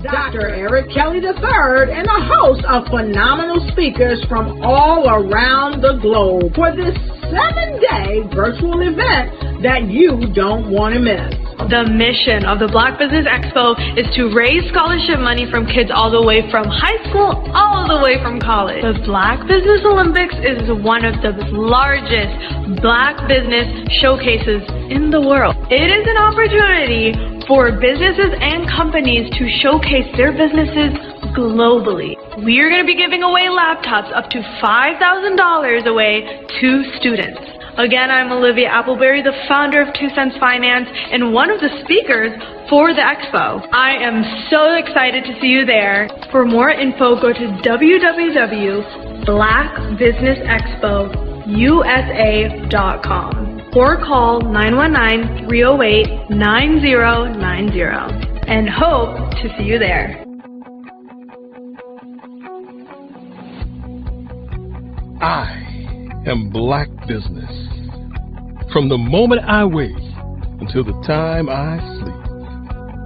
Dr. Eric Kelly III and a host of phenomenal speakers from all around the globe for this 7-day virtual event that you don't want to miss. The mission of the Black Business Expo is to raise scholarship money from kids all the way from high school all the way from college. The Black Business Olympics is one of the largest Black business showcases in the world. It is an opportunity for businesses and companies to showcase their businesses globally. We are going to be giving away laptops up to $5,000 away to students. Again, I'm Olivia Appleberry, the founder of 2 Cents Finance and one of the speakers for the expo. I am so excited to see you there. For more info, go to www.blackbusinessexpousa.com or call 919-308-9090 and hope to see you there. I am Black Business. From the moment I wake until the time I sleep.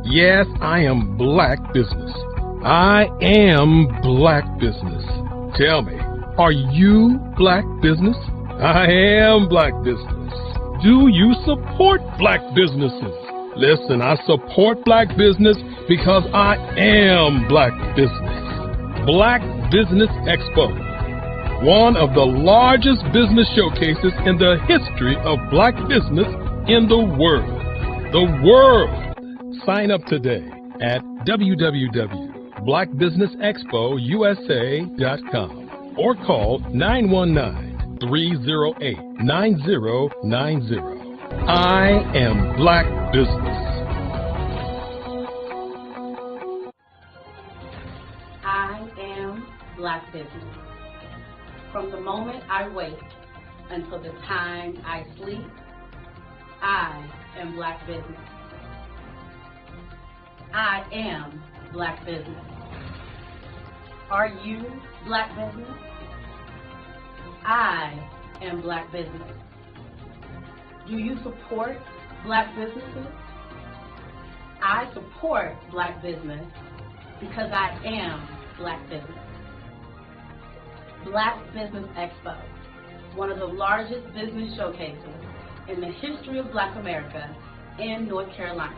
Yes, I am Black Business. I am Black Business. Tell me, are you Black Business? I am Black Business. Do you support Black businesses? Listen, I support Black business because I am Black Business. Black Business Expo, one of the largest business showcases in the history of Black business in the world. The world! Sign up today at www.blackbusinessexpousa.com or call 919-308-9090. I am Black Business. I am Black Business. From the moment I wake until the time I sleep, I am Black Business. I am Black Business. Are you Black Business? I am Black Business. Do you support Black businesses? I support Black business because I am Black Business. Black Business Expo, one of the largest business showcases in the history of Black America in North Carolina.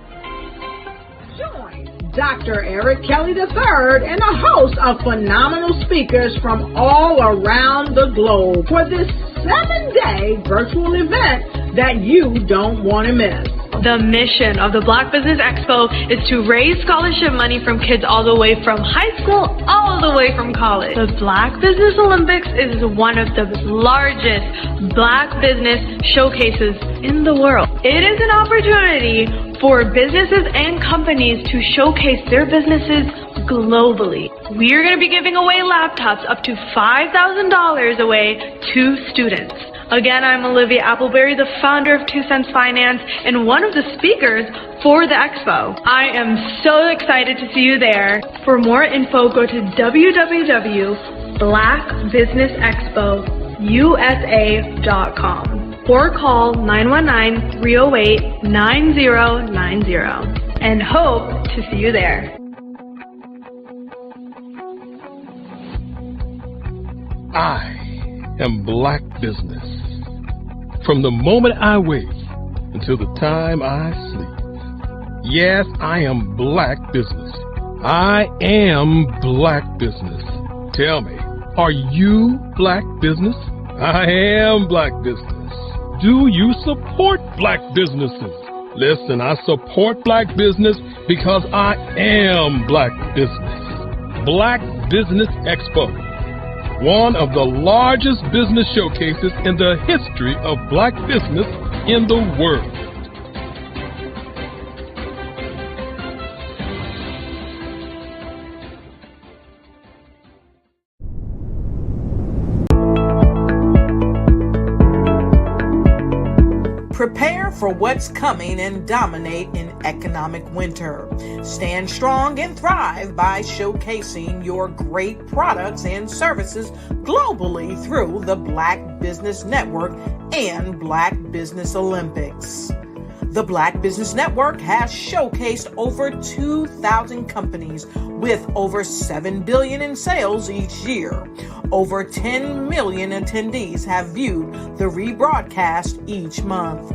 Join Dr. Eric Kelly III and a host of phenomenal speakers from all around the globe for this 7-day virtual event that you don't want to miss. The mission of the Black Business Expo is to raise scholarship money from kids all the way from high school all the way from college. The Black Business Olympics is one of the largest Black business showcases in the world. It is an opportunity for businesses and companies to showcase their businesses globally. We are going to be giving away laptops up to $5,000 away to students. Again, I'm Olivia Appleberry, the founder of 2 Cents Finance and one of the speakers for the expo. I am so excited to see you there. For more info, go to www.blackbusinessexpousa.com or call 919-308-9090 and hope to see you there. I am Black Business. From the moment I wake until the time I sleep. Yes, I am Black Business. I am Black Business. Tell me, are you Black Business? I am Black Business. Do you support Black businesses? Listen, I support Black business because I am Black Business. Black Business Expo, one of the largest business showcases in the history of Black business in the world. Prepare for what's coming and dominate in economic winter. Stand strong and thrive by showcasing your great products and services globally through the Black Business Network and Black Business Olympics. The Black Business Network has showcased over 2,000 companies with over $7 billion in sales each year. Over 10 million attendees have viewed the rebroadcast each month.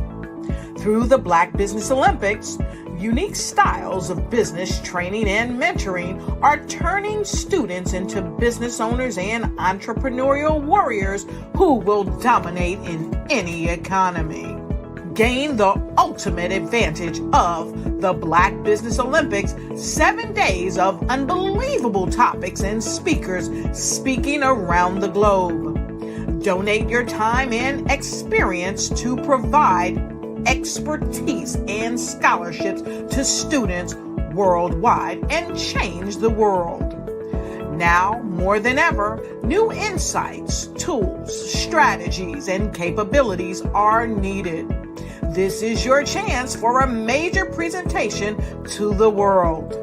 Through the Black Business Olympics, unique styles of business training and mentoring are turning students into business owners and entrepreneurial warriors who will dominate in any economy. Gain the ultimate advantage of the Black Business Olympics, 7 days of unbelievable topics and speakers speaking around the globe. Donate your time and experience to provide expertise and scholarships to students worldwide and change the world. Now, more than ever, new insights, tools, strategies, and capabilities are needed. This is your chance for a major presentation to the world.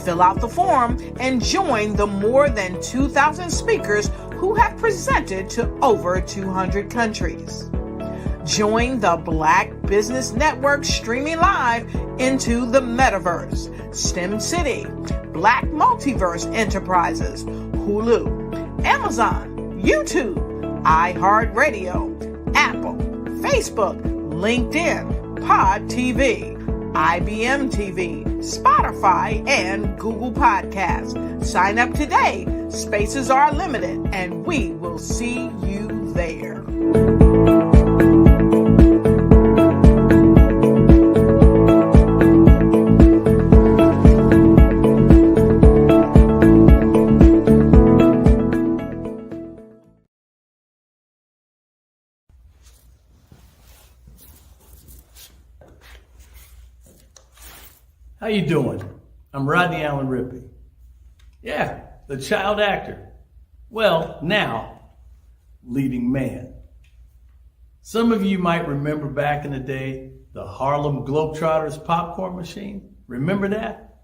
Fill out the form and join the more than 2,000 speakers who have presented to over 200 countries. Join the Black Business Network streaming live into the Metaverse, STEM City, Black Multiverse Enterprises, Hulu, Amazon, YouTube, iHeartRadio, Apple, Facebook, LinkedIn, Pod TV, IBM TV, Spotify, and Google Podcasts. Sign up today. Spaces are limited, and we will see you there. How you doing? I'm Rodney Allen Rippey. Yeah, the child actor. Well, now, leading man. Some of you might remember back in the day, the Harlem Globetrotters popcorn machine. Remember that?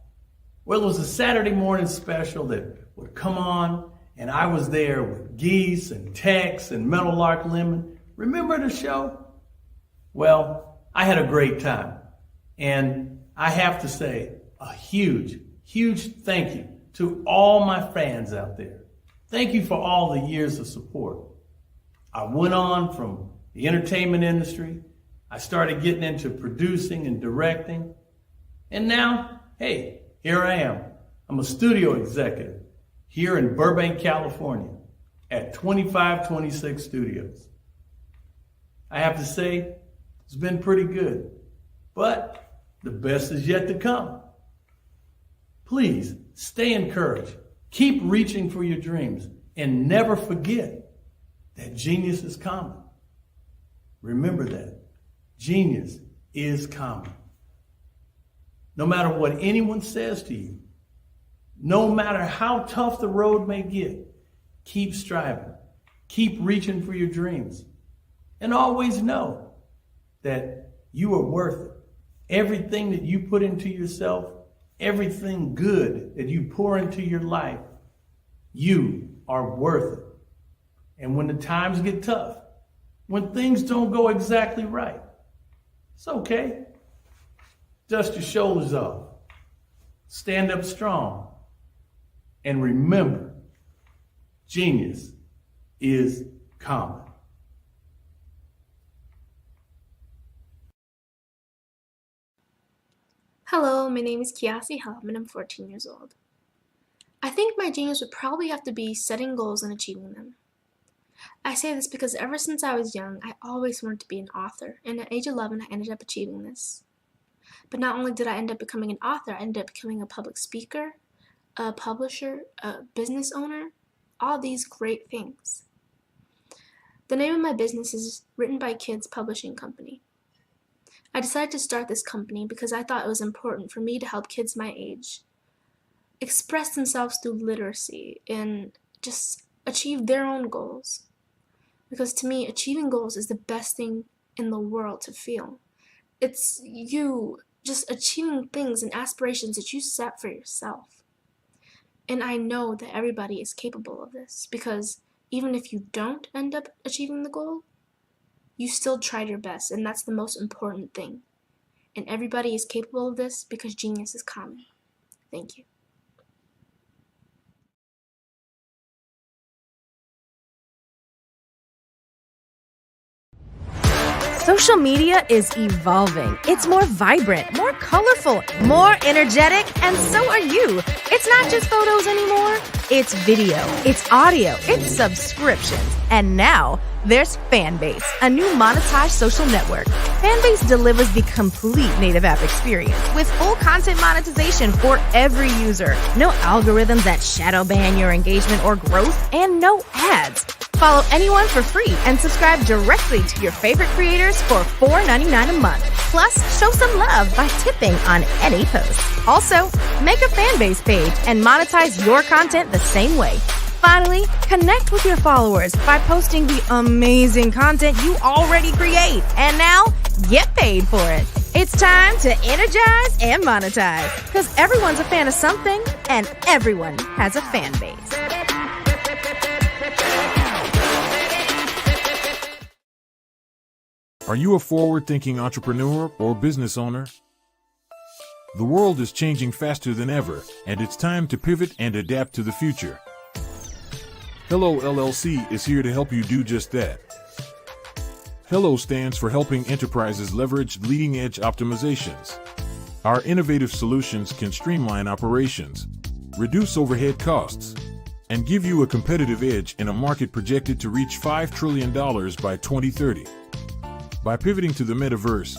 Well, it was a Saturday morning special that would come on, and I was there with Geese and Tex and Meadowlark Lemon. Remember the show? Well, I had a great time. And I have to say a huge, huge thank you to all my fans out there. Thank you for all the years of support. I went on from the entertainment industry. I started getting into producing and directing. And now, hey, here I am. I'm a studio executive here in Burbank, California at 2526 Studios. I have to say, it's been pretty good. But the best is yet to come. Please stay encouraged. Keep reaching for your dreams and never forget that genius is common. Remember that. Genius is common. No matter what anyone says to you, no matter how tough the road may get, keep striving. Keep reaching for your dreams. And always know that you are worth it. Everything that you put into yourself, everything good that you pour into your life, you are worth it. And when the times get tough, when things don't go exactly right, it's okay. Dust your shoulders off. Stand up strong. And remember, genius is common. Hello, my name is Kiasi Helm and I'm 14 years old. I think my genius would probably have to be setting goals and achieving them. I say this because ever since I was young, I always wanted to be an author, and at age 11, I ended up achieving this. But not only did I end up becoming an author, I ended up becoming a public speaker, a publisher, a business owner, all these great things. The name of my business is Written by Kids Publishing Company. I decided to start this company because I thought it was important for me to help kids my age express themselves through literacy and just achieve their own goals. Because to me, achieving goals is the best thing in the world to feel. It's you just achieving things and aspirations that you set for yourself. And I know that everybody is capable of this because even if you don't end up achieving the goal, you still tried your best, and that's the most important thing. and everybody is capable of this because genius is common. Thank you. Social media is evolving. It's more vibrant, more colorful, more energetic, and so are you. It's not just photos anymore. It's video, it's audio, it's subscriptions. And now there's Fanbase, a new monetized social network. Fanbase delivers the complete native app experience with full content monetization for every user. No algorithms that shadow ban your engagement or growth, and no ads. Follow anyone for free and subscribe directly to your favorite creators for $4.99 a month. Plus, show some love by tipping on any post. Also, make a Fanbase page and monetize your content the same way. Finally, connect with your followers by posting the amazing content you already create. And now, get paid for it. It's time to energize and monetize, because everyone's a fan of something and everyone has a fan base. Are you a forward-thinking entrepreneur or business owner? The world is changing faster than ever, and it's time to pivot and adapt to the future. Hello LLC is here to help you do just that. Hello stands for helping enterprises leverage leading-edge optimizations. Our innovative solutions can streamline operations, reduce overhead costs, and give you a competitive edge in a market projected to reach $5 trillion by 2030. By pivoting to the metaverse,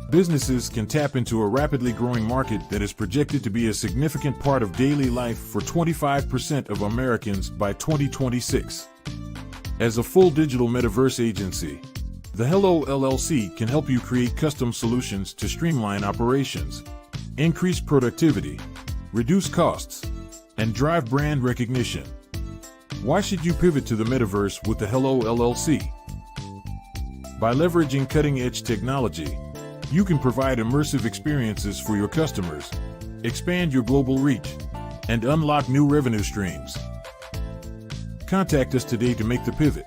businesses can tap into a rapidly growing market that is projected to be a significant part of daily life for 25% of Americans by 2026. As a full digital metaverse agency, the Hello LLC can help you create custom solutions to streamline operations, increase productivity, reduce costs, and drive brand recognition. Why should you pivot to the metaverse with the Hello LLC? By leveraging cutting-edge technology, you can provide immersive experiences for your customers, expand your global reach, and unlock new revenue streams. Contact us today to make the pivot.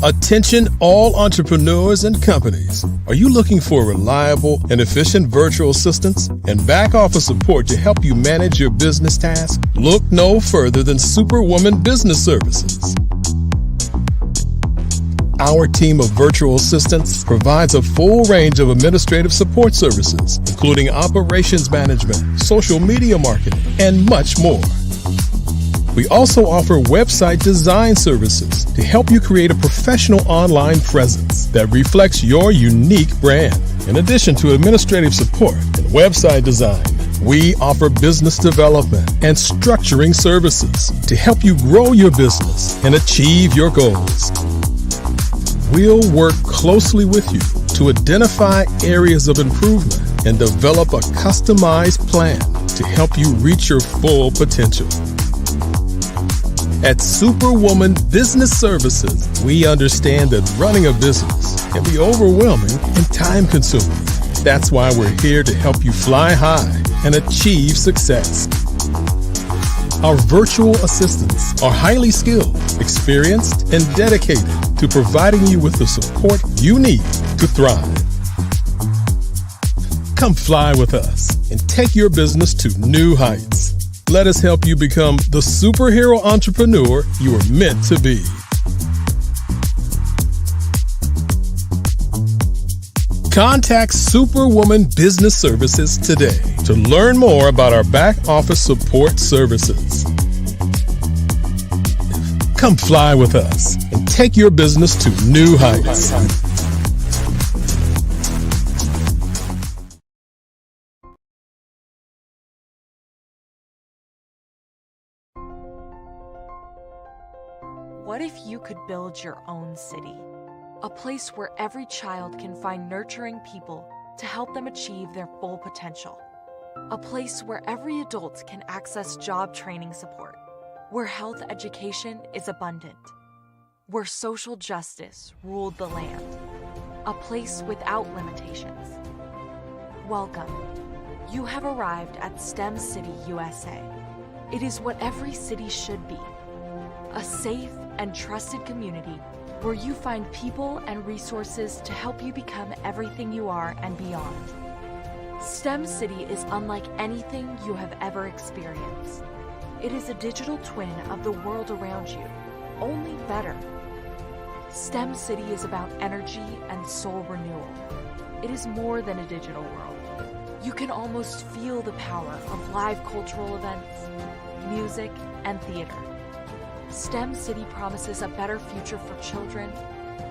Attention all entrepreneurs and companies. Are you looking for reliable and efficient virtual assistants and back office support to help you manage your business tasks? Look no further than Superwoman Business Services. Our team of virtual assistants provides a full range of administrative support services, including operations management, social media marketing, and much more. We also offer website design services to help you create a professional online presence that reflects your unique brand. In addition to administrative support and website design, we offer business development and structuring services to help you grow your business and achieve your goals. We'll work closely with you to identify areas of improvement and develop a customized plan to help you reach your full potential. At Superwoman Business Services, we understand that running a business can be overwhelming and time-consuming. That's why we're here to help you fly high and achieve success. Our virtual assistants are highly skilled, experienced, and dedicated to providing you with the support you need to thrive. Come fly with us and take your business to new heights. Let us help you become the superhero entrepreneur you are meant to be. Contact Superwoman Business Services today to learn more about our back office support services. Come fly with us and take your business to new heights. What if you could build your own city? A place where every child can find nurturing people to help them achieve their full potential. A place where every adult can access job training support, where health education is abundant, where social justice ruled the land. A place without limitations. Welcome. You have arrived at STEM City USA. It is what every city should be. A safe and trusted community where you find people and resources to help you become everything you are and beyond. STEM City is unlike anything you have ever experienced. It is a digital twin of the world around you, only better. STEM City is about energy and soul renewal. It is more than a digital world. You can almost feel the power of live cultural events, music, and theater. STEM City promises a better future for children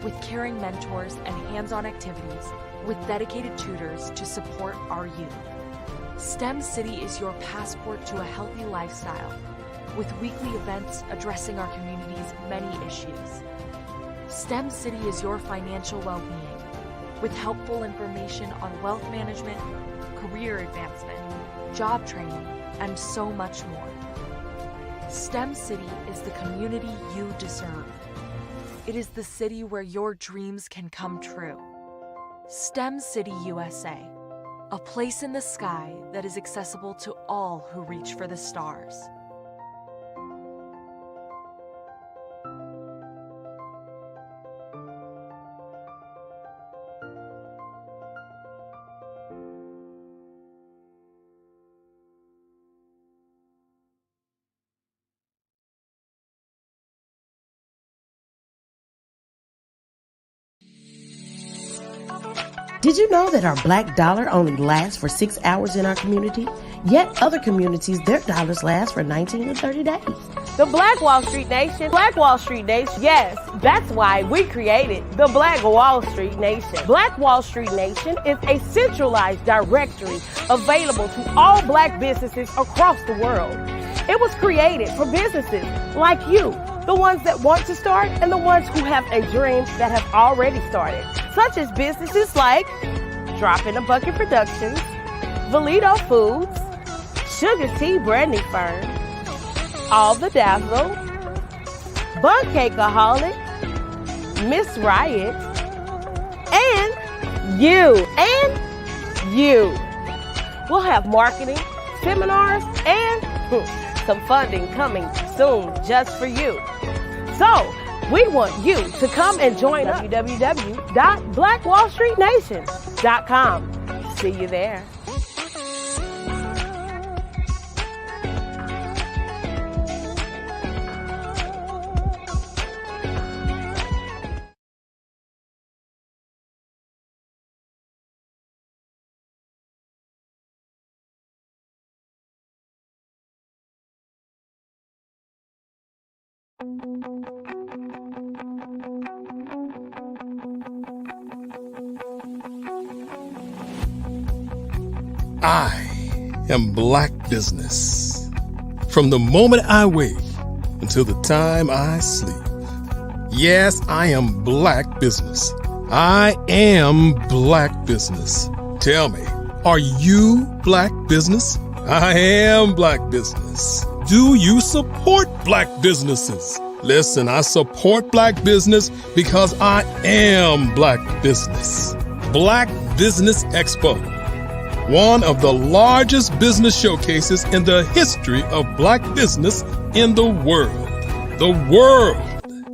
with caring mentors and hands-on activities with dedicated tutors to support our youth. STEM City is your passport to a healthy lifestyle with weekly events addressing our community's many issues. STEM City is your financial well-being with helpful information on wealth management, career advancement, job training, and so much more. STEM City is the community you deserve. It is the city where your dreams can come true. STEM City USA, a place in the sky that is accessible to all who reach for the stars. Did you know that our black dollar only lasts for 6 hours in our community? Yet other communities, their dollars last for 19 to 30 days. The Black Wall Street Nation. Black Wall Street Nation. Yes, that's why we created the Black Wall Street Nation. Black Wall Street Nation is a centralized directory available to all black businesses across the world. It was created for businesses like you, the ones that want to start and the ones who have a dream that have already started, such as businesses like Drop in a Bucket Productions, Valito Foods, Sugar Tea Branding Firm, All the Dazzle, Bun Cakeaholic, Miss Riot, and you. We'll have marketing, seminars, and some funding coming soon just for you. So, we want you to come and join us. www.blackwallstreetnation.com. See you there. I am Black Business. From the moment I wake until the time I sleep. Yes, I am Black Business. I am Black Business. Tell me, are you Black Business? I am Black business. Do you support Black businesses? Listen, I support Black business because I am Black business. Black Business Expo, one of the largest business showcases in the history of Black business in the world. The world!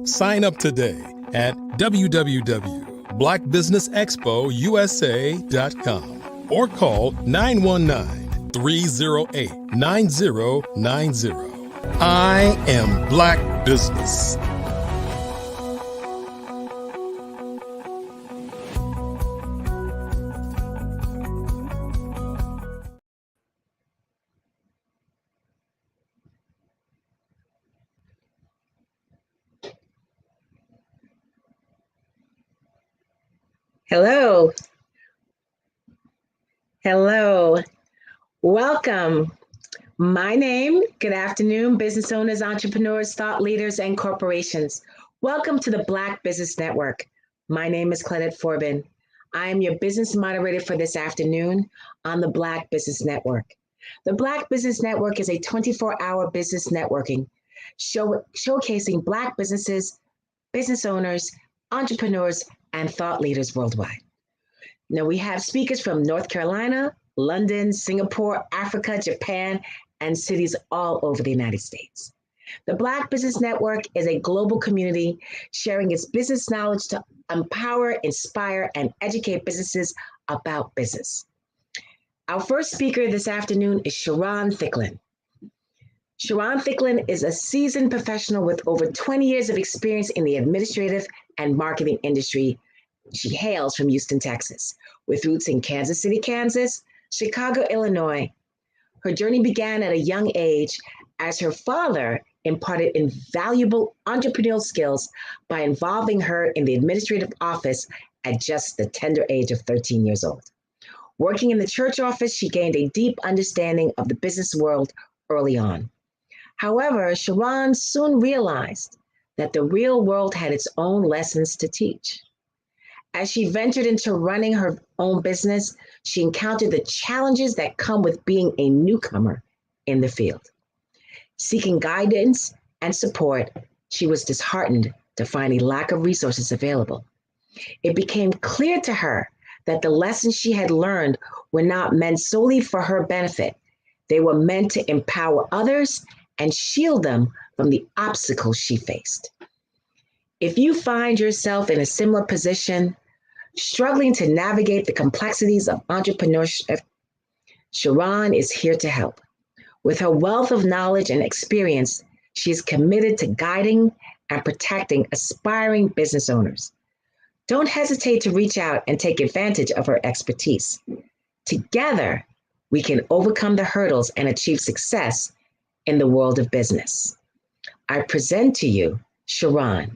Sign up today at www.blackbusinessexpousa.com or call 919-308-9090. I am Black business. Hello. Hello. Welcome. My name, good afternoon, business owners, entrepreneurs, thought leaders, and corporations. Welcome to the Black Business Network. My name is Claudette Forbin. I am your business moderator for this afternoon on the Black Business Network. The Black Business Network is a 24-hour business networking showcasing Black businesses, business owners, entrepreneurs, and thought leaders worldwide. Now, we have speakers from North Carolina, London, Singapore, Africa, Japan, and cities all over the United States. The Black Business Network is a global community sharing its business knowledge to empower, inspire, and educate businesses about business. Our first speaker this afternoon is Sharon Thicklin. Sharon Thicklin is a seasoned professional with over 20 years of experience in the administrative and marketing industry. She hails from Houston, Texas, with roots in Kansas City, Kansas, Chicago, Illinois. Her journey began at a young age as her father imparted invaluable entrepreneurial skills by involving her in the administrative office at just the tender age of 13 years old. Working in the church office, she gained a deep understanding of the business world early on. However, Sharon soon realized that the real world had its own lessons to teach. As she ventured into running her own business, she encountered the challenges that come with being a newcomer in the field. Seeking guidance and support, she was disheartened to find a lack of resources available. It became clear to her that the lessons she had learned were not meant solely for her benefit. They were meant to empower others and shield them from the obstacles she faced. If you find yourself in a similar position, struggling to navigate the complexities of entrepreneurship, Sharon is here to help. With her wealth of knowledge and experience, she is committed to guiding and protecting aspiring business owners. Don't hesitate to reach out and take advantage of her expertise. Together, we can overcome the hurdles and achieve success in the world of business. I present to you Sharon.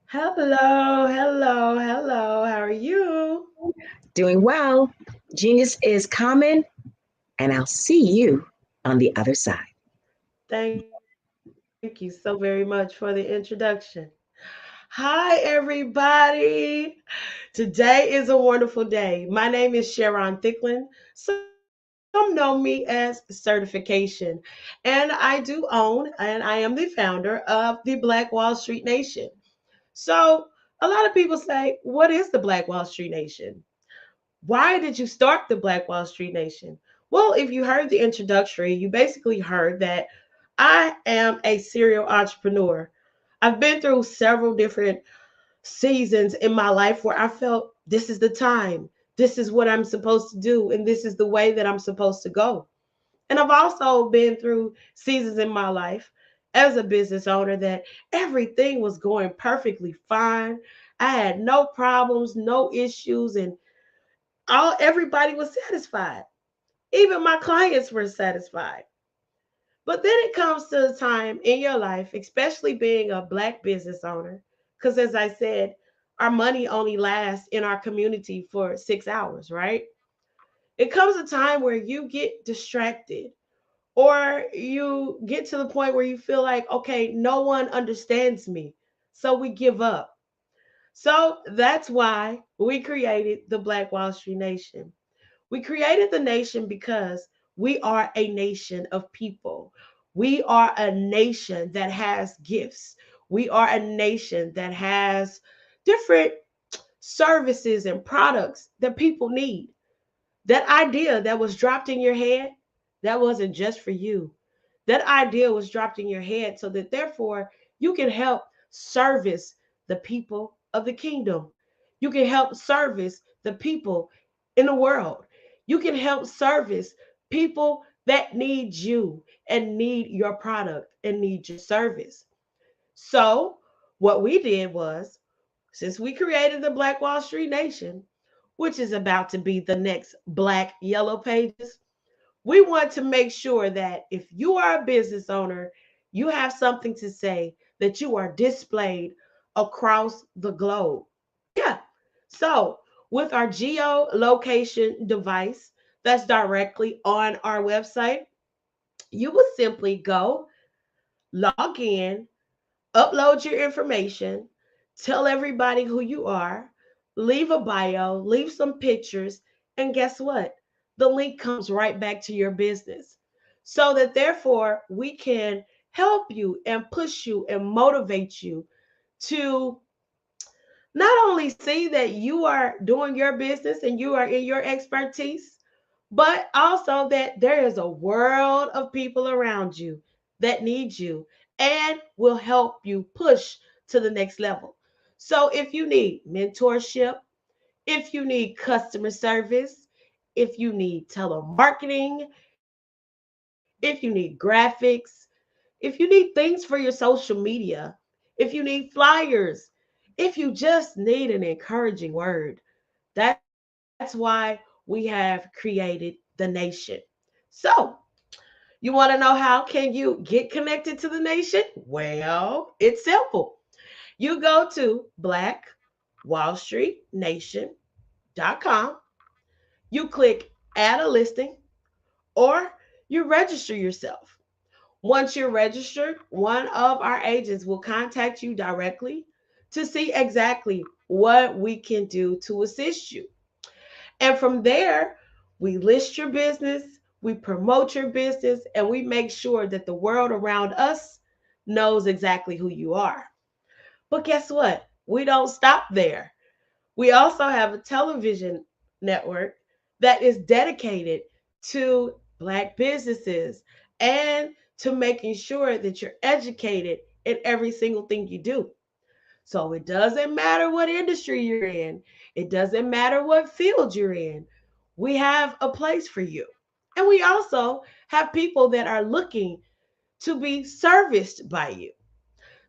Hello, hello, hello. How are you? Doing well. Genius is common, and I'll see you on the other side. Thank you so very much for the introduction. Hi, everybody. Today is a wonderful day. My name is Sharon Thicklin. Some know me as Certification, and I do own and I am the founder of the Black Wall Street Nation. So, a lot of people say, what is the Black Wall Street Nation? Why did you start the Black Wall Street Nation? Well, if you heard the introductory, you basically heard that I am a serial entrepreneur. I've been through several different seasons in my life where I felt this is the time, this is what I'm supposed to do, and this is the way that I'm supposed to go. And I've also been through seasons in my life as a business owner that everything was going perfectly fine. I had no problems, no issues, and everybody was satisfied. Even my clients were satisfied. But then it comes to a time in your life, especially being a Black business owner, because as I said, our money only lasts in our community for 6 hours, right? It comes a time where you get distracted or you get to the point where you feel like, okay, no one understands me. So we give up. So that's why we created the Black Wall Street Nation. We created the nation because we are a nation of people. We are a nation that has gifts. We are a nation that has different services and products that people need. That idea that was dropped in your head, that wasn't just for you. That idea was dropped in your head so that therefore you can help service the people of the kingdom. You can help service the people in the world. You can help service people that need you and need your product and need your service. So, what we did was, since we created the Black Wall Street Nation, which is about to be the next Black Yellow Pages, we want to make sure that if you are a business owner, you have something to say, that you are displayed across the globe. Yeah. So, with our geolocation device that's directly on our website, you will simply go, log in, upload your information, tell everybody who you are, leave a bio, leave some pictures, and guess what? The link comes right back to your business. So that therefore we can help you and push you and motivate you to not only see that you are doing your business and you are in your expertise, but also that there is a world of people around you that need you and will help you push to the next level. So if you need mentorship, if you need customer service, if you need telemarketing, if you need graphics, if you need things for your social media, if you need flyers, if you just need an encouraging word, that's why we have created the nation. So, you want to know how can you get connected to the nation? Well, it's simple. You go to blackwallstreetnation.com, you click add a listing, or you register yourself. Once you're registered, one of our agents will contact you directly to see exactly what we can do to assist you. And from there, we list your business, we promote your business, and we make sure that the world around us knows exactly who you are. But guess what? We don't stop there. We also have a television network that is dedicated to Black businesses and to making sure that you're educated in every single thing you do. So it doesn't matter what industry you're in, it doesn't matter what field you're in. We have a place for you. And we also have people that are looking to be serviced by you.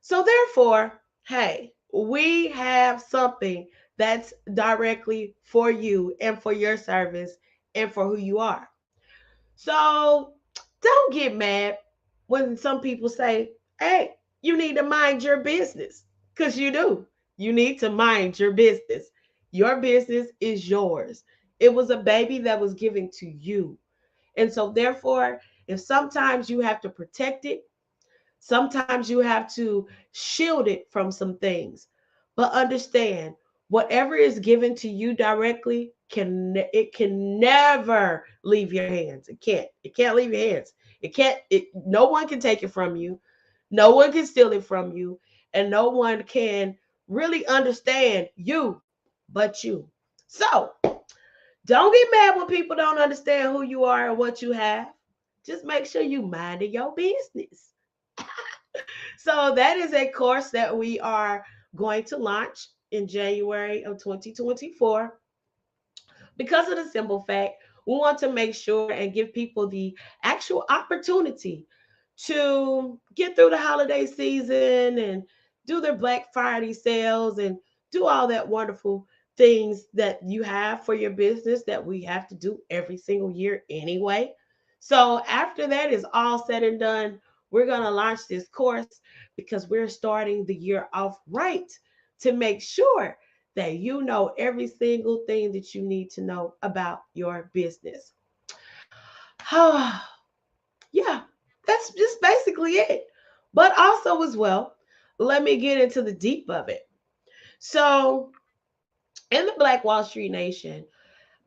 So therefore, hey, we have something that's directly for you and for your service and for who you are. So don't get mad when some people say, hey, you need to mind your business. Because you do. You need to mind your business. Your business is yours. It was a baby that was given to you. And so, therefore, if sometimes you have to protect it, sometimes you have to shield it from some things. But understand, whatever is given to you directly can never leave your hands. It can't. It can't leave your hands. No one can take it from you. No one can steal it from you, and no one can really understand you but you. So, don't get mad when people don't understand who you are and what you have. Just make sure you mind your business. So that is a course that we are going to launch in January of 2024. Because of the simple fact, we want to make sure and give people the actual opportunity to get through the holiday season and do their Black Friday sales and do all that wonderful things that you have for your business that we have to do every single year anyway. So after that is all said and done, we're going to launch this course because we're starting the year off right to make sure that you know every single thing that you need to know about your business. Yeah, that's just basically it. But also, as well, let me get into the deep of it. So, in the Black Wall Street Nation,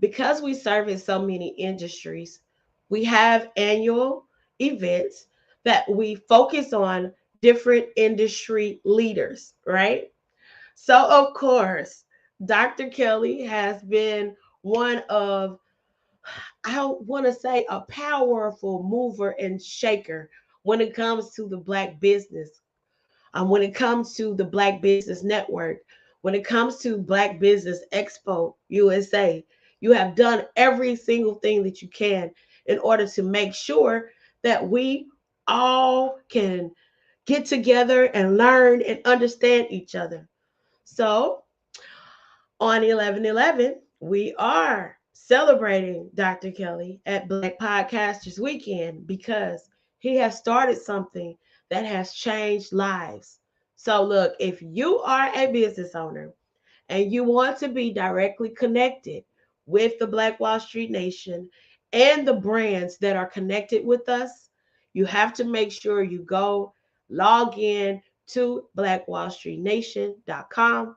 Because we service so many industries, we have annual events that we focus on different industry leaders, right? So, of course, Dr. Kelly has been one of, I want to say, a powerful mover and shaker when it comes to the Black business, when it comes to the Black Business Network, when it comes to Black Business Expo USA. You have done every single thing that you can in order to make sure that we all can get together and learn and understand each other. So on 11/11, we are celebrating Dr. Kelly at Black Podcasters Weekend because he has started something that has changed lives. So, look, if you are a business owner and you want to be directly connected with the Black Wall Street Nation and the brands that are connected with us, you have to make sure you go log in to blackwallstreetnation.com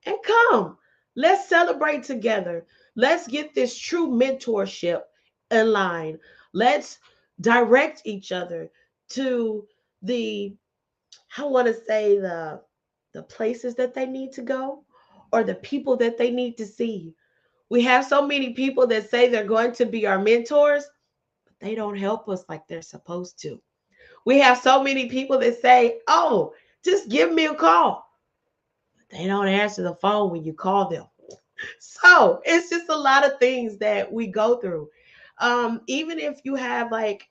and come. Let's celebrate together. Let's get this true mentorship in line. Let's direct each other to the, I want to say, the places that they need to go or the people that they need to see. We have so many people that say they're going to be our mentors, but they don't help us like they're supposed to. We have so many people that say, "Oh, just give me a call." They don't answer the phone when you call them. So it's just a lot of things that we go through. Even if you have like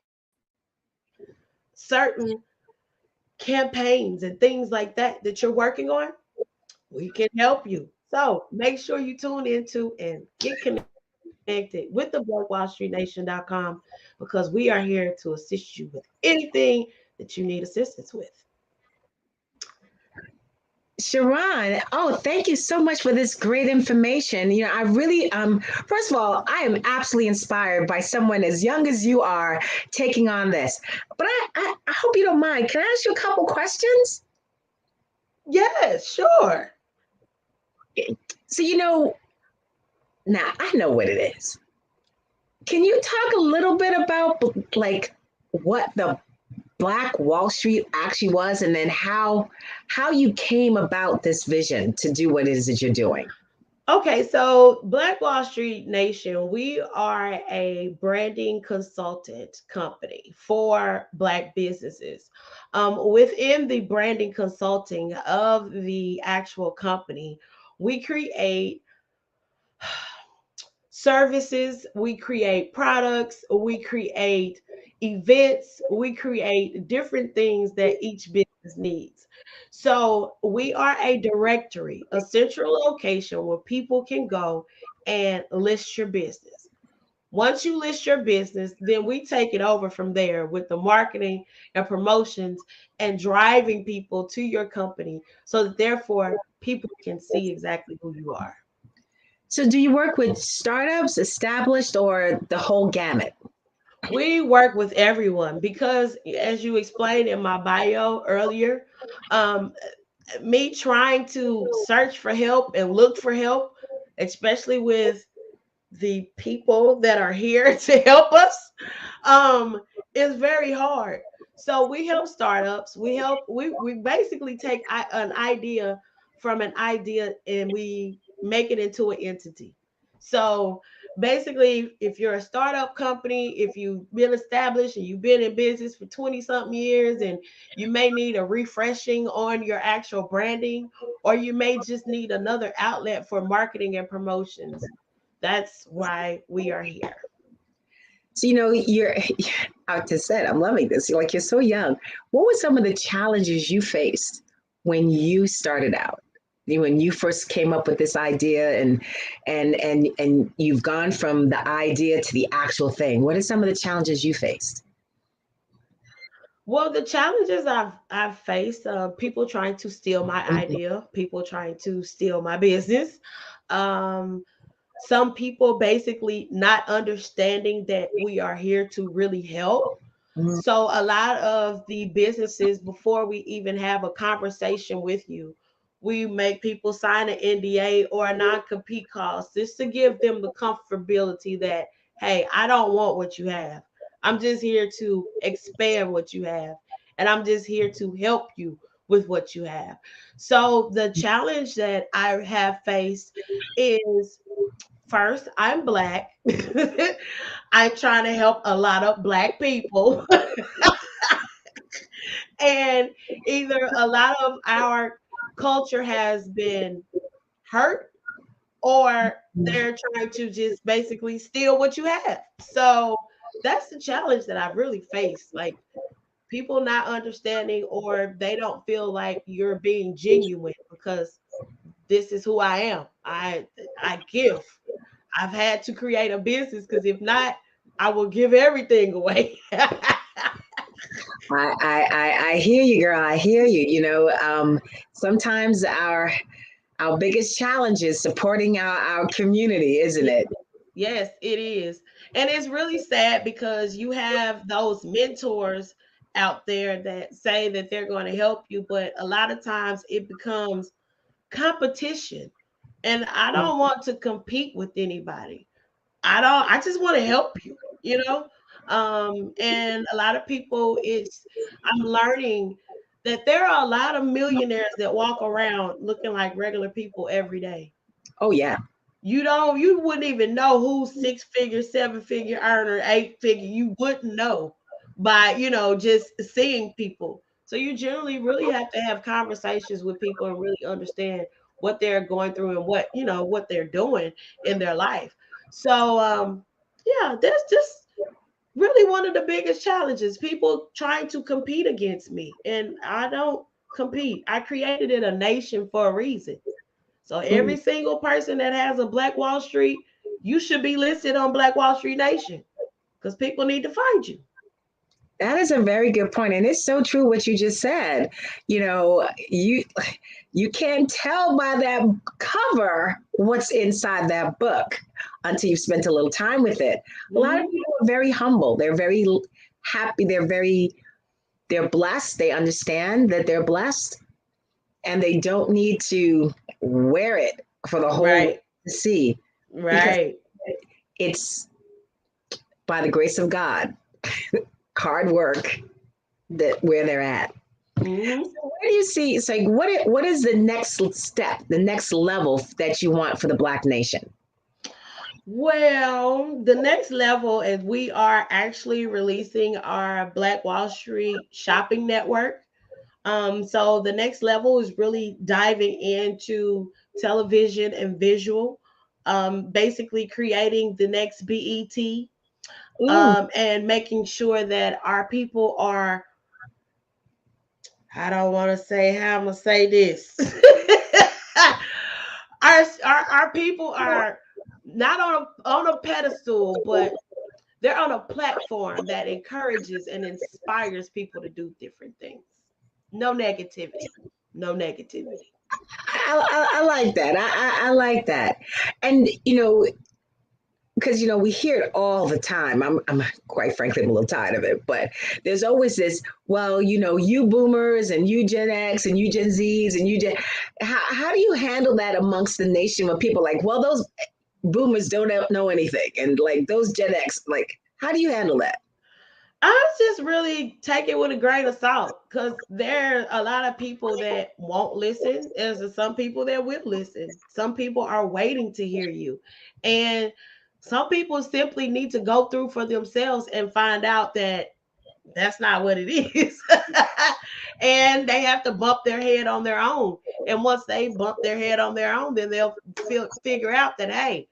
certain campaigns and things like that you're working on, we can help you. So make sure you tune into and get connected with the blackwallstreetnation.com because we are here to assist you with anything that you need assistance with. Sharon, oh, thank you so much for this great information. I really, first of all, I am absolutely inspired by someone as young as you are taking on this. But I hope you don't mind. Can I ask you a couple questions? Yes, sure. So, now I know what it is. Can you talk a little bit about like what the Black Wall Street actually was, and then how you came about this vision to do what it is that you're doing? Okay, so Black Wall Street Nation, we are a branding consultant company for Black businesses. Within the branding consulting of the actual company, we create services, we create products, we create events, we create different things that each business needs. So we are a directory, a central location where people can go and list your business. Once you list your business, then we take it over from there with the marketing and promotions and driving people to your company so that therefore people can see exactly who you are. So do you work with startups, established, or the whole gamut? We work with everyone because, as you explained in my bio earlier, um, me trying to search for help and look for help, especially with the people that are here to help us, is very hard. So we help startups. We basically take an idea from an idea and we make it into an entity. So basically, if you're a startup company, if you've been established and you've been in business for 20 something years and you may need a refreshing on your actual branding, or you may just need another outlet for marketing and promotions, that's why we are here. So, you're out to said, I'm loving this. You're so young. What were some of the challenges you faced when you started out? When you first came up with this idea and you've gone from the idea to the actual thing. What are some of the challenges you faced? Well, the challenges I've faced, people trying to steal my idea, people trying to steal my business. Um, some people basically not understanding that we are here to really help. So a lot of the businesses, before we even have a conversation with you, we make people sign an NDA or a non-compete clause just to give them the comfortability that, hey, I don't want what you have. I'm just here to expand what you have. And I'm just here to help you with what you have. So the challenge that I have faced is, first, I'm Black. I'm trying to help a lot of Black people. And either a lot of our culture has been hurt, or they're trying to just basically steal what you have. So that's the challenge that I've really faced. Like, people not understanding, or they don't feel like you're being genuine because this is who I am. I give. I've had to create a business because if not, I will give everything away. I hear you, girl. I hear you. Sometimes our biggest challenge is supporting our community, isn't it? Yes, it is. And it's really sad because you have those mentors out there that say that they're going to help you, but a lot of times it becomes competition. And I don't want to compete with anybody. I just want to help you, you know? And a lot of people, I'm learning that there are a lot of millionaires that walk around looking like regular people every day. Oh yeah. You wouldn't even know who's 6-figure, 7-figure earner, 8-figure. You wouldn't know by, just seeing people. So you generally really have to have conversations with people and really understand what they're going through and what they're doing in their life. So yeah, that's just really one of the biggest challenges. People trying to compete against me, and I don't compete. I created it a nation for a reason. So every single person that has a Black Wall Street, you should be listed on Black Wall Street Nation because people need to find you. That is a very good point, and it's so true what you just said. You can't tell by that cover what's inside that book until you've spent a little time with it. A lot of people are very humble. They're very happy. They're blessed. They understand that they're blessed, and they don't need to wear it for the whole world to see. Right. Because it's by the grace of God, hard work, that where they're at. Mm-hmm. So where do you see? It's like what is the next step, the next level that you want for the Black nation? Well, the next level is we are actually releasing our Black Wall Street shopping network. So the next level is really diving into television and visual, basically creating the next BET, and making sure that our people are, I don't want to say how I'm going to say this. our people are not on a pedestal, but they're on a platform that encourages and inspires people to do different things. No negativity. No negativity. I like that. I like that. And because we hear it all the time. I'm quite frankly, I'm a little tired of it, but there's always this, well, you boomers and you Gen X and you Gen Zs and you how do you handle that amongst the nation when people are like, well, those boomers don't know anything, and like those Gen X, like, how do you handle that? I just really take it with a grain of salt, because there are a lot of people that won't listen. There's some people that will listen. Some people are waiting to hear you. And some people simply need to go through for themselves and find out that that's not what it is. And they have to bump their head on their own. And once they bump their head on their own, then they'll figure out that, hey,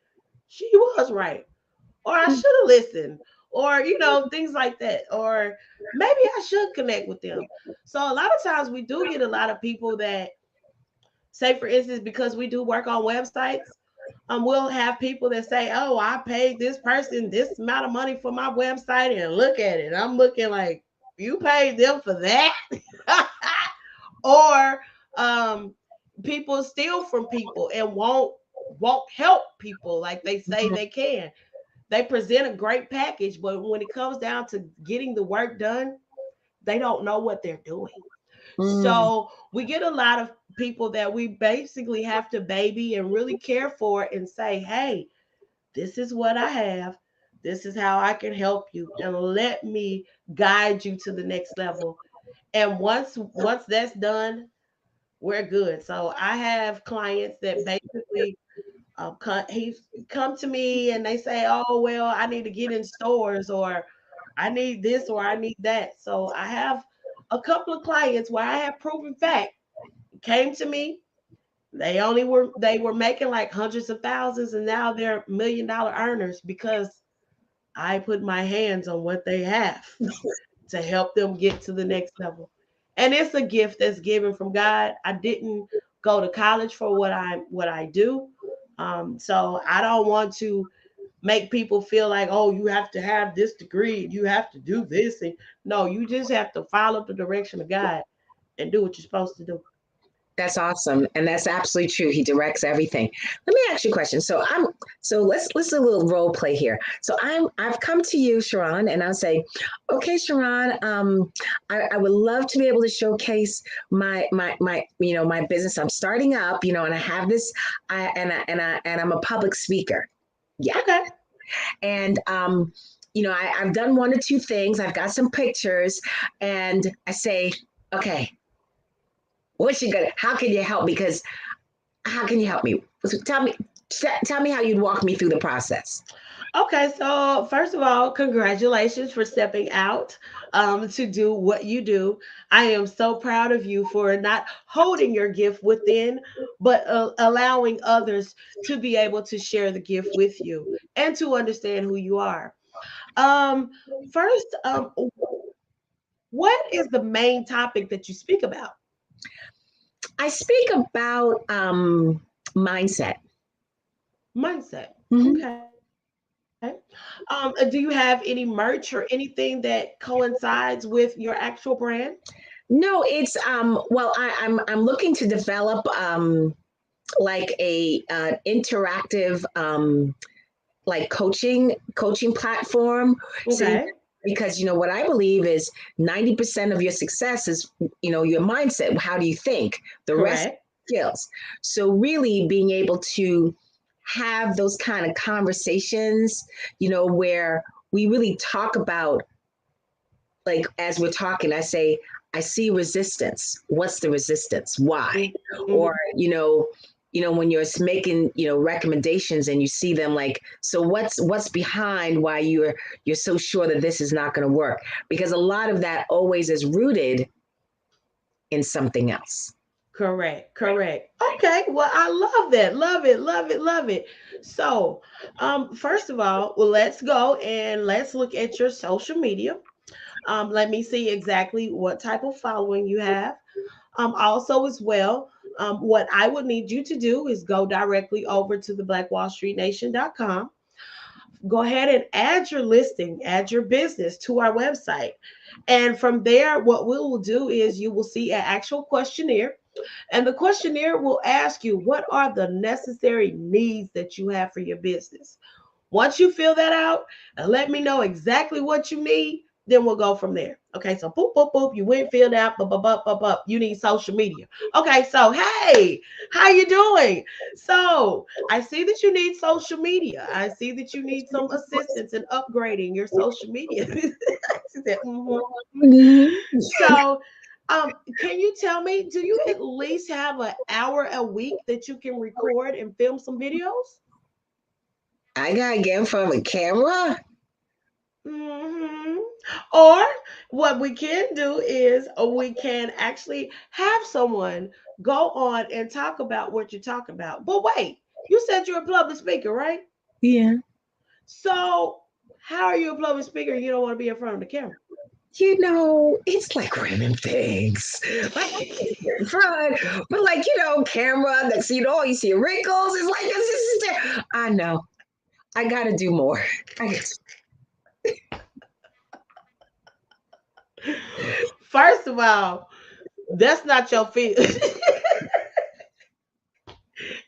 she was right, or I should have listened, or things like that, or maybe I should connect with them. So a lot of times we do get a lot of people that say, for instance, because we do work on websites, we'll have people that say, oh, I paid this person this amount of money for my website, and look at it. I'm looking like, you paid them for that? Or people steal from people and won't help people like they say they can. They present a great package, but when it comes down to getting the work done, they don't know what they're doing. So we get a lot of people that we basically have to baby and really care for and say, hey, this is what I have. This is how I can help you, and let me guide you to the next level. And once that's done, we're good. So I have clients that basically he's come to me and they say, oh, well, I need to get in stores, or I need this, or I need that. So I have a couple of clients where I have proven fact came to me. They were making like hundreds of thousands, and now they're $1 million earners because I put my hands on what they have to help them get to the next level. And it's a gift that's given from God. I didn't go to college for what I do. So I don't want to make people feel like, oh, you have to have this degree and you have to do this. And no, you just have to follow the direction of God and do what you're supposed to do. That's awesome, and that's absolutely true. He directs everything. Let me ask you a question. So let's do a little role play here. So I've come to you, Sharon, and I'll say, okay, Sharon, I would love to be able to showcase my my business. I'm starting up, and I have this, and I'm a public speaker. Yeah. Okay. And I've done one or two things. I've got some pictures, and I say, okay, how can you help? Because how can you help me? Tell me how you'd walk me through the process. Okay, so first of all, congratulations for stepping out to do what you do. I am so proud of you for not holding your gift within, but allowing others to be able to share the gift with you and to understand who you are. First, what is the main topic that you speak about? I speak about mindset. Mindset. Mm-hmm. Okay. Do you have any merch or anything that coincides with your actual brand? No, it's well, I'm looking to develop like a interactive like coaching platform. Okay. Because what I believe is 90% of your success is your mindset. How do you think? The rest Correct. skills. So really being able to have those kind of conversations, where we really talk about, like, as we're talking, I say, I see resistance. What's the resistance? Why? Mm-hmm. Or, when you're making, recommendations and you see them, like, so what's behind why you're so sure that this is not going to work? Because a lot of that always is rooted in something else. Correct. Okay. Well, I love that. Love it. So, first of all, well, let's go and let's look at your social media. Let me see exactly what type of following you have. Also, as well, what I would need you to do is go directly over to the blackwallstreetnation.com. Go ahead and add your listing, add your business to our website. And from there, what we will do is you will see an actual questionnaire. And the questionnaire will ask you, what are the necessary needs that you have for your business? Once you fill that out and let me know exactly what you need, then we'll go from there. Okay, so boop, boop, boop, you went filled out, you need social media. Okay, so hey, how you doing? So I see that you need social media. I see that you need some assistance in upgrading your social media. She said, mm-hmm. So can you tell me, do you at least have an hour a week that you can record and film some videos? I gotta get in front of a camera. Mm-hmm. Or what we can do is we can actually have someone go on and talk about what you're talking about. But wait, you said you're a public speaker, right? Yeah. So how are you a public speaker? You don't want to be in front of the camera. It's like random things. Like in front, but like, camera, next you see wrinkles. It's like, this is I know. I gotta do more. First of all, that's not your field.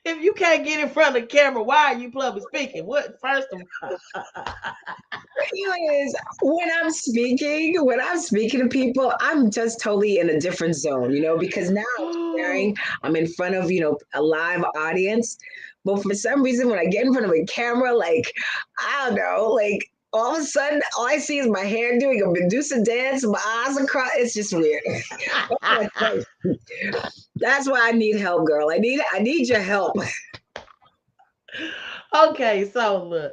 If you can't get in front of the camera, why are you public speaking? What? First of all, feeling is when I'm speaking to people, I'm just totally in a different zone, because now I'm in front of, a live audience. But for some reason, when I get in front of a camera, like, I don't know, like all of a sudden, all I see is my hair doing a Medusa dance, my eyes are crossed. It's just weird. That's why I need help, girl. I need your help. Okay, so look,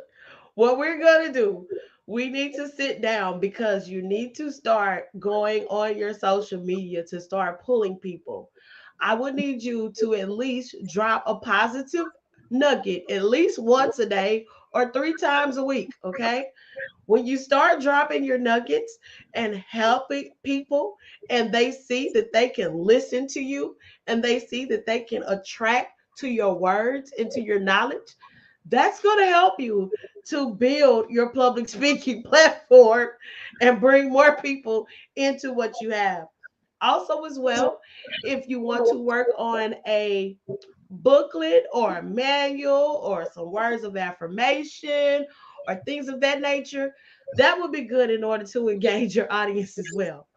what we're going to do, we need to sit down because you need to start going on your social media to start pulling people. I would need you to at least drop a positive nugget at least once a day or 3 times a week, okay? When you start dropping your nuggets and helping people, and they see that they can listen to you and they see that they can attract to your words and to your knowledge, that's going to help you to build your public speaking platform and bring more people into what you have. Also, as well, if you want to work on a booklet or a manual or some words of affirmation or things of that nature, that would be good in order to engage your audience as well.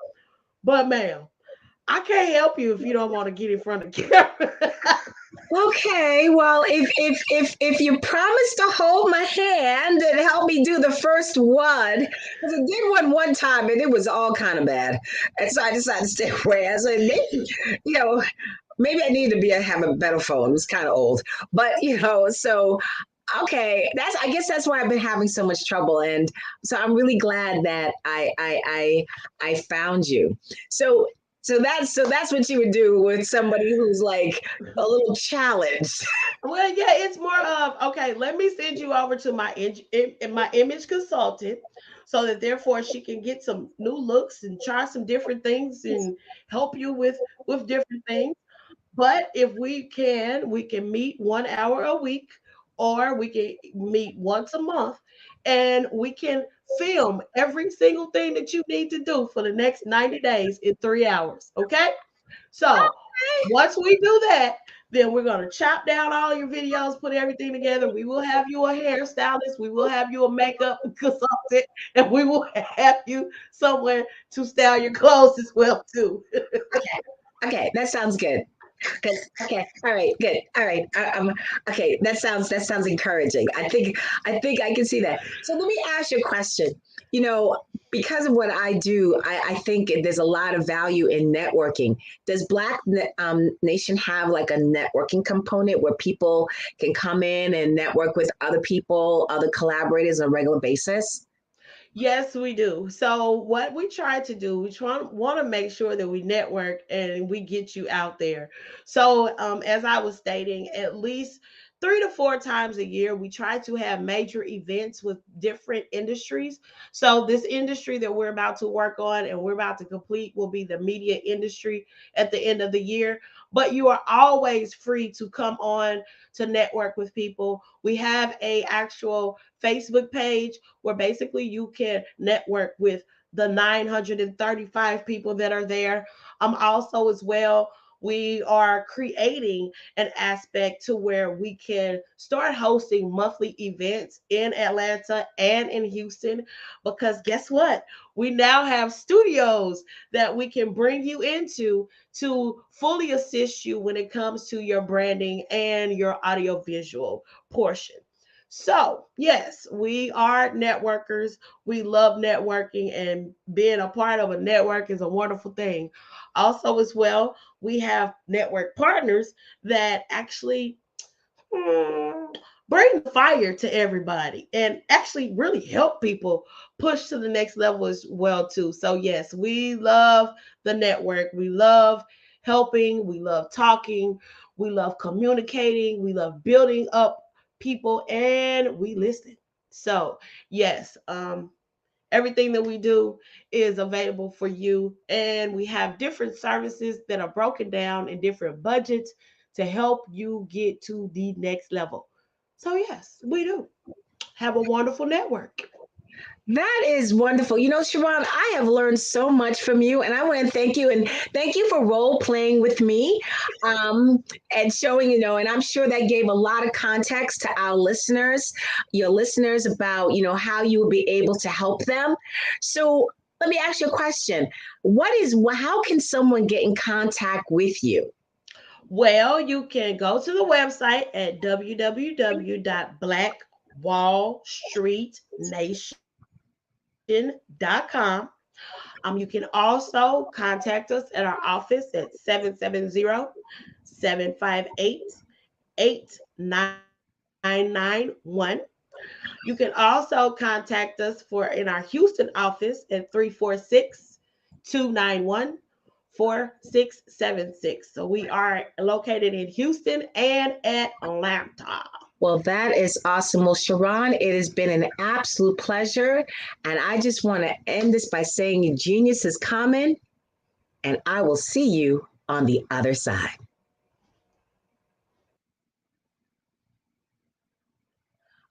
But, ma'am, I can't help you if you don't want to get in front of the camera. Okay, well, if you promise to hold my hand and help me do the first one, because I did one time and it was all kind of bad, and so I decided to stay away. I said maybe, maybe I need to have a better phone. It was kind of old, but so okay, I guess that's why I've been having so much trouble, and so I'm really glad that I found you. So that's what you would do with somebody who's like a little challenged. Well, yeah, it's more of okay. Let me send you over to my image consultant, so that therefore she can get some new looks and try some different things and help you with different things. But if we can meet 1 hour a week, or we can meet once a month, and we can film every single thing that you need to do for the next 90 days in 3 hours. Okay. So once we do that, then we're going to chop down all your videos, put everything together. We will have you a hairstylist. We will have you a makeup consultant, and we will have you somewhere to style your clothes as well too. Okay, that sounds good. Good. Okay. All right. Good. All right. Okay. That sounds encouraging. I think I can see that. So let me ask you a question. You know, because of what I do, I think there's a lot of value in networking. Does Black Nation have like a networking component where people can come in and network with other people, other collaborators on a regular basis? Yes, we do. So what we try to do, we want to make sure that we network and we get you out there. So as I was stating, at least 3 to 4 times a year, we try to have major events with different industries. So this industry that we're about to work on and we're about to complete will be the media industry at the end of the year. But you are always free to come on to network with people. We have a actual Facebook page where basically you can network with the 935 people that are there. Also, as well, we are creating an aspect to where we can start hosting monthly events in Atlanta and in Houston, because guess what? We now have studios that we can bring you into to fully assist you when it comes to your branding and your audiovisual portion. So, yes, we are networkers. We love networking, and being a part of a network is a wonderful thing. Also, as well, we have network partners that actually bring the fire to everybody and actually really help people push to the next level as well too. So yes, we love the network. We love helping, we love talking, we love communicating, we love building up people, and we listen. So yes, everything that we do is available for you, and we have different services that are broken down in different budgets to help you get to the next level. So yes, we do have a wonderful network. That is wonderful. You know, Sharon, I have learned so much from you, and I want to thank you and thank you for role playing with me um, and showing, and I'm sure that gave a lot of context to our listeners, your listeners about, how you will be able to help them. So let me ask you a question. How can someone get in contact with you? Well, you can go to the website at www.blackwallstreetnation.com. You can also contact us at our office at 770-758-8991. You can also contact us in our Houston office at 346-291-4676. So we are located in Houston and Atlanta. Well, that is awesome. Well, Sharon, it has been an absolute pleasure. And I just want to end this by saying genius is common, and I will see you on the other side.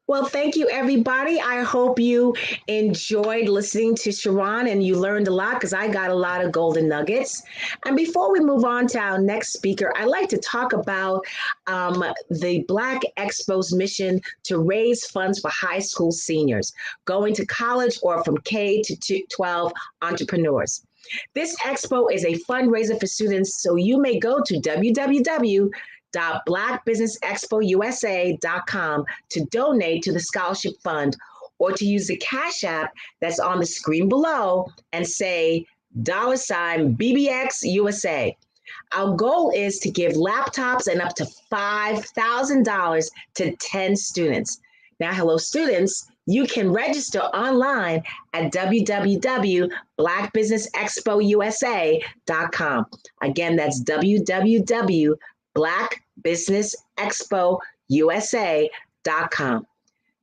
Well, thank you, everybody. I hope you enjoyed listening to Sharon and you learned a lot, because I got a lot of golden nuggets. And before we move on to our next speaker, I'd like to talk about the Black Expo's mission to raise funds for high school seniors going to college or from K to 12 entrepreneurs. This expo is a fundraiser for students, so you may go to www.blackbusinessexpousa.com to donate to the scholarship fund, or to use the Cash App that's on the screen below and say $BBX USA. Our goal is to give laptops and up to $5,000 to 10 students. Now, hello, students. You can register online at www.blackbusinessexpousa.com. Again, that's www.blackbusinessexpousa.com.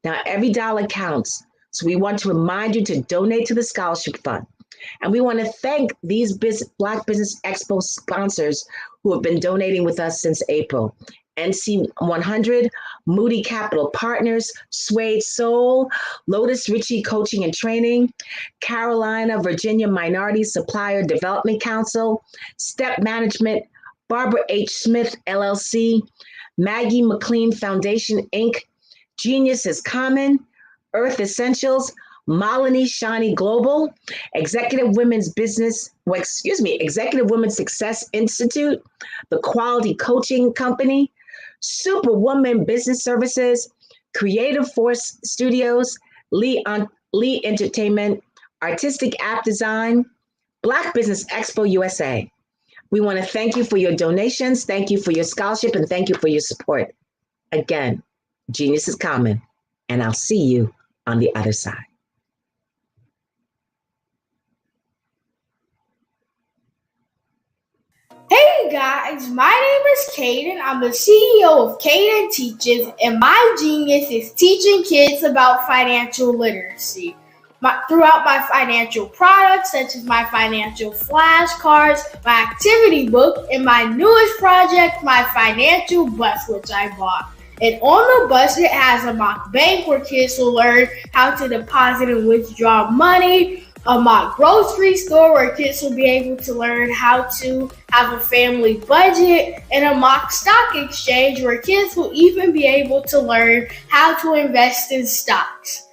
Now, every dollar counts. So we want to remind you to donate to the scholarship fund. And we want to thank these Black Business Expo sponsors who have been donating with us since April. NC 100, Moody Capital Partners, Suede Soul, Lotus Ritchie Coaching and Training, Carolina, Virginia Minority Supplier Development Council, Step Management, Barbara H. Smith, LLC, Maggie McLean Foundation, Inc., Genius is Common, Earth Essentials, Malini Shani Global, Executive Women's Success Institute, the Quality Coaching Company, Superwoman Business Services, Creative Force Studios, Lee Entertainment, Artistic App Design, Black Business Expo USA. We want to thank you for your donations, thank you for your scholarship, and thank you for your support. Again, genius is common, and I'll see you on the other side. Hey guys, my name is Caden. I'm the CEO of Caden Teaches, and my genius is teaching kids about financial literacy. Throughout my financial products, such as my financial flashcards, my activity book, and my newest project, my financial bus, which I bought. And on the bus, it has a mock bank where kids will learn how to deposit and withdraw money, a mock grocery store where kids will be able to learn how to have a family budget, and a mock stock exchange where kids will even be able to learn how to invest in stocks.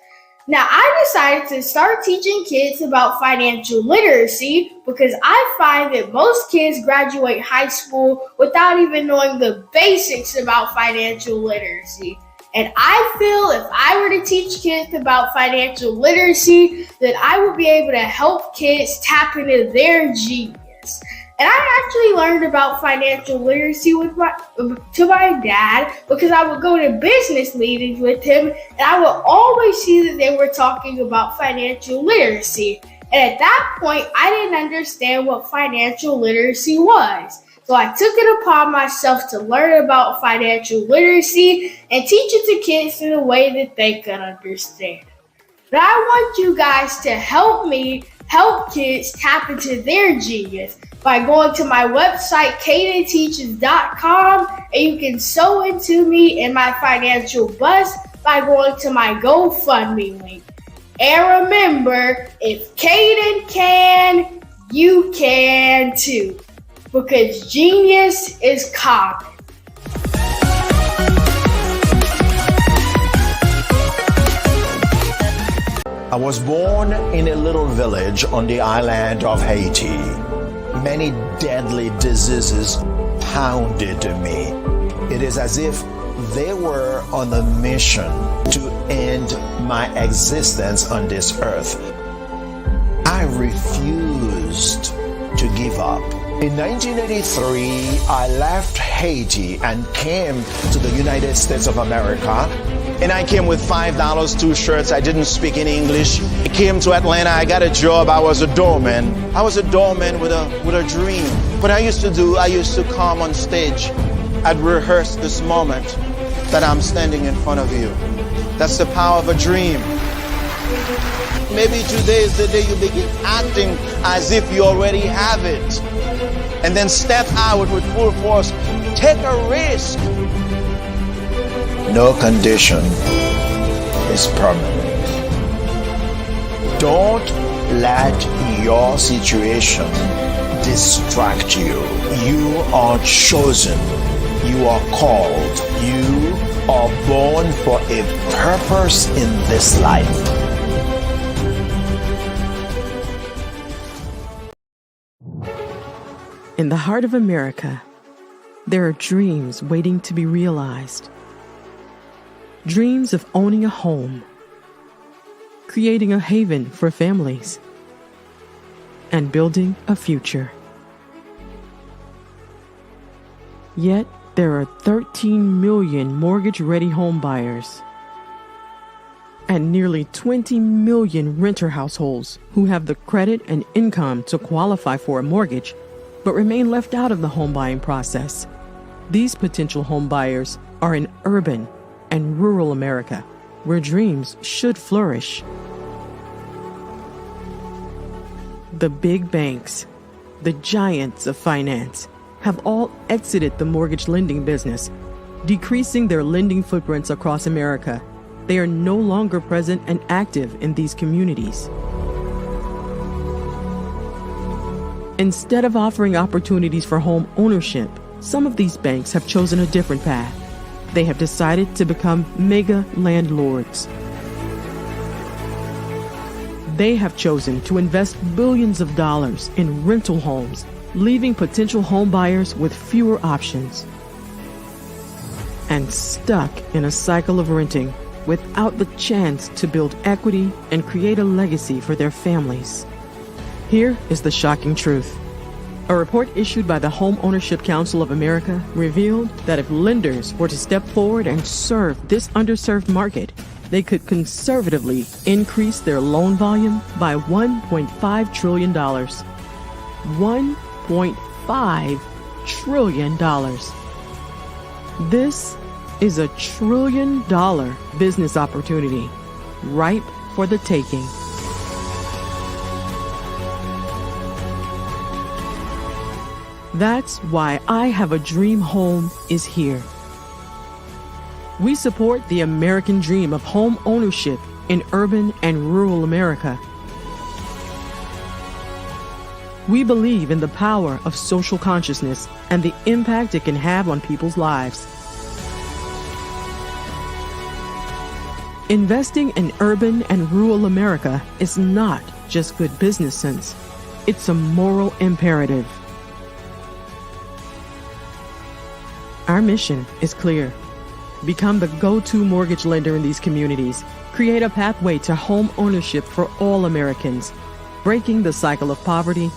Now, I decided to start teaching kids about financial literacy because I find that most kids graduate high school without even knowing the basics about financial literacy. And I feel if I were to teach kids about financial literacy, that I would be able to help kids tap into their genius. And I actually learned about financial literacy to my dad because I would go to business meetings with him, and I would always see that they were talking about financial literacy. And at that point, I didn't understand what financial literacy was. So I took it upon myself to learn about financial literacy and teach it to kids in a way that they could understand. But I want you guys to help me help kids tap into their genius by going to my website, cadenteaches.com, and you can sew into me in my financial bus by going to my GoFundMe link. And remember, if Caden can, you can too. Because genius is common. I was born in a little village on the island of Haiti. Many deadly diseases pounded me. It is as if they were on a mission to end my existence on this earth. I refused to give up. In 1983, I left Haiti and came to the United States of America. And I came with $5, 2 shirts. I didn't speak any English. I came to Atlanta. I got a job. I was a doorman. I was a doorman with a dream. What I used to do, I used to come on stage. I'd rehearse this moment that I'm standing in front of you. That's the power of a dream. Maybe today is the day you begin acting as if you already have it. And then step out with full force. Take a risk. No condition is permanent. Don't let your situation distract you. You are chosen. You are called. You are born for a purpose in this life. In the heart of America, there are dreams waiting to be realized. Dreams of owning a home, creating a haven for families, and building a future. Yet, there are 13 million mortgage-ready home buyers and nearly 20 million renter households who have the credit and income to qualify for a mortgage but remain left out of the home buying process. These potential home buyers are in urban and rural America, where dreams should flourish. The big banks, the giants of finance, have all exited the mortgage lending business, decreasing their lending footprints across America. They are no longer present and active in these communities. Instead of offering opportunities for home ownership, some of these banks have chosen a different path. They have decided to become mega landlords. They have chosen to invest billions of dollars in rental homes, leaving potential home buyers with fewer options and stuck in a cycle of renting without the chance to build equity and create a legacy for their families. Here is the shocking truth. A report issued by the Home Ownership Council of America revealed that if lenders were to step forward and serve this underserved market, they could conservatively increase their loan volume by $1.5 trillion. $1.5 trillion. This is $1 trillion business opportunity, ripe for the taking. That's why I Have a Dream Home is here. We support the American dream of home ownership in urban and rural America. We believe in the power of social consciousness and the impact it can have on people's lives. Investing in urban and rural America is not just good business sense. It's a moral imperative. Our mission is clear. Become the go-to mortgage lender in these communities. Create a pathway to home ownership for all Americans, breaking the cycle of poverty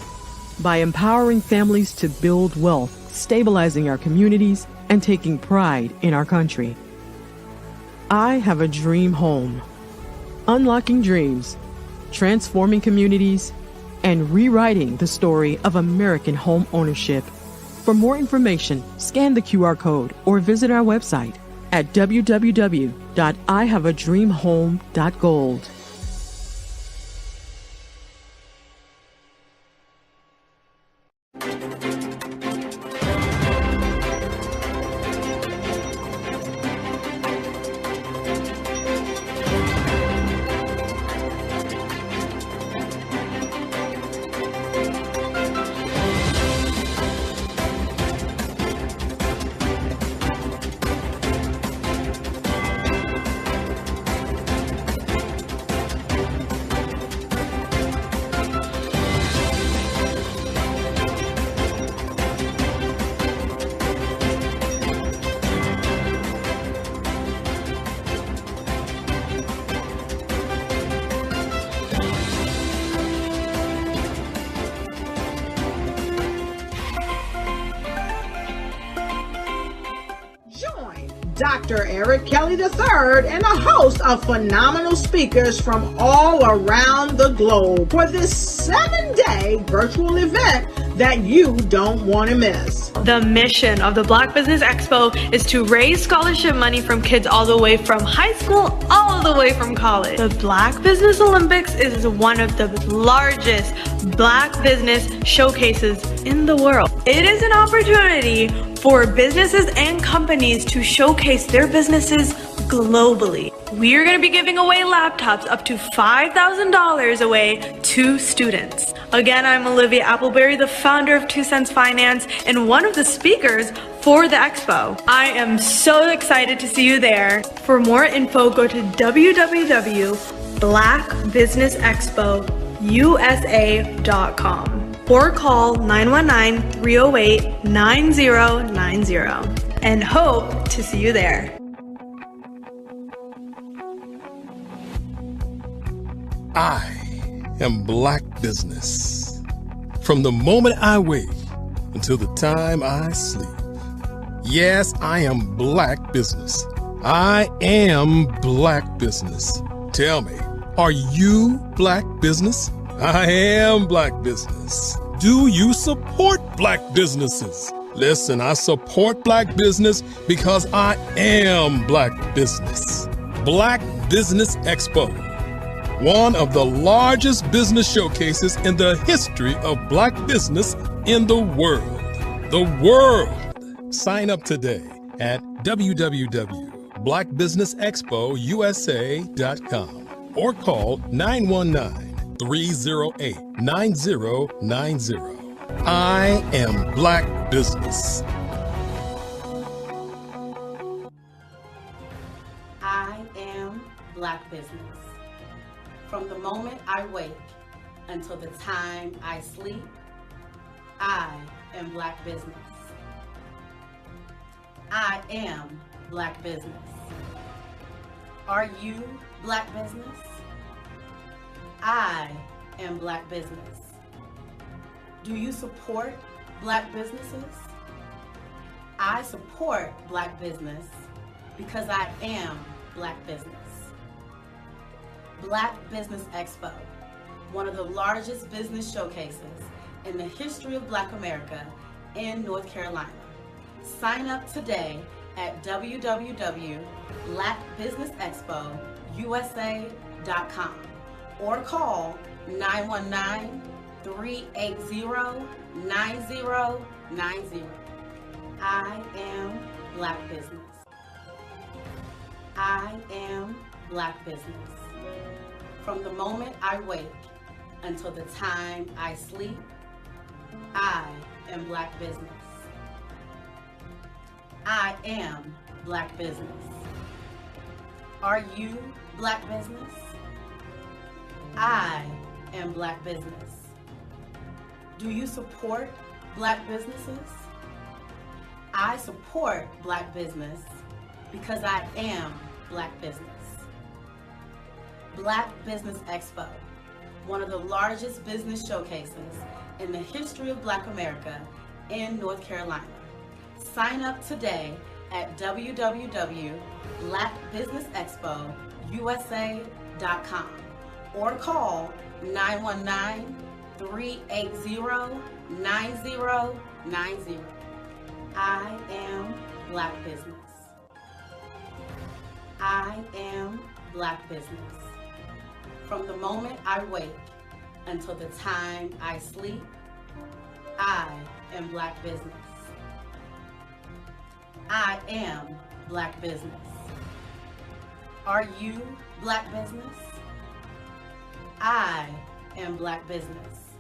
by empowering families to build wealth, stabilizing our communities, and taking pride in our country. I Have a Dream Home. Unlocking dreams, transforming communities, and rewriting the story of American home ownership. For more information, scan the QR code or visit our website at www.ihaveadreamhome.gold. Dr. Eric Kelly III and a host of phenomenal speakers from all around the globe for this 7-day virtual event that you don't want to miss. The mission of the Black Business Expo is to raise scholarship money from kids all the way from high school all the way from college. The Black Business Olympics is one of the largest Black business showcases in the world. It is an opportunity for businesses and companies to showcase their businesses globally. We are going to be giving away laptops up to $5,000 away to students. Again, I'm Olivia Appleberry, the founder of 2 Cents Finance and one of the speakers for the expo. I am so excited to see you there. For more info, go to www.blackbusinessexpousa.com or call 919-308-9090 and hope to see you there. I am Black Business. From the moment I wake until the time I sleep. Yes, I am Black Business. I am Black Business. Tell me, are you Black Business? I am Black Business. Do you support Black businesses? Listen, I support Black business because I am Black Business. Black Business Expo, one of the largest business showcases in the history of Black business in the world. The world! Sign up today at www.blackbusinessexpousa.com or call 919-308-9090. I am Black Business. I am Black Business. From the moment I wake until the time I sleep, I am Black Business. I am Black Business. Are you Black Business? I am Black Business. Do you support Black businesses? I support Black business because I am Black Business. Black Business Expo, one of the largest business showcases in the history of Black America in North Carolina. Sign up today at www.blackbusinessexpousa.com or call 919-380-9090. I am Black Business. I am Black Business. From the moment I wake until the time I sleep, I am Black Business. I am Black Business. Are you Black Business? I am Black Business. Do you support Black businesses? I support Black business because I am Black Business. Black Business Expo, one of the largest business showcases in the history of Black America in North Carolina. Sign up today at www.blackbusinessexpousa.com or call 919-380-9090. I am Black Business. I am Black Business. From the moment I wake until the time I sleep, I am Black Business. I am Black Business. Are you Black Business? I am Black Business.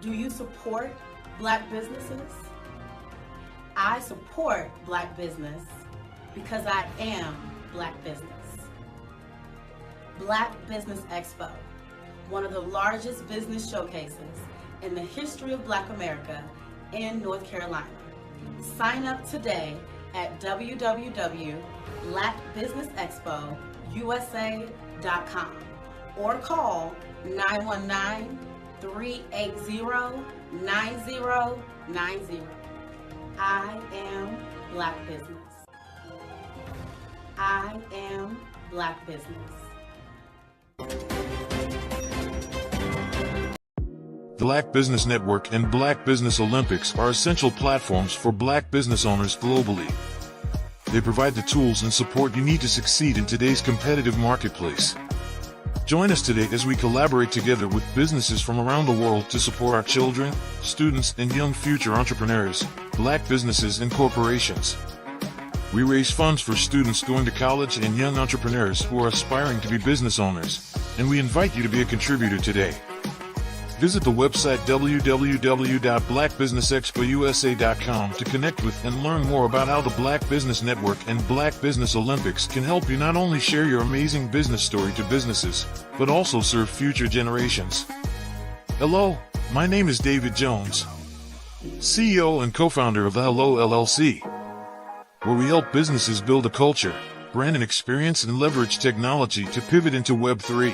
Do you support Black businesses? I support Black business because I am Black Business. Black Business Expo, one of the largest business showcases in the history of Black America in North Carolina. Sign up today at www.blackbusinessexpousa.com or call 919-380-9090. I am Black Business. I am Black Business. The Black Business Network and Black Business Olympics are essential platforms for Black business owners globally. They provide the tools and support you need to succeed in today's competitive marketplace. Join us today as we collaborate together with businesses from around the world to support our children, students, and young future entrepreneurs, Black businesses and corporations. We raise funds for students going to college and young entrepreneurs who are aspiring to be business owners, and we invite you to be a contributor today. Visit the website www.blackbusinessexpousa.com to connect with and learn more about how the Black Business Network and Black Business Olympics can help you not only share your amazing business story to businesses, but also serve future generations. Hello, my name is David Jones, CEO and co-founder of the Hello LLC, where we help businesses build a culture, brand and experience, and leverage technology to pivot into Web3.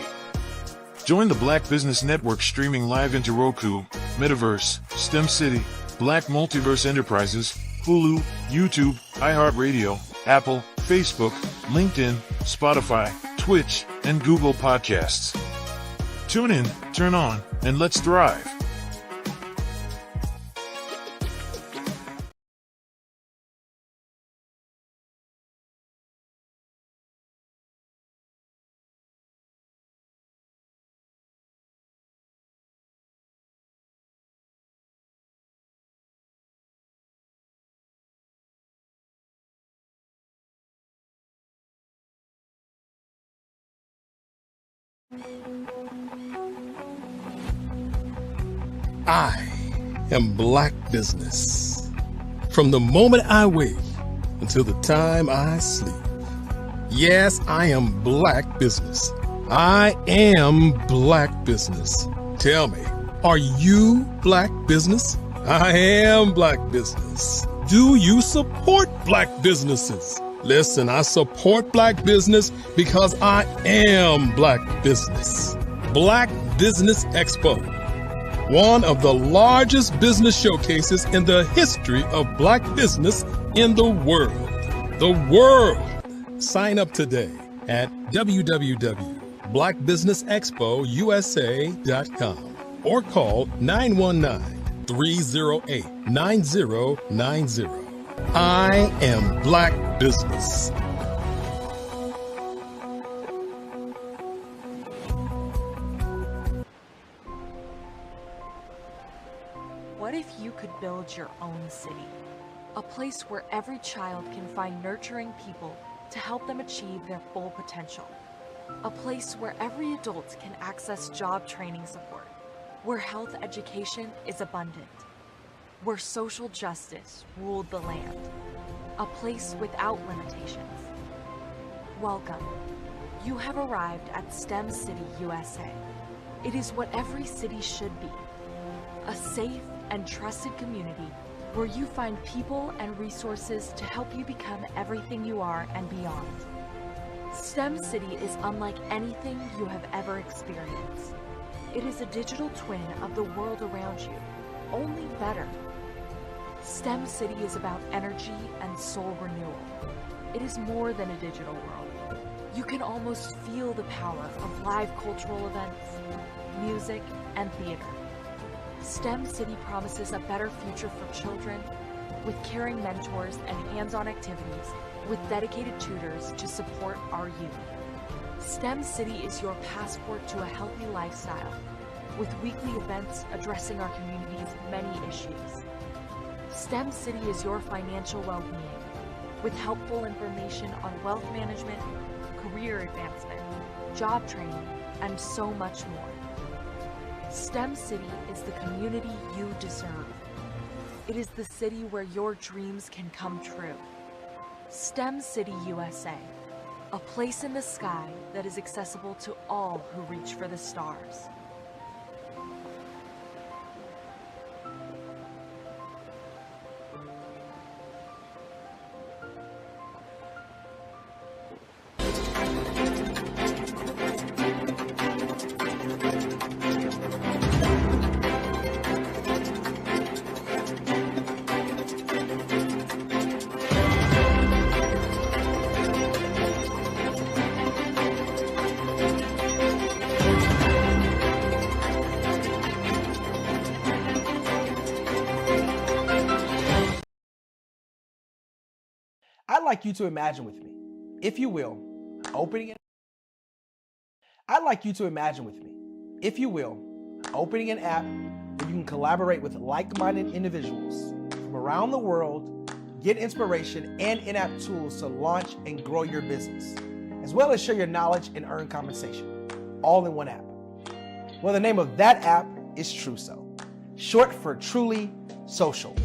Join the Black Business Network streaming live into Roku, Metaverse, STEM City, Black Multiverse Enterprises, Hulu, YouTube, iHeartRadio, Apple, Facebook, LinkedIn, Spotify, Twitch, and Google Podcasts. Tune in, turn on, and let's thrive. I am Black Business. From the moment I wake until the time I sleep. Yes, I am Black Business. I am Black Business. Tell me, are you Black Business? I am Black Business. Do you support Black businesses? Listen, I support Black business because I am Black Business. Black Business Expo, one of the largest business showcases in the history of Black business in the world. The world! Sign up today at www.blackbusinessexpousa.com or call 919-308-9090. I am Black Business. What if you could build your own city? A place where every child can find nurturing people to help them achieve their full potential. A place where every adult can access job training support, where health education is abundant, where social justice ruled the land. A place without limitations. Welcome. You have arrived at STEM City USA. It is what every city should be. A safe and trusted community where you find people and resources to help you become everything you are and beyond. STEM City is unlike anything you have ever experienced. It is a digital twin of the world around you, only better. STEM City is about energy and soul renewal. It is more than a digital world. You can almost feel the power of live cultural events, music, and theater. STEM City promises a better future for children with caring mentors and hands-on activities with dedicated tutors to support our youth. STEM City is your passport to a healthy lifestyle with weekly events addressing our community's many issues. STEM City is your financial well-being with helpful information on wealth management, career advancement, job training, and so much more. STEM City is the community you deserve. It is the city where your dreams can come true. STEM City USA, a place in the sky that is accessible to all who reach for the stars. I'd like you to imagine with me, if you will, opening an app where you can collaborate with like-minded individuals from around the world, get inspiration and in-app tools to launch and grow your business, as well as share your knowledge and earn compensation, all in one app. Well, the name of that app is Truso, short for Truly Social.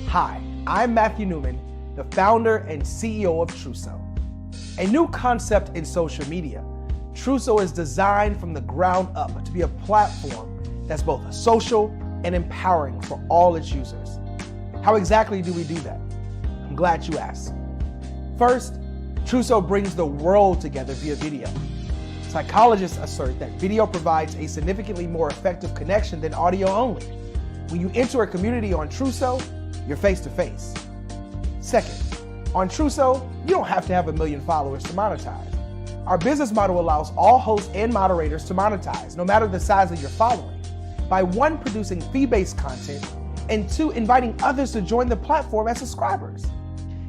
Hi, I'm Matthew Newman, the founder and CEO of Truso. A new concept in social media, Truso is designed from the ground up to be a platform that's both social and empowering for all its users. How exactly do we do that? I'm glad you asked. First, Truso brings the world together via video. Psychologists assert that video provides a significantly more effective connection than audio only. When you enter a community on Truso, you're face to face. Second, on Truso, you don't have to have 1 million followers to monetize. Our business model allows all hosts and moderators to monetize, no matter the size of your following, by 1, producing fee-based content, and 2, inviting others to join the platform as subscribers.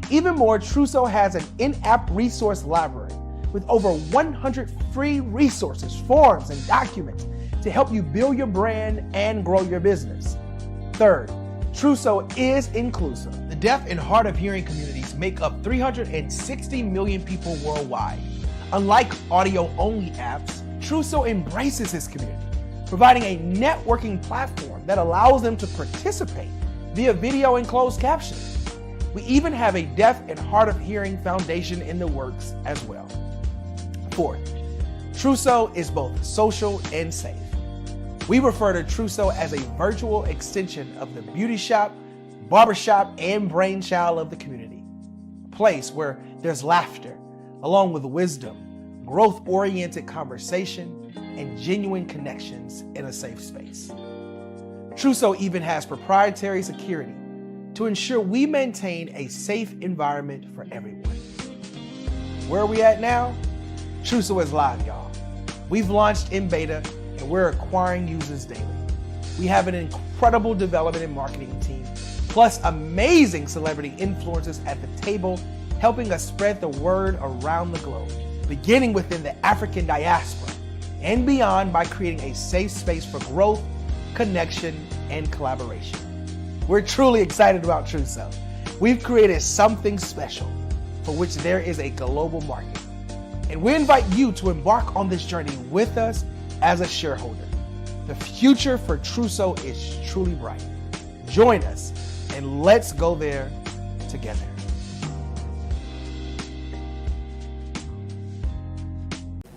Even more, Truso has an in-app resource library with over 100 free resources, forms, and documents to help you build your brand and grow your business. Third, Truso is inclusive. The deaf and hard of hearing communities make up 360 million people worldwide. Unlike audio-only apps, Truso embraces this community, providing a networking platform that allows them to participate via video and closed captioning. We even have a deaf and hard of hearing foundation in the works as well. Fourth, Truso is both social and safe. We refer to Truso as a virtual extension of the beauty shop, barbershop, and brainchild of the community. A place where there's laughter, along with wisdom, growth-oriented conversation, and genuine connections in a safe space. Truso even has proprietary security to ensure we maintain a safe environment for everyone. Where are we at now? Truso is live, y'all. We've launched in beta and we're acquiring users daily. We have an incredible development and marketing team, plus amazing celebrity influencers at the table, helping us spread the word around the globe, beginning within the African diaspora and beyond by creating a safe space for growth, connection, and collaboration. We're truly excited about Truso. We've created something special for which there is a global market. And we invite you to embark on this journey with us as a shareholder. The future for Truso is truly bright. Join us and let's go there together.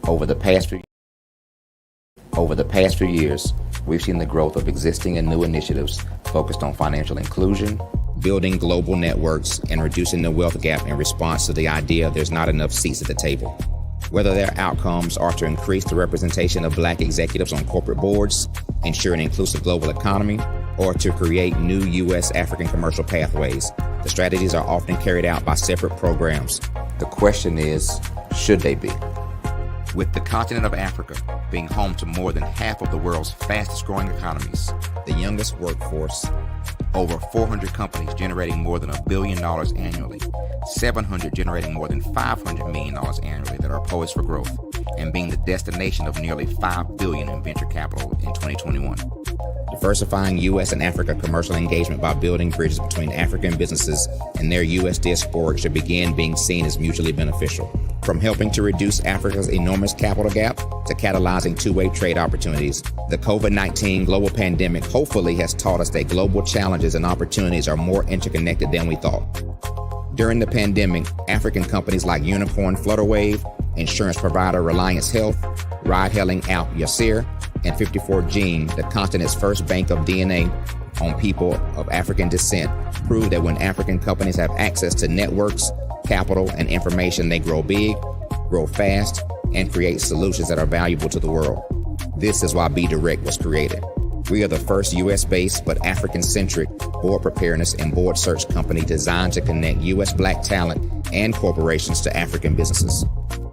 Over the past few years, we've seen the growth of existing and new initiatives focused on financial inclusion, building global networks, and reducing the wealth gap in response to the idea there's not enough seats at the table. Whether their outcomes are to increase the representation of Black executives on corporate boards, ensure an inclusive global economy, or to create new U.S. African commercial pathways, the strategies are often carried out by separate programs. The question is, should they be? With the continent of Africa being home to more than half of the world's fastest growing economies, the youngest workforce, over 400 companies generating more than $1 billion annually, 700 generating more than $500 million annually that are poised for growth, and being the destination of nearly $5 billion in venture capital in 2021. Diversifying U.S. and Africa commercial engagement by building bridges between African businesses and their U.S. diaspora should begin being seen as mutually beneficial. From helping to reduce Africa's enormous capital gap to catalyzing two-way trade opportunities, the COVID-19 global pandemic hopefully has taught us that global challenges and opportunities are more interconnected than we thought. During the pandemic, African companies like Unicorn Flutterwave, insurance provider Reliance Health, ride-hailing app Yasir, and 54Gene, the continent's first bank of DNA on people of African descent, proved that when African companies have access to networks, capital, and information, they grow big, grow fast, and create solutions that are valuable to the world. This is why Be Direct was created. We are the first U.S.-based but African-centric board preparedness and board search company designed to connect U.S. Black talent and corporations to African businesses.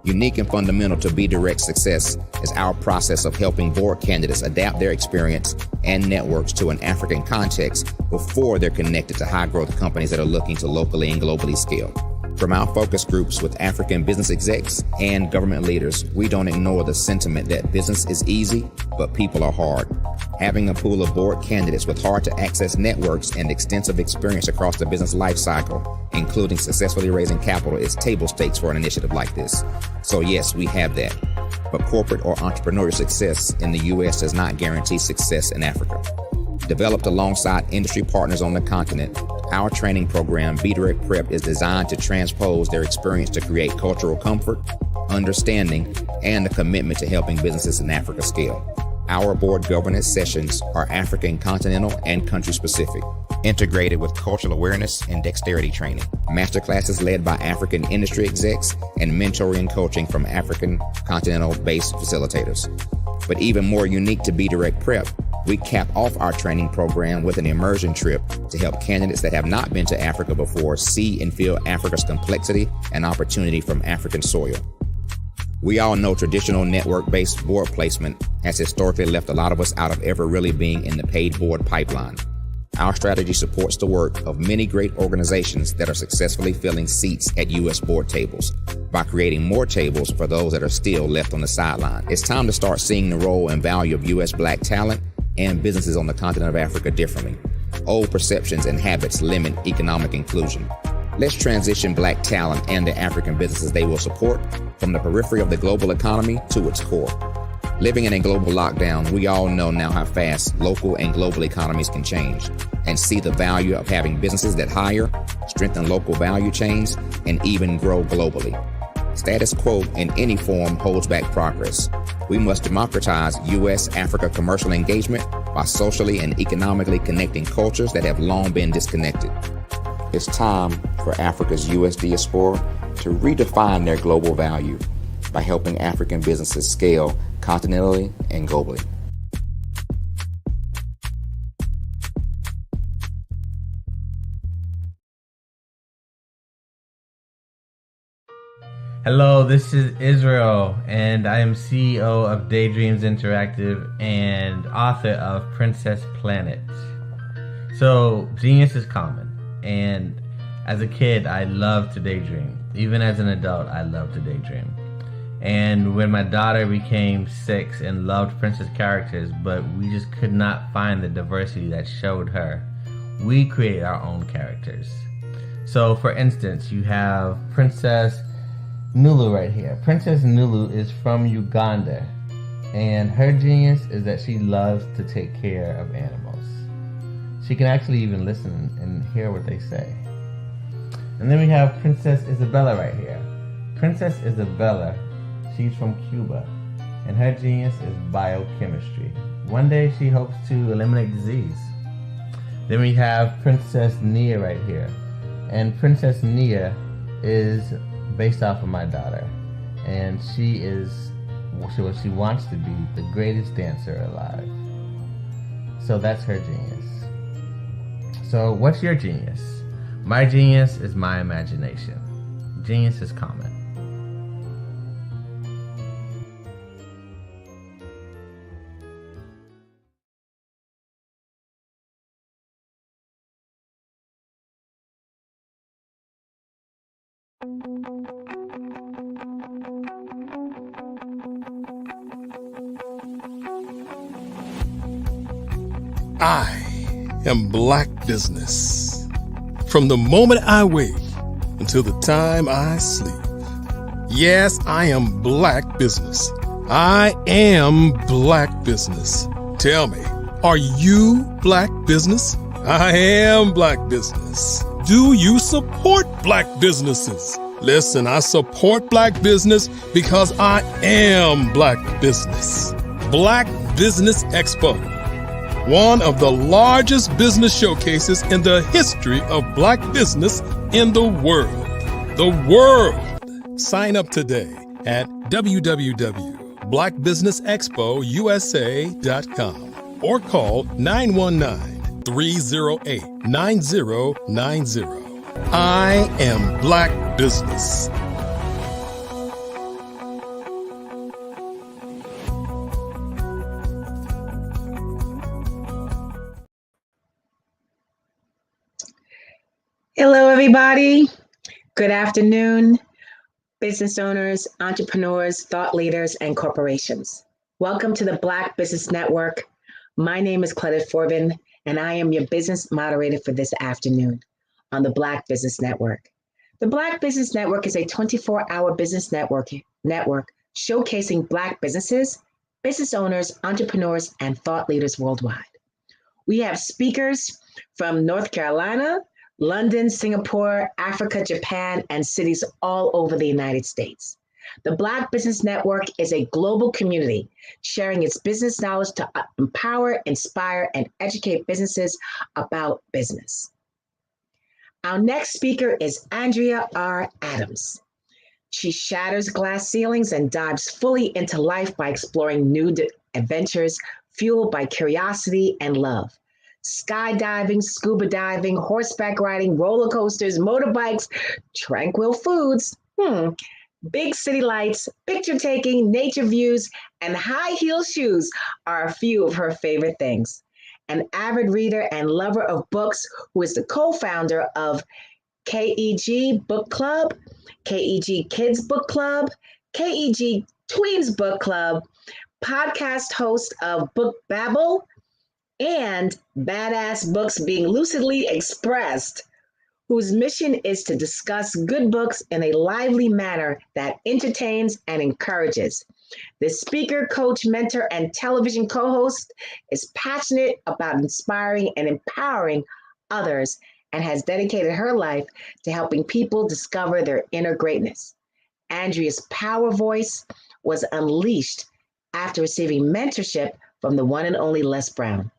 Unique and fundamental to Be Direct's success is our process of helping board candidates adapt their experience and networks to an African context before they're connected to high-growth companies that are looking to locally and globally scale. From our focus groups with African business execs and government leaders, we don't ignore the sentiment that business is easy, but people are hard. Having a pool of board candidates with hard-to-access networks and extensive experience across the business life cycle, including successfully raising capital, is table stakes for an initiative like this. So yes, we have that. But corporate or entrepreneurial success in the U.S. does not guarantee success in Africa. Developed alongside industry partners on the continent, our training program, Be Direct Prep, is designed to transpose their experience to create cultural comfort, understanding, and a commitment to helping businesses in Africa scale. Our board governance sessions are African, continental, and country-specific, integrated with cultural awareness and dexterity training, masterclasses led by African industry execs, and mentoring coaching from African continental-based facilitators. But even more unique to Be Direct Prep, we cap off our training program with an immersion trip to help candidates that have not been to Africa before see and feel Africa's complexity and opportunity from African soil. We all know traditional network-based board placement has historically left a lot of us out of ever really being in the paid board pipeline. Our strategy supports the work of many great organizations that are successfully filling seats at U.S. board tables by creating more tables for those that are still left on the sideline. It's time to start seeing the role and value of U.S. Black talent and businesses on the continent of Africa differently. Old perceptions and habits limit economic inclusion. Let's transition Black talent and the African businesses they will support from the periphery of the global economy to its core. Living in a global lockdown, we all know now how fast local and global economies can change, and see the value of having businesses that hire, strengthen local value chains, and even grow globally. Status quo in any form holds back progress. We must democratize U.S.-Africa commercial engagement by socially and economically connecting cultures that have long been disconnected. It's time for Africa's U.S. diaspora to redefine their global value by helping African businesses scale continentally and globally. Hello, this is Israel, and I am CEO of Daydreams Interactive and author of Princess Planet. So, genius is common, and as a kid, I loved to daydream. Even as an adult, I love to daydream. And when my daughter became 6 and loved princess characters, but we just could not find the diversity that showed her, we created our own characters. So, for instance, you have Princess Nulu right here. Princess Nulu is from Uganda, and her genius is that she loves to take care of animals. She can actually even listen and hear what they say. And then we have Princess Isabella right here. Princess Isabella, she's from Cuba, and her genius is biochemistry. One day she hopes to eliminate disease. Then we have Princess Nia right here, and Princess Nia is based off of my daughter, and she wants to be the greatest dancer alive. So that's her genius. So what's your genius? My genius is my imagination. Genius is common. I am Black Business. From the moment I wake until the time I sleep. Yes, I am Black Business. I am Black Business. Tell me, are you Black Business? I am Black Business. Do you support Black businesses? Listen, I support Black business because I am Black Business. Black Business Expo, one of the largest business showcases in the history of Black business in the world. The world! Sign up today at www.blackbusinessexpousa.com or call 919-308-9090. I am Black Business. Hello, everybody. Good afternoon, business owners, entrepreneurs, thought leaders, and corporations. Welcome to the Black Business Network. My name is Claudette Forbin, and I am your business moderator for this afternoon on the Black Business Network. The Black Business Network is a 24-hour business network showcasing Black businesses, business owners, entrepreneurs, and thought leaders worldwide. We have speakers from North Carolina, London, Singapore, Africa, Japan, and cities all over the United States. The Black Business Network is a global community sharing its business knowledge to empower, inspire, and educate businesses about business. Our next speaker is Andrea R. Adams. She shatters glass ceilings and dives fully into life by exploring new adventures fueled by curiosity and love. Skydiving, scuba diving, horseback riding, roller coasters, motorbikes, tranquil foods, big city lights, picture taking, nature views, and high heel shoes are a few of her favorite things. An avid reader and lover of books, who is the co-founder of KEG Book Club, KEG Kids Book Club, KEG Tweens Book Club, podcast host of Book Babble, and Badass Books Being Lucidly Expressed, whose mission is to discuss good books in a lively manner that entertains and encourages. The speaker, coach, mentor, and television co-host is passionate about inspiring and empowering others and has dedicated her life to helping people discover their inner greatness. Andrea's power voice was unleashed after receiving mentorship from the one and only Les Brown.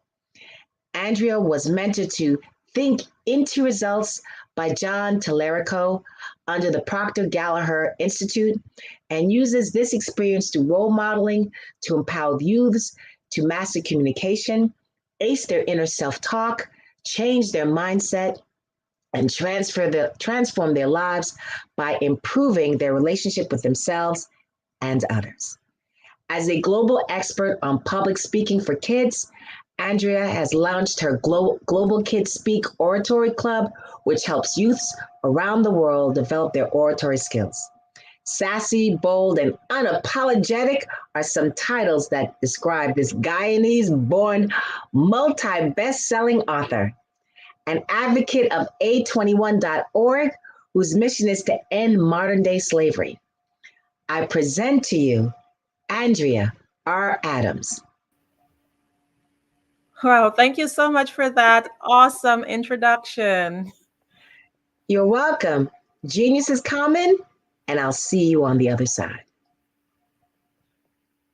Andrea was mentored to Think Into Results by John Tallarico under the Proctor Gallagher Institute and uses this experience to role modeling to empower youths to master communication, ace their inner self-talk, change their mindset, and transform their lives by improving their relationship with themselves and others. As a global expert on public speaking for kids, Andrea has launched her Global Kids Speak Oratory Club, which helps youths around the world develop their oratory skills. Sassy, bold, and unapologetic are some titles that describe this Guyanese-born multi-best-selling author. An advocate of A21.org, whose mission is to end modern-day slavery. I present to you Andrea R. Adams. Wow, thank you so much for that awesome introduction. You're welcome. Genius is common, and I'll see you on the other side.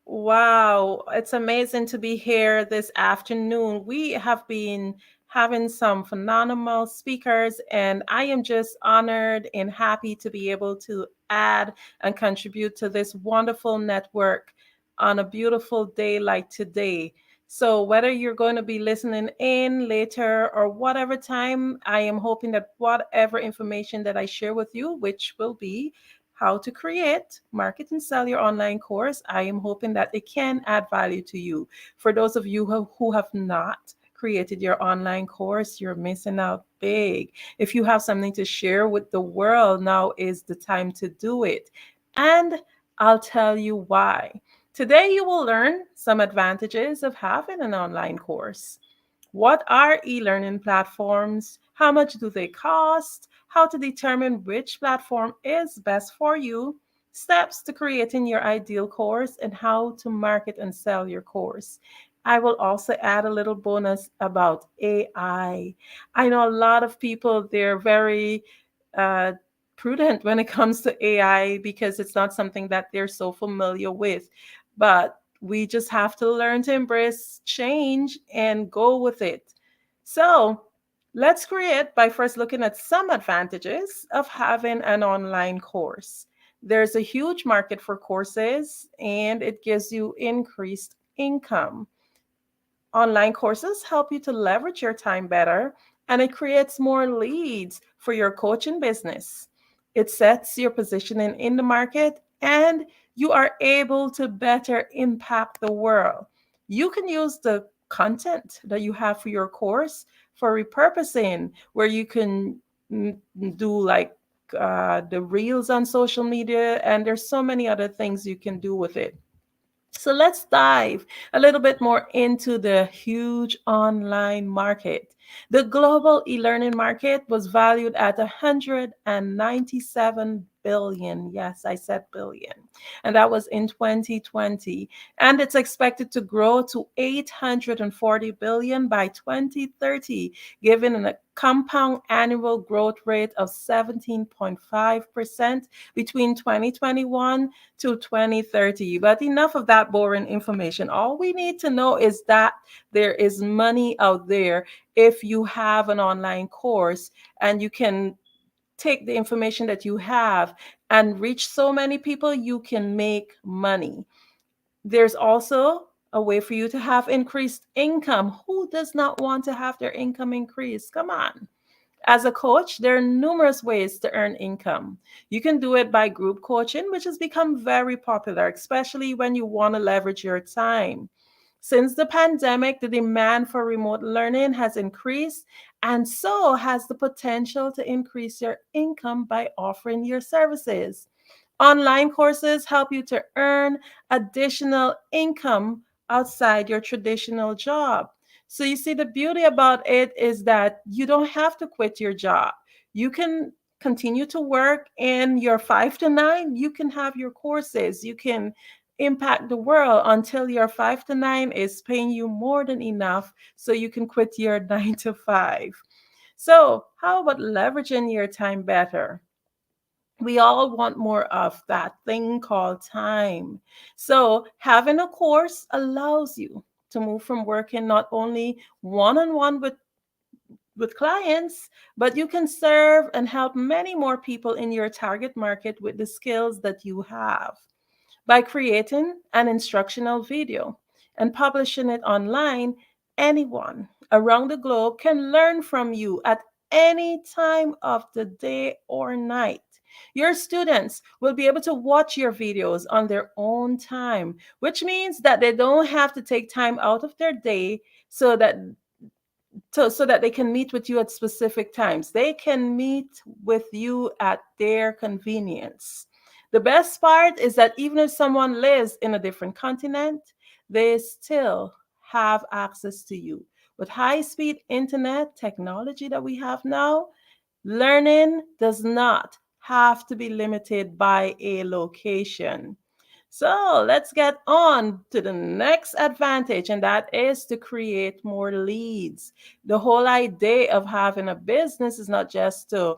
Wow, it's amazing to be here this afternoon. We have been having some phenomenal speakers, and I am just honored and happy to be able to add and contribute to this wonderful network on a beautiful day like today. So whether you're going to be listening in later or whatever time, I am hoping that whatever information that I share with you, which will be how to create, market, and sell your online course, I am hoping that it can add value to you. For those of you who have not created your online course, you're missing out big. If you have something to share with the world, now is the time to do it. And I'll tell you why. Today, you will learn some advantages of having an online course. What are e-learning platforms? How much do they cost? How to determine which platform is best for you? Steps to creating your ideal course and how to market and sell your course. I will also add a little bonus about AI. I know a lot of people, they're very prudent when it comes to AI because it's not something that they're so familiar with. But we just have to learn to embrace change and go with it. So let's create by first looking at some advantages of having an online course. There's a huge market for courses, and it gives you increased income. Online courses help you to leverage your time better, and it creates more leads for your coaching business. It sets your positioning in the market, and you are able to better impact the world. You can use the content that you have for your course for repurposing, where you can do like the reels on social media, and there's so many other things you can do with it. So let's dive a little bit more into the huge online market. The global e-learning market was valued at 197 billion. Yes, I said billion. And that was in 2020. And it's expected to grow to 840 billion by 2030, given a compound annual growth rate of 17.5% between 2021 to 2030. But enough of that boring information. All we need to know is that there is money out there if you have an online course and you can take the information that you have and reach so many people, you can make money. There's also a way for you to have increased income. Who does not want to have their income increased? Come on. As a coach, there are numerous ways to earn income. You can do it by group coaching, which has become very popular, especially when you want to leverage your time. Since the pandemic, the demand for remote learning has increased, and so has the potential to increase your income by offering your services. Online courses help you to earn additional income outside your traditional job. So you see, the beauty about it is that you don't have to quit your job. You can continue to work in your 5 to 9. You can have your courses. You can impact the world until your 5 to 9 is paying you more than enough so you can quit your 9 to 5. So, how about leveraging your time better? We all want more of that thing called time. So, having a course allows you to move from working not only one on one with clients, but you can serve and help many more people in your target market with the skills that you have. By creating an instructional video and publishing it online, anyone around the globe can learn from you at any time of the day or night. Your students will be able to watch your videos on their own time, which means that they don't have to take time out of their day so that they can meet with you at specific times. They can meet with you at their convenience. The best part is that even if someone lives in a different continent, they still have access to you. With high-speed internet technology that we have now, learning does not have to be limited by a location. So let's get on to the next advantage, and that is to create more leads. The whole idea of having a business is not just to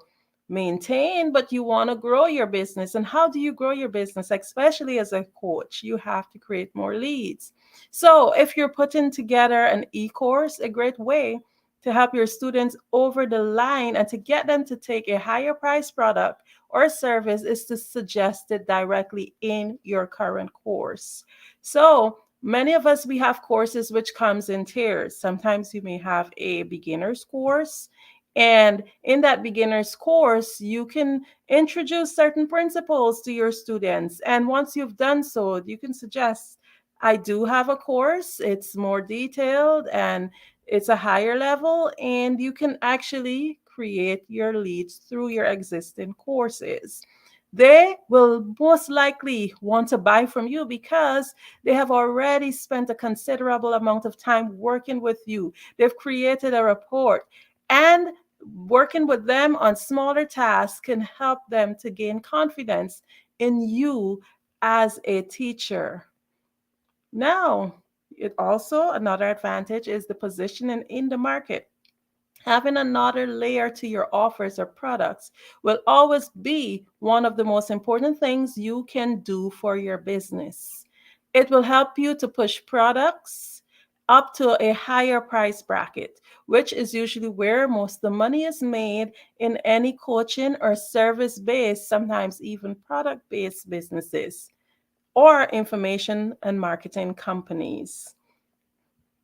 maintain, but you want to grow your business. And how do you grow your business? Especially as a coach, you have to create more leads. So if you're putting together an e-course, a great way to help your students over the line and to get them to take a higher price product or service is to suggest it directly in your current course. So many of us, we have courses which comes in tiers. Sometimes you may have a beginner's course, and in that beginner's course, you can introduce certain principles to your students. And once you've done so, you can suggest, I do have a course. It's more detailed and it's a higher level, and you can actually create your leads through your existing courses. They will most likely want to buy from you because they have already spent a considerable amount of time working with you. They've created a rapport, and working with them on smaller tasks can help them to gain confidence in you as a teacher. Now, it also, another advantage is the positioning in the market. Having another layer to your offers or products will always be one of the most important things you can do for your business. It will help you to push products up to a higher price bracket, which is usually where most of the money is made in any coaching or service-based, sometimes even product-based businesses or information and marketing companies.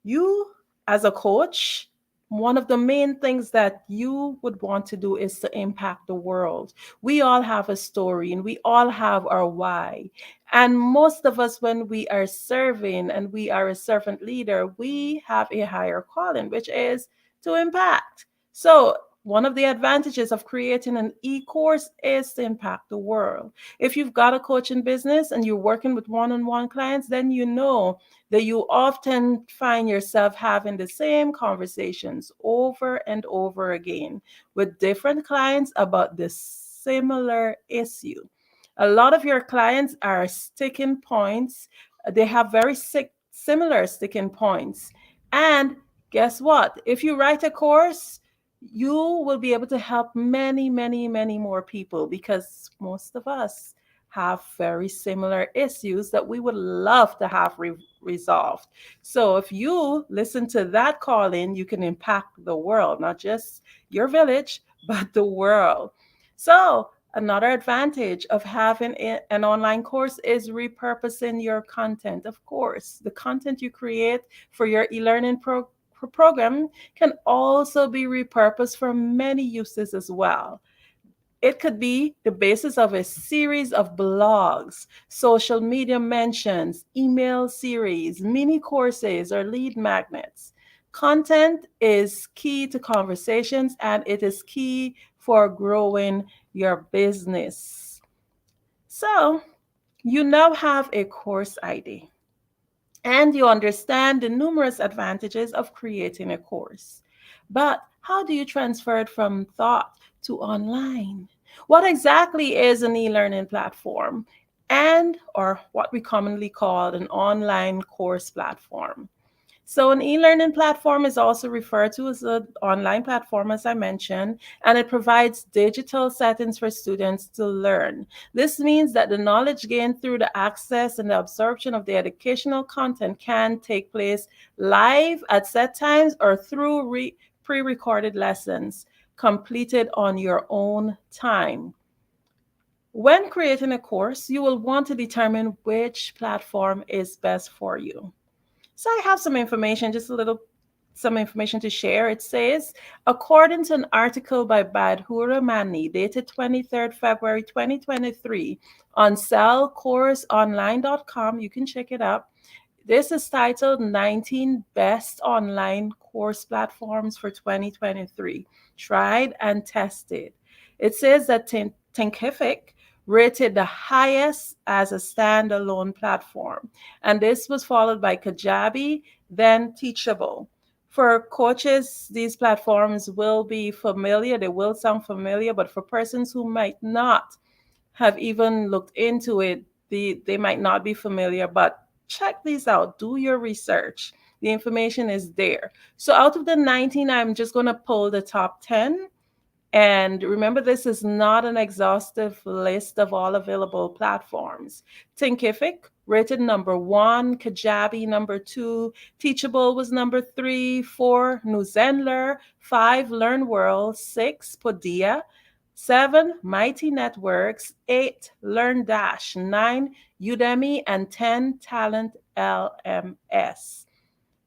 You, as a coach, one of the main things that you would want to do is to impact the world. We all have a story and we all have our why. And most of us, when we are serving and we are a servant leader, we have a higher calling, which is to impact. So one of the advantages of creating an e-course is to impact the world. If you've got a coaching business and you're working with one-on-one clients, then you know that you often find yourself having the same conversations over and over again with different clients about the similar issue. A lot of your clients are sticking points. They have very similar sticking points. And guess what? If you write a course, you will be able to help many, many, many more people, because most of us have very similar issues that we would love to have resolved. So if you listen to that calling, you can impact the world, not just your village, but the world. So another advantage of having an online course is repurposing your content. Of course, the content you create for your e-learning program can also be repurposed for many uses as well. It could be the basis of a series of blogs, social media mentions, email series, mini courses, or lead magnets. Content is key to conversations, and it is key for growing your business. So, you now have a course ID, and you understand the numerous advantages of creating a course. But how do you transfer it from thought to online? What exactly is an e-learning platform, and or what we commonly call an online course platform? So an e-learning platform is also referred to as an online platform, as I mentioned, and it provides digital settings for students to learn. This means that the knowledge gained through the access and the absorption of the educational content can take place live at set times or through pre-recorded lessons completed on your own time. When creating a course, you will want to determine which platform is best for you. So I have some information, some information to share. It says, according to an article by Badhura Mani, dated 23rd February 2023 on sellcourseonline.com, you can check it out. This is titled 19 Best Online Course Platforms for 2023, Tried and Tested. It says that Thinkific rated the highest as a standalone platform, and this was followed by Kajabi, then Teachable. For coaches, these platforms will be familiar, they will sound familiar, but for persons who might not have even looked into it, they might not be familiar. But check these out, do your research. The information is there. So out of the 19, I'm just going to pull the top 10. And remember, this is not an exhaustive list of all available platforms. Thinkific rated number 1, Kajabi number 2, Teachable was number 3, 4, Newzenler, 5, LearnWorld, 6, Podia, 7, Mighty Networks, 8, LearnDash, 9, Udemy, and 10, Talent LMS.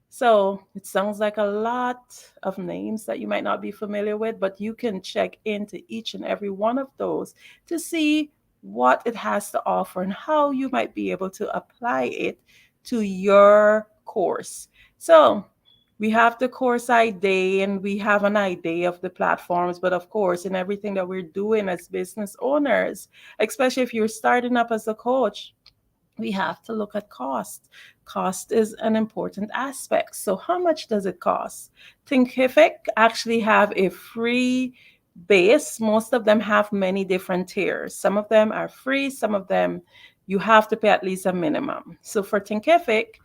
So it sounds like a lot of names that you might not be familiar with, but you can check into each and every one of those to see what it has to offer and how you might be able to apply it to your course. So we have the course ID and we have an idea of the platforms, but of course, in everything that we're doing as business owners, especially if you're starting up as a coach, we have to look at cost. Cost is an important aspect. So how much does it cost? Thinkific actually have a free base. Most of them have many different tiers. Some of them are free. Some of them you have to pay at least a minimum. So for Thinkific,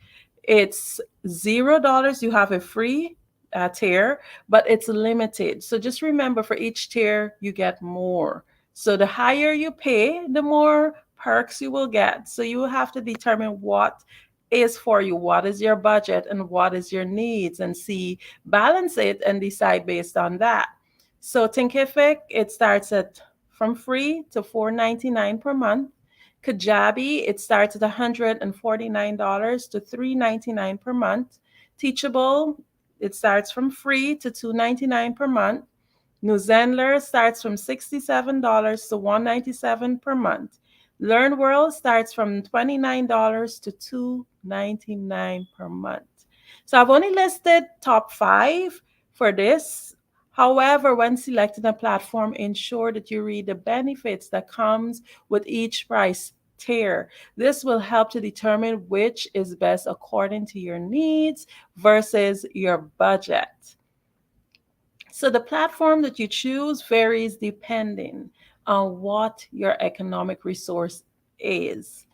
it's $0. You have a free tier, but it's limited. So just remember, for each tier, you get more. So the higher you pay, the more perks you will get. So you will have to determine what is for you, what is your budget, and what is your needs, and balance it and decide based on that. So Thinkific, it starts at from free to $4.99 per month. Kajabi, it starts at $149 to $3.99 per month. Teachable, it starts from free to $2.99 per month. Newzenler starts from $67 to $197 per month. LearnWorld starts from $29 to $299 per month. So I've only listed top 5 for this. However, when selecting a platform, ensure that you read the benefits that comes with each price tier. This will help to determine which is best according to your needs versus your budget. So the platform that you choose varies depending on what your economic resource is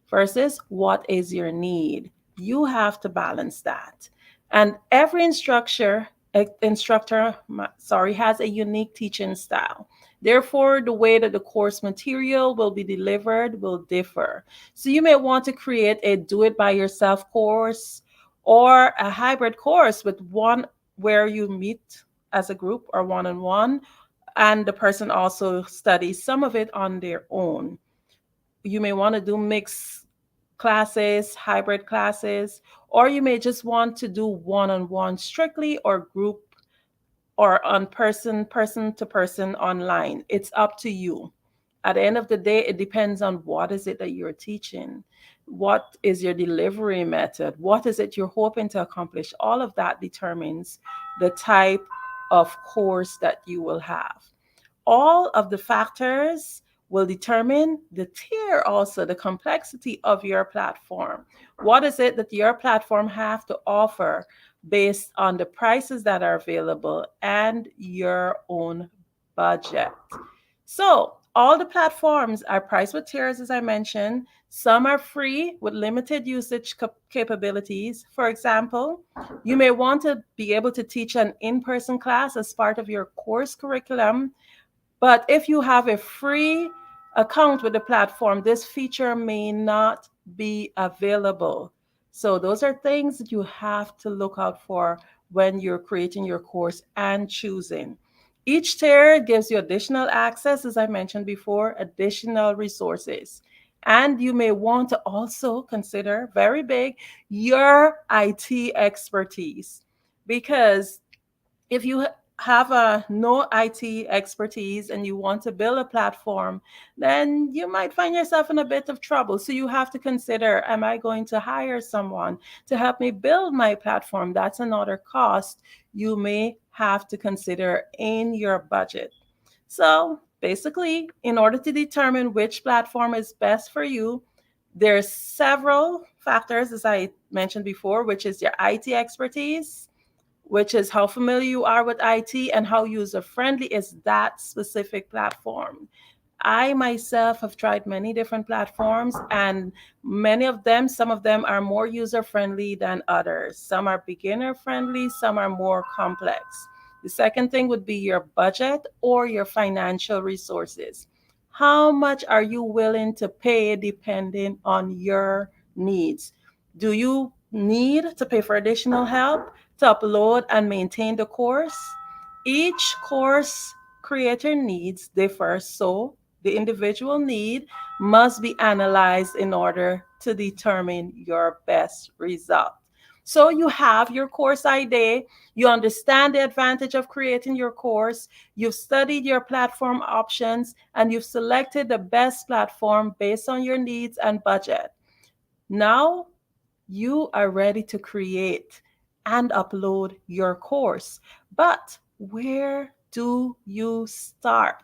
versus what is your need. You have to balance that. And every instructor has a unique teaching style. Therefore, the way that the course material will be delivered will differ. So you may want to create a do it by yourself course or a hybrid course with one where you meet as a group or one-on-one, and the person also studies some of it on their own. You may want to do mixed classes, hybrid classes, or you may just want to do one-on-one strictly or group or on person to person online. It's up to you. At the end of the day, it depends on what is it that you're teaching. What is your delivery method? What is it you're hoping to accomplish? All of that determines the type of course that you will have. All of the factors will determine the tier, also the complexity of your platform. What is it that your platform have to offer based on the prices that are available and your own budget? So all the platforms are priced with tiers, as I mentioned. Some are free with limited usage capabilities. For example, you may want to be able to teach an in-person class as part of your course curriculum. But if you have a free account with the platform, this feature may not be available. So those are things that you have to look out for when you're creating your course and choosing. Each tier gives you additional access, as I mentioned before, additional resources. And you may want to also consider, very big, your IT expertise. Because if you have no IT expertise and you want to build a platform, then you might find yourself in a bit of trouble. So you have to consider, am I going to hire someone to help me build my platform? That's another cost you may have to consider in your budget. So basically, in order to determine which platform is best for you, there's several factors, as I mentioned before, which is your IT expertise, which is how familiar you are with IT and how user-friendly is that specific platform. I myself have tried many different platforms, and some of them are more user-friendly than others. Some are beginner-friendly, some are more complex. The second thing would be your budget or your financial resources. How much are you willing to pay depending on your needs? Do you need to pay for additional help to upload and maintain the course? Each course creator needs differ, so the individual need must be analyzed in order to determine your best result. So you have your course idea, you understand the advantage of creating your course, you've studied your platform options, and you've selected the best platform based on your needs and budget. Now you are ready to create and upload your course. But where do you start?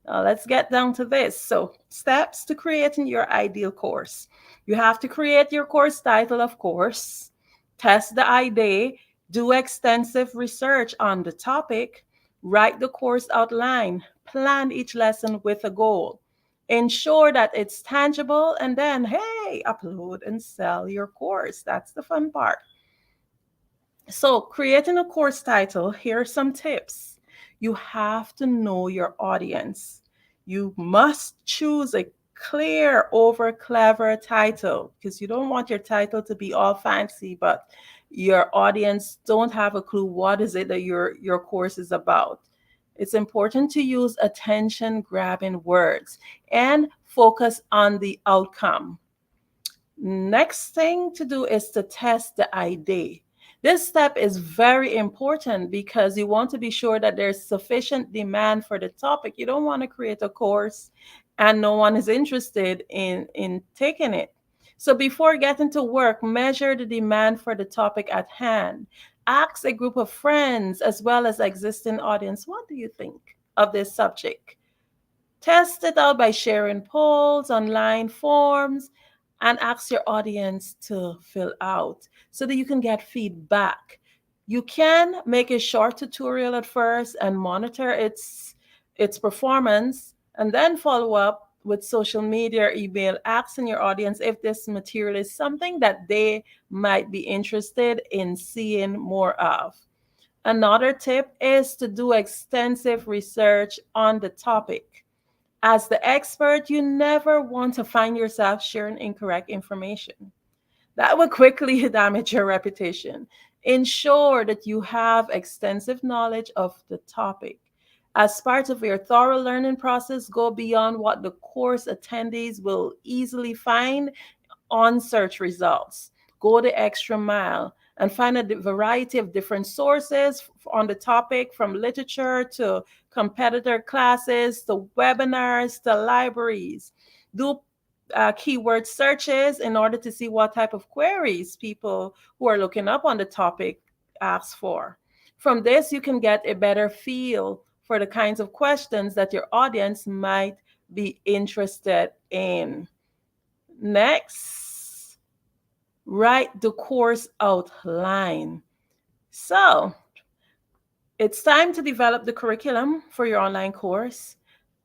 Now let's get down to this. So, steps to creating your ideal course. You have to create your course title, of course, test the idea, do extensive research on the topic, write the course outline, plan each lesson with a goal. Ensure that it's tangible, and then, hey, upload and sell your course. That's the fun part. So, creating a course title, here are some tips. You have to know your audience. You must choose a clear over clever title, because you don't want your title to be all fancy, but your audience don't have a clue what is it that your course is about. It's important to use attention-grabbing words and focus on the outcome. Next thing to do is to test the idea. This step is very important because you want to be sure that there's sufficient demand for the topic. You don't want to create a course and no one is interested in taking it. So before getting to work, measure the demand for the topic at hand. Ask a group of friends as well as existing audience, what do you think of this subject? Test it out by sharing polls, online forms, and ask your audience to fill out so that you can get feedback. You can make a short tutorial at first and monitor its performance, and then follow up with social media or email, asking your audience if this material is something that they might be interested in seeing more of. Another tip is to do extensive research on the topic. As the expert, you never want to find yourself sharing incorrect information. That will quickly damage your reputation. Ensure that you have extensive knowledge of the topic. As part of your thorough learning process, go beyond what the course attendees will easily find on search results. Go the extra mile and find a variety of different sources on the topic, from literature to competitor classes to webinars to libraries. Do keyword searches in order to see what type of queries people who are looking up on the topic ask for. From this, you can get a better feel for the kinds of questions that your audience might be interested in. Next, write the course outline. So, it's time to develop the curriculum for your online course.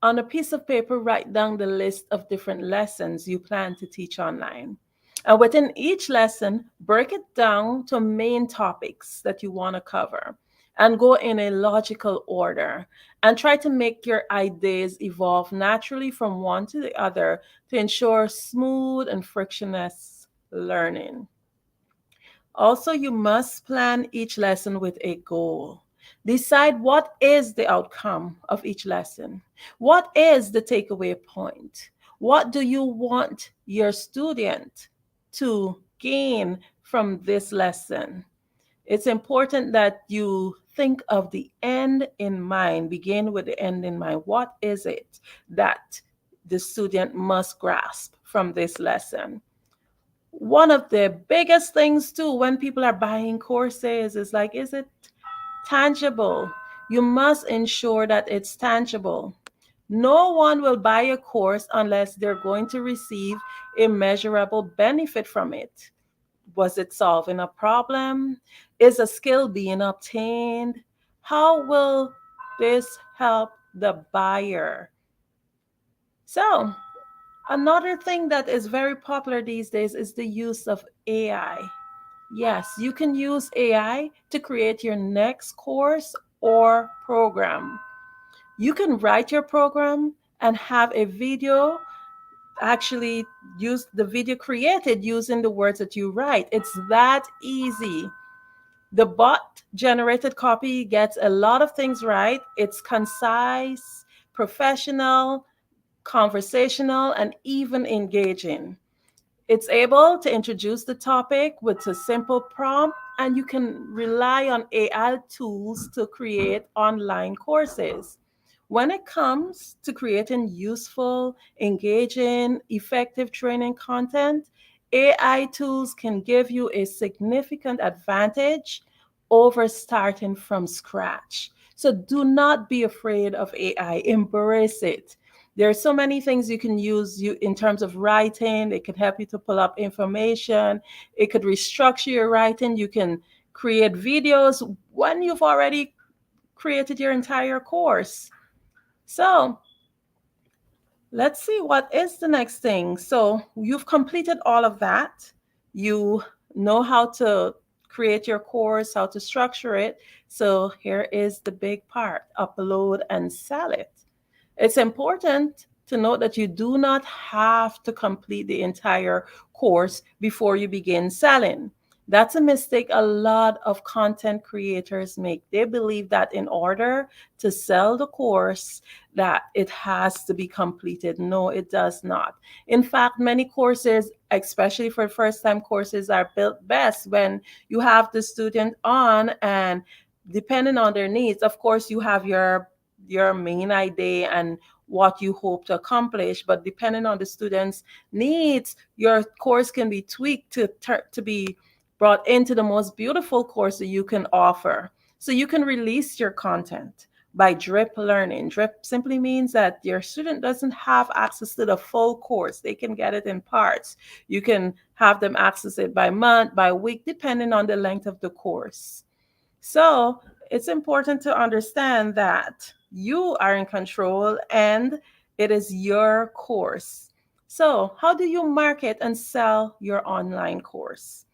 On a piece of paper, write down the list of different lessons you plan to teach online. And within each lesson, break it down to main topics that you want to cover and go in a logical order, and try to make your ideas evolve naturally from one to the other to ensure smooth and frictionless learning. Also, you must plan each lesson with a goal. Decide what is the outcome of each lesson. What is the takeaway point? What do you want your student to gain from this lesson? It's important that you think of the end in mind. Begin with the end in mind. What is it that the student must grasp from this lesson? One of the biggest things too when people are buying courses is like, is it tangible? You must ensure that it's tangible. No one will buy a course unless they're going to receive a measurable benefit from it. Was it solving a problem? Is a skill being obtained? How will this help the buyer? So, another thing that is very popular these days is the use of AI. Yes, you can use AI to create your next course or program. You can write your program and have a video, actually use the video created using the words that you write. It's that easy. The bot generated copy gets a lot of things right. It's concise, professional, conversational, and even engaging. It's able to introduce the topic with a simple prompt, and you can rely on AI tools to create online courses. When it comes to creating useful, engaging, effective training content, AI tools can give you a significant advantage over starting from scratch. So do not be afraid of AI, embrace it. There are so many things you can use in terms of writing. It can help you to pull up information. It could restructure your writing. You can create videos when you've already created your entire course. So let's see, what is the next thing? So you've completed all of that. You know how to create your course, how to structure it. So here is the big part: upload and sell it. It's important to note that you do not have to complete the entire course before you begin selling. That's a mistake a lot of content creators make. They believe that in order to sell the course, that it has to be completed. No, it does not. In fact, many courses, especially for first-time courses, are built best when you have the student on, and depending on their needs, of course, you have your main idea and what you hope to accomplish, but depending on the student's needs, your course can be tweaked to be brought into the most beautiful course that you can offer. So you can release your content by drip learning. Drip simply means that your student doesn't have access to the full course. They can get it in parts. You can have them access it by month, by week, depending on the length of the course. So it's important to understand that you are in control and it is your course. So how do you market and sell your online course?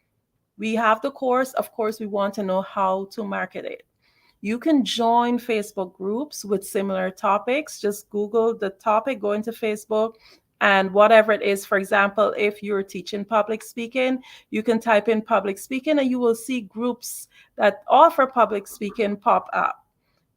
We have the course. Of course, we want to know how to market it. You can join Facebook groups with similar topics. Just Google the topic, go into Facebook, and whatever it is. For example, if you're teaching public speaking, you can type in public speaking and you will see groups that offer public speaking pop up.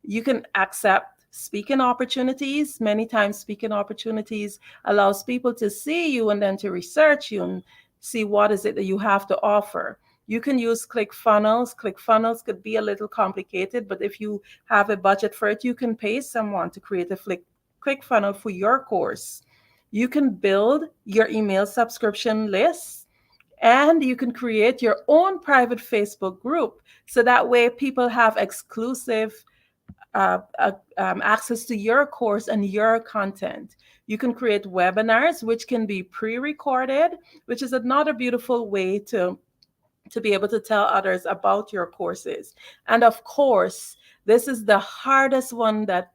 You can accept speaking opportunities. Many times speaking opportunities allows people to see you and then to research you and see what is it that you have to offer. You can use ClickFunnels. ClickFunnels could be a little complicated, but if you have a budget for it, you can pay someone to create a ClickFunnel for your course. You can build your email subscription list, and you can create your own private Facebook group. So that way people have exclusive access to your course and your content. You can create webinars, which can be pre-recorded, which is another beautiful way to be able to tell others about your courses. And of course, this is the hardest one that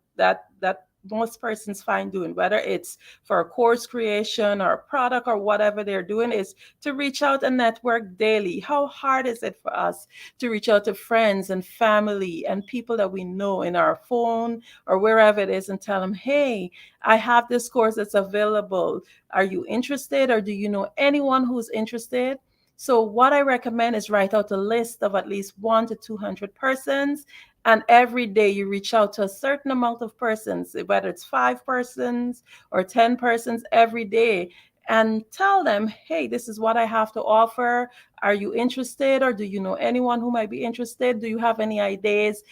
most persons find doing, whether it's for a course creation or a product or whatever they're doing, is to reach out and network daily. How hard is it for us to reach out to friends and family and people that we know in our phone or wherever it is and tell them, hey, I have this course that's available. Are you interested, or do you know anyone who's interested? So what I recommend is write out a list of at least 100 to 200 persons, and every day you reach out to a certain amount of persons, whether it's 5 persons or 10 persons every day, and tell them, hey, this is what I have to offer. Are you interested, or do you know anyone who might be interested? Do you have any ideas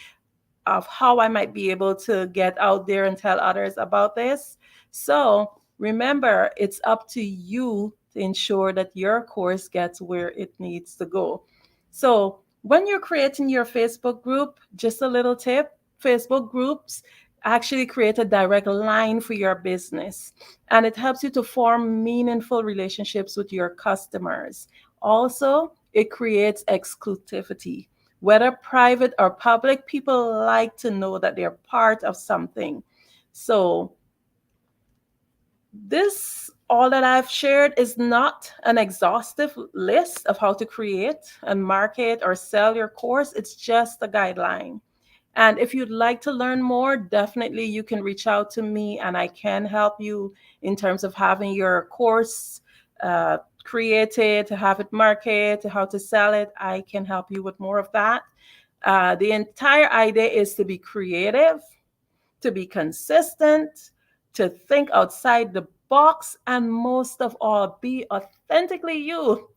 of how I might be able to get out there and tell others about this? So remember, it's up to you to ensure that your course gets where it needs to go. So when you're creating your Facebook group, just a little tip, Facebook groups actually create a direct line for your business, and it helps you to form meaningful relationships with your customers. Also, it creates exclusivity. Whether private or public, people like to know that they're part of something. So this, all that I've shared, is not an exhaustive list of how to create and market or sell your course. It's just a guideline. And if you'd like to learn more, definitely you can reach out to me and I can help you in terms of having your course created, to have it marketed, to how to sell it. I can help you with more of that. The entire idea is to be creative, to be consistent, to think outside the box, and most of all, be authentically you.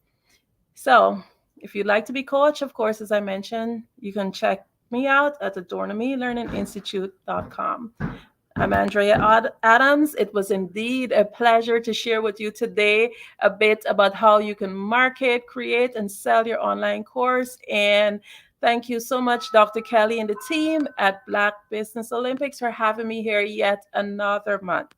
So if you'd like to be coached, of course, as I mentioned, you can check me out at adornamelearninginstitute.com. I'm Andrea Adams. It was indeed a pleasure to share with you today a bit about how you can market, create, and sell your online course. And thank you so much, Dr. Kelly and the team at Black Business Olympics, for having me here yet another month.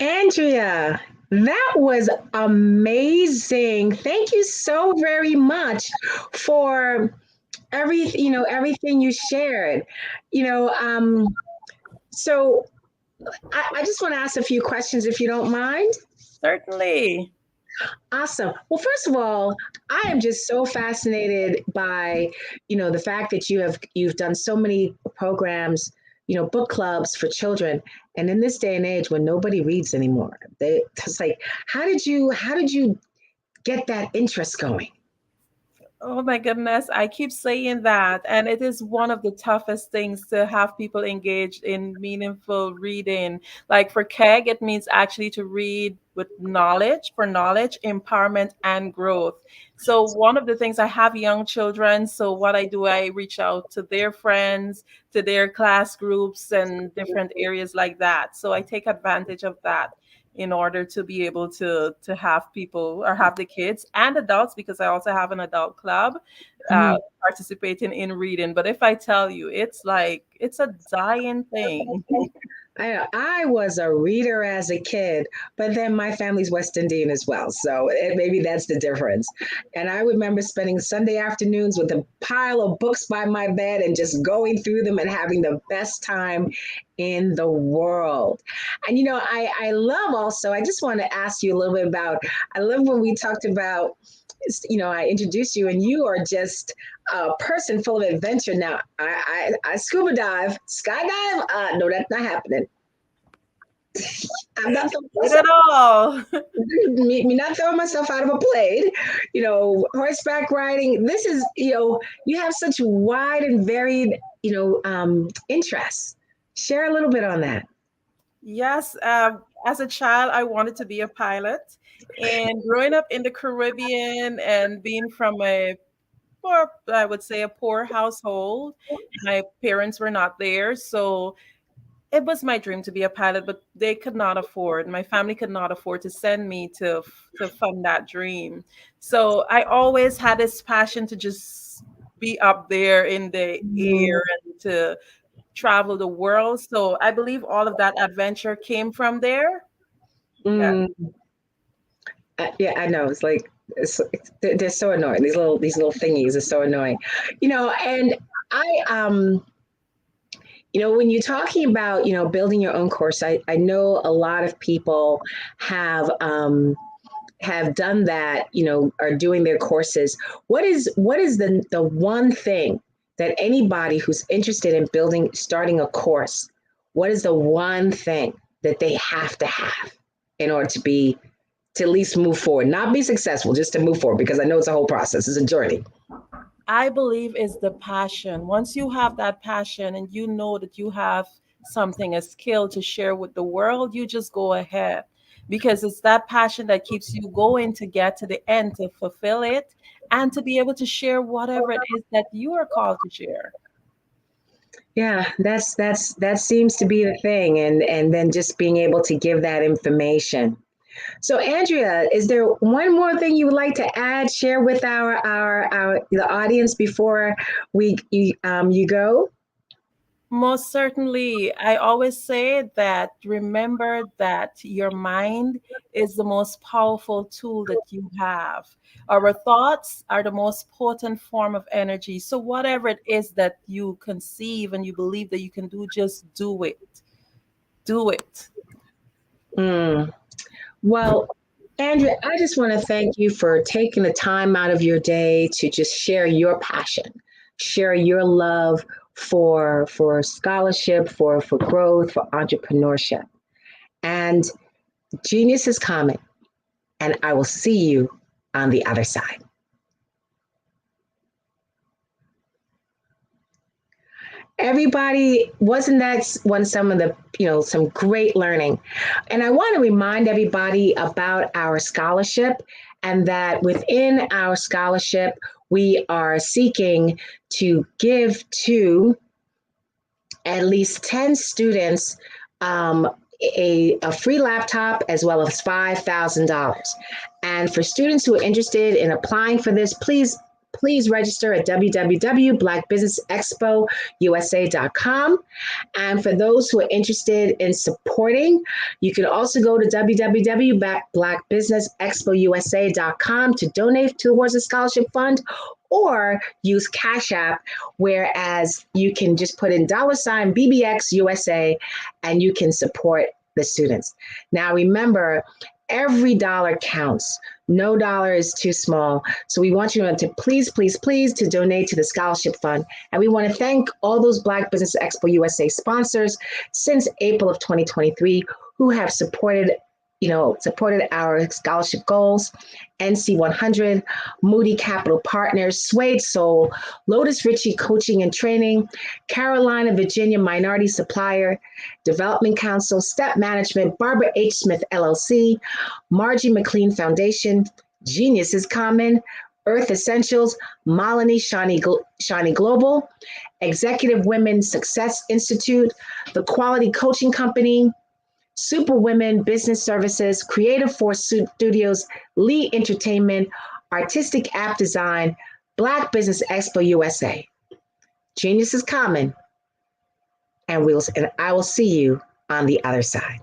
Andrea, that was amazing. Thank you so very much for everything you shared. So I just want to ask a few questions if you don't mind. Certainly. Awesome. Well, first of all, I am just so fascinated by, the fact that you've done so many programs, book clubs for children. And in this day and age when nobody reads anymore, it's like, how did you get that interest going? Oh my goodness, I keep saying that. And it is one of the toughest things to have people engaged in meaningful reading. Like for KEG, it means actually to read with knowledge, for knowledge, empowerment, and growth. So, one of the things, I have young children. So, what I do, I reach out to their friends, to their class groups, and different areas like that. So, I take advantage of that in order to be able to have people, or have the kids and adults, because I also have an adult club, Mhm. participating in reading. But if I tell you, it's like it's a dying thing. I was a reader as a kid, but then my family's West Indian as well. So maybe that's the difference. And I remember spending Sunday afternoons with a pile of books by my bed and just going through them and having the best time in the world. And, I love also, I just want to ask you a little bit about, I love when we talked about, I introduced you and you are just a person full of adventure. Now, I scuba dive, skydive. No, that's not happening. I'm not Not at all. me not throwing myself out of a plane. Horseback riding. This is, you have such wide and varied, interests. Share a little bit on that. Yes, as a child, I wanted to be a pilot. And growing up in the Caribbean and being from a poor, I would say, a poor household, my parents were not there. So it was my dream to be a pilot, but they could not afford, my family could not afford to send me to fund that dream. So I always had this passion to just be up there in the air and to travel the world. So I believe all of that adventure came from there. Yeah. Yeah, I know. It's like they're so annoying. These little thingies are so annoying. And I when you're talking about building your own course, I know a lot of people have done that. Are doing their courses. What is the one thing that anybody who's interested in starting a course, what is the one thing that they have to have in order to at least move forward, not be successful, just to move forward, because I know it's a whole process, it's a journey. I believe is the passion. Once you have that passion and you know that you have something, a skill to share with the world, you just go ahead, because it's that passion that keeps you going to get to the end, to fulfill it, and to be able to share whatever it is that you are called to share. Yeah, that seems to be the thing, and then just being able to give that information. So, Andrea, is there one more thing you would like to add, share with the audience before you go? Most certainly. I always say that remember that your mind is the most powerful tool that you have. Our thoughts are the most potent form of energy. So, whatever it is that you conceive and you believe that you can do, just do it. Do it. Well, Andrea, I just want to thank you for taking the time out of your day to just share your passion, share your love for scholarship, for growth, for entrepreneurship. And genius is coming, and I will see you on the other side. Everybody, wasn't that some of the some great learning? And I want to remind everybody about our scholarship, and that within our scholarship we are seeking to give to at least 10 students a free laptop, as well as $5,000. And for students who are interested in applying for this, please register at www.blackbusinessexpousa.com. And for those who are interested in supporting, you can also go to www.blackbusinessexpousa.com to donate towards the scholarship fund, or use Cash App, whereas you can just put in $BBX USA and you can support the students. Now remember, every dollar counts. No dollar is too small. So we want you to please to donate to the scholarship fund. And we want to thank all those Black Business Expo USA sponsors since April of 2023 who have supported supported our scholarship goals. NC 100, Moody Capital Partners, Suede Soul, Lotus Ritchie Coaching and Training, Carolina, Virginia Minority Supplier, Development Council, Step Management, Barbara H. Smith LLC, Margie McLean Foundation, Genius is Common, Earth Essentials, Malini Shani Global, Executive Women Success Institute, The Quality Coaching Company, Super Women Business Services, Creative Force Studios, Lee Entertainment, Artistic App Design, Black Business Expo USA. Genius is common, and I will see you on the other side.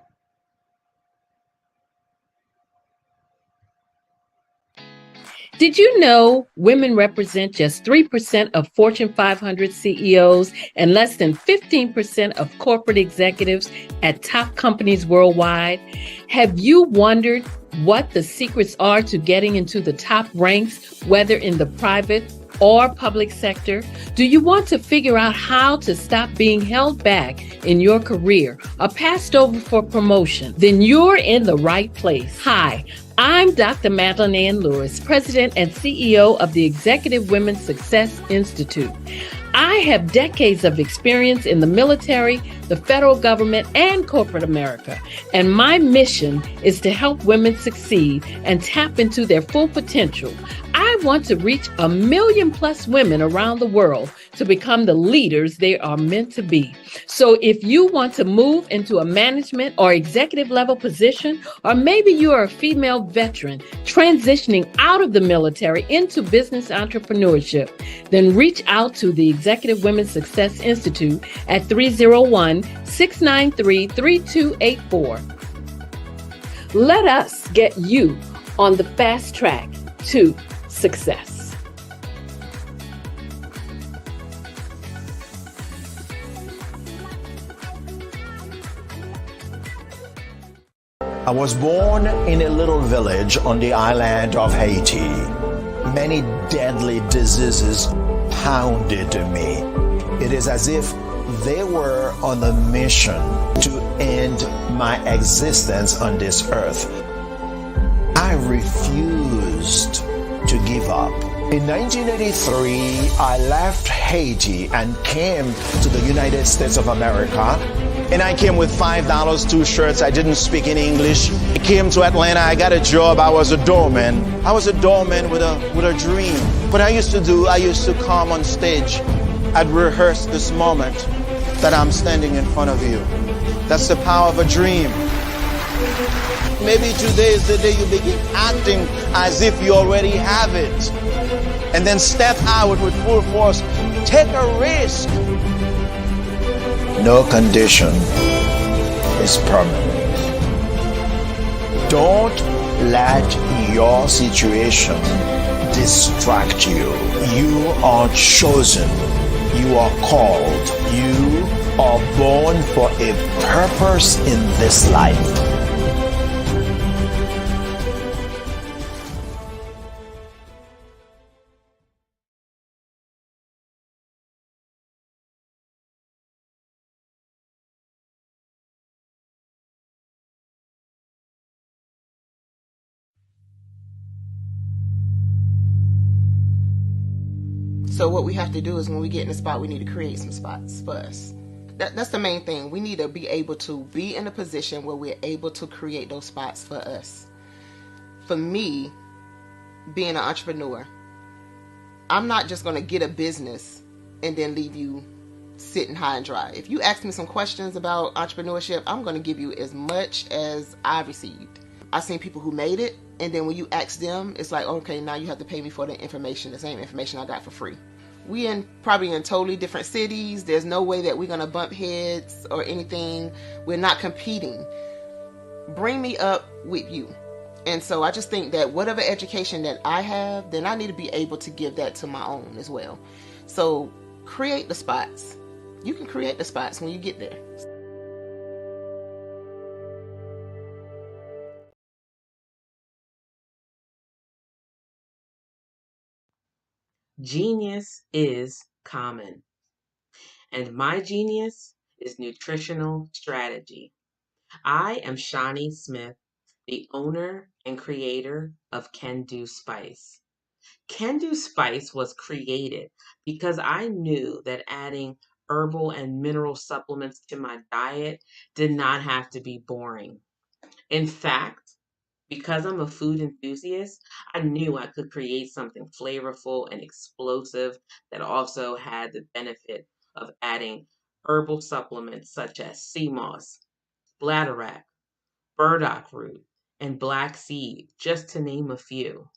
Did you know women represent just 3% of Fortune 500 CEOs and less than 15% of corporate executives at top companies worldwide? Have you wondered what the secrets are to getting into the top ranks, whether in the private or public sector? Do you want to figure out how to stop being held back in your career or passed over for promotion? Then you're in the right place. Hi, I'm Dr. Madeline Ann Lewis, President and CEO of the Executive Women's Success Institute. I have decades of experience in the military, the federal government, and corporate America, and my mission is to help women succeed and tap into their full potential. I want to reach 1 million plus women around the world to become the leaders they are meant to be. So if you want to move into a management or executive level position, or maybe you are a female veteran transitioning out of the military into business entrepreneurship, then reach out to the Executive Women's Success Institute at 301-693-3284. Let us get you on the fast track to success. I was born in a little village on the island of Haiti. Many deadly diseases pounded me. It is as if they were on a mission to end my existence on this earth. I refused to give up. In 1983, I left Haiti and came to the United States of America. And I came with $5, 2 shirts. I didn't speak in English. I came to Atlanta. I got a job. I was a doorman. I was a doorman with a dream. What I used to do, I used to come on stage. I'd rehearse this moment that I'm standing in front of you. That's the power of a dream. Maybe today is the day you begin acting as if you already have it. And then step out with full force. Take a risk. No condition is permanent. Don't let your situation distract you. You are chosen. You are called. You are born for a purpose in this life. So what we have to do is when we get in the spot, we need to create some spots for us. That's the main thing. We need to be able to be in a position where we're able to create those spots for us. For me, being an entrepreneur, I'm not just going to get a business and then leave you sitting high and dry. If you ask me some questions about entrepreneurship, I'm going to give you as much as I received. I've seen people who made it, and then when you ask them, it's like, okay, now you have to pay me for the information, the same information I got for free. We probably in totally different cities. There's no way that we're going to bump heads or anything. We're not competing. Bring me up with you. And so I just think that whatever education that I have, then I need to be able to give that to my own as well. So create the spots. You can create the spots when you get there. Genius is common. And my genius is nutritional strategy. I am Shani Smith, the owner and creator of Can Do Spice. Can Do Spice was created because I knew that adding herbal and mineral supplements to my diet did not have to be boring. In fact, because I'm a food enthusiast, I knew I could create something flavorful and explosive that also had the benefit of adding herbal supplements such as sea moss, bladderwrack, burdock root, and black seed, just to name a few.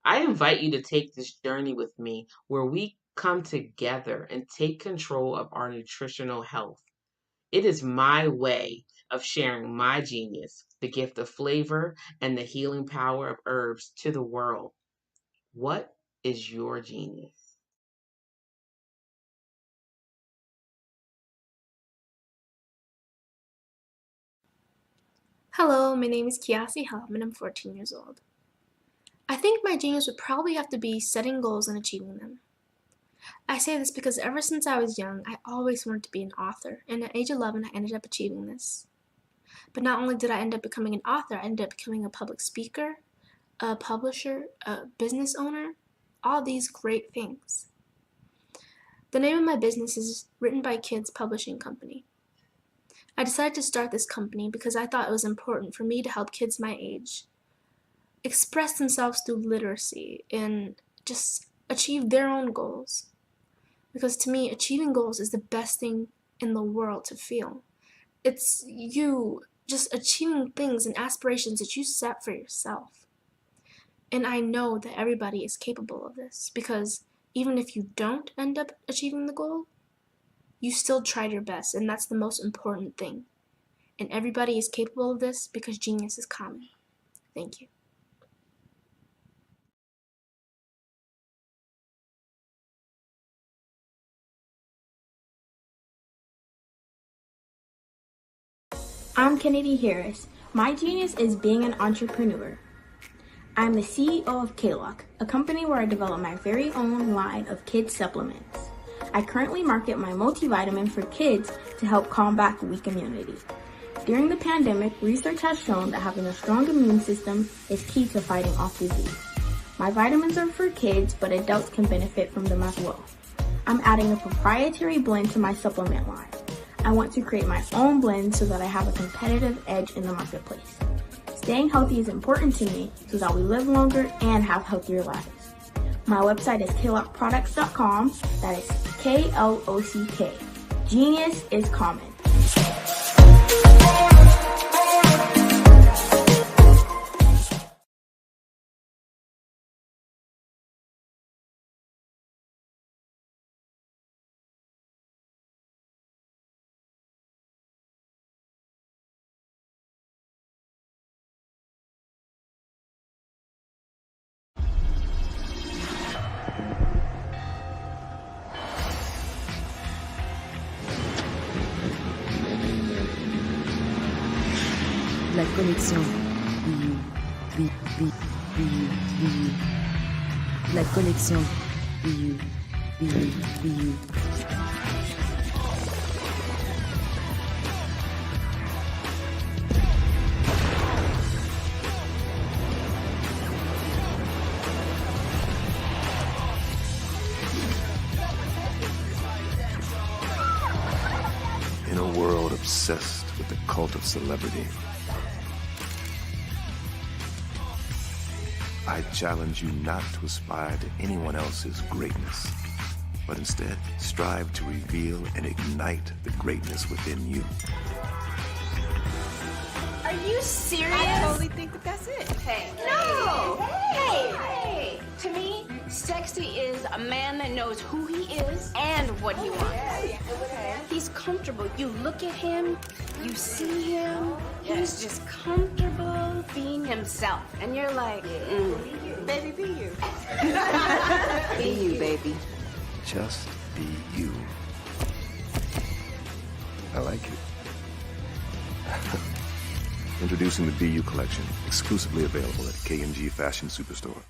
I invite you to take this journey with me where we come together and take control of our nutritional health. It is my way of sharing my genius, the gift of flavor and the healing power of herbs to the world. What is your genius? Hello, my name is Kiasi Helm and I'm 14 years old. I think my genius would probably have to be setting goals and achieving them. I say this because ever since I was young, I always wanted to be an author, and at age 11, I ended up achieving this. But not only did I end up becoming an author, I ended up becoming a public speaker, a publisher, a business owner, all these great things. The name of my business is Written by Kids Publishing Company. I decided to start this company because I thought it was important for me to help kids my age express themselves through literacy and just achieve their own goals. Because to me, achieving goals is the best thing in the world to feel. It's you just achieving things and aspirations that you set for yourself. And I know that everybody is capable of this because even if you don't end up achieving the goal, you still tried your best, and that's the most important thing. And everybody is capable of this because genius is common. Thank you. I'm Kennedy Harris. My genius is being an entrepreneur. I'm the CEO of K-Lock, a company where I develop my very own line of kids supplements. I currently market my multivitamin for kids to help combat weak immunity. During the pandemic, research has shown that having a strong immune system is key to fighting off disease. My vitamins are for kids, but adults can benefit from them as well. I'm adding a proprietary blend to my supplement line. I want to create my own blend so that I have a competitive edge in the marketplace. Staying healthy is important to me so that we live longer and have healthier lives. My website is klockproducts.com. That is K-L-O-C-K. Genius is common. La connexion. La connexion. In a world obsessed with the cult of celebrity, I challenge you not to aspire to anyone else's greatness, but instead strive to reveal and ignite the greatness within you. Are you serious? I totally think that that's it. Hey. No! Hey! To me, sexy is a man that knows who he is and what he wants. Okay. He's comfortable. You look at him, you see him, he's just comfortable being himself. And you're like, Baby, be you. Be you, baby. Just be you. I like it. Introducing the BU collection, exclusively available at K&G Fashion Superstore.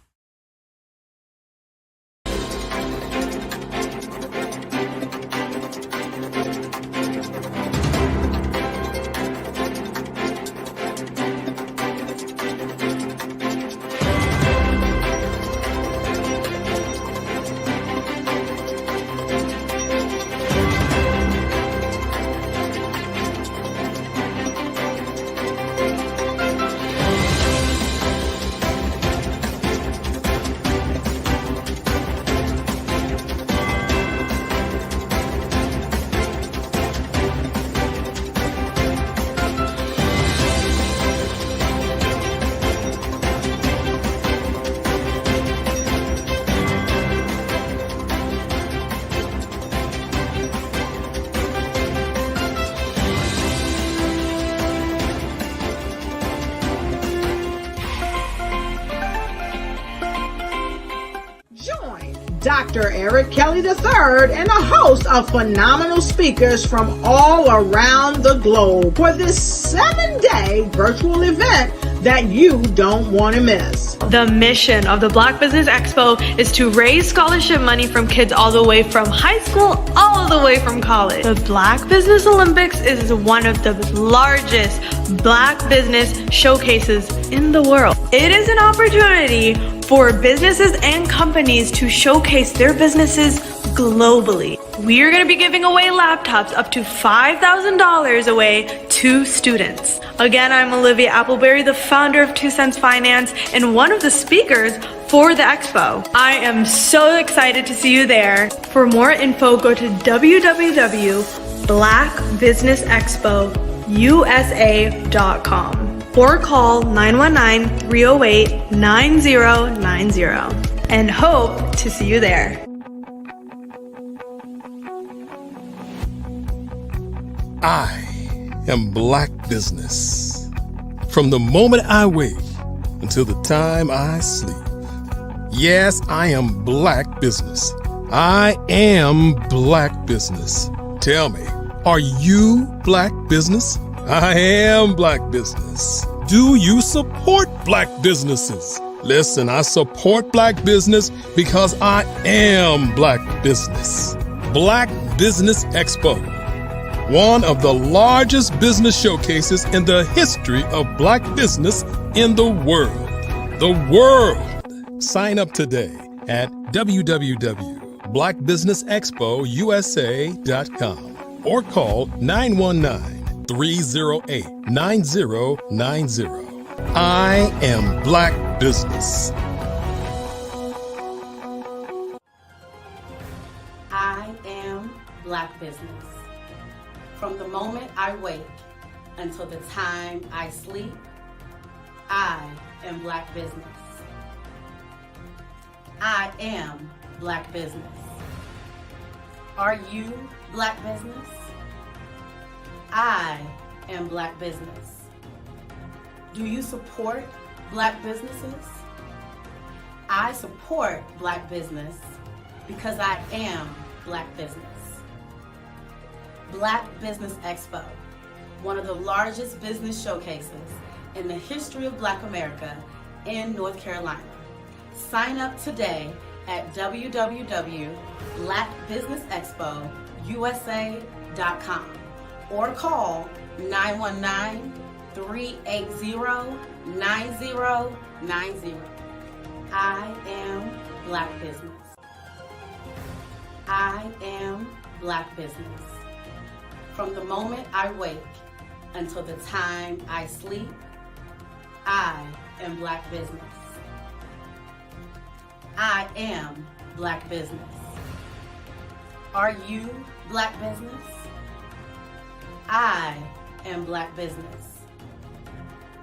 Dr. Eric Kelly III, and a host of phenomenal speakers from all around the globe for this 7-day virtual event that you don't want to miss. The mission of the Black Business Expo is to raise scholarship money from kids all the way from high school, all the way from college. The Black Business Olympics is one of the largest Black business showcases in the world. It is an opportunity for businesses and companies to showcase their businesses globally. We are going to be giving away laptops up to $5,000 away to students. Again, I'm Olivia Appleberry, the founder of 2 Cents Finance and one of the speakers for the expo. I am so excited to see you there. For more info, go to www.blackbusinessexpousa.com or call 919-308-9090 and hope to see you there. I am Black Business. From the moment I wake until the time I sleep. Yes, I am Black Business. I am Black Business. Tell me, are you Black Business? I am Black Business. Do you support Black businesses? Listen, I support Black business because I am Black Business. Black Business Expo, one of the largest business showcases in the history of Black business in the world. The world! Sign up today at www.blackbusinessexpousa.com or call 919-308-9090. I am Black Business. I am Black Business. From the moment I wake until the time I sleep, I am Black Business. I am Black Business. Are you Black Business? I am Black Business. Do you support Black businesses? I support Black business because I am Black business. Black Business Expo, one of the largest business showcases in the history of Black America in North Carolina. Sign up today at www.blackbusinessexpousa.com or call 919-380-9090. I am Black Business. I am Black Business. From the moment I wake until the time I sleep, I am Black Business. I am Black Business. Are you Black Business? I am Black Business.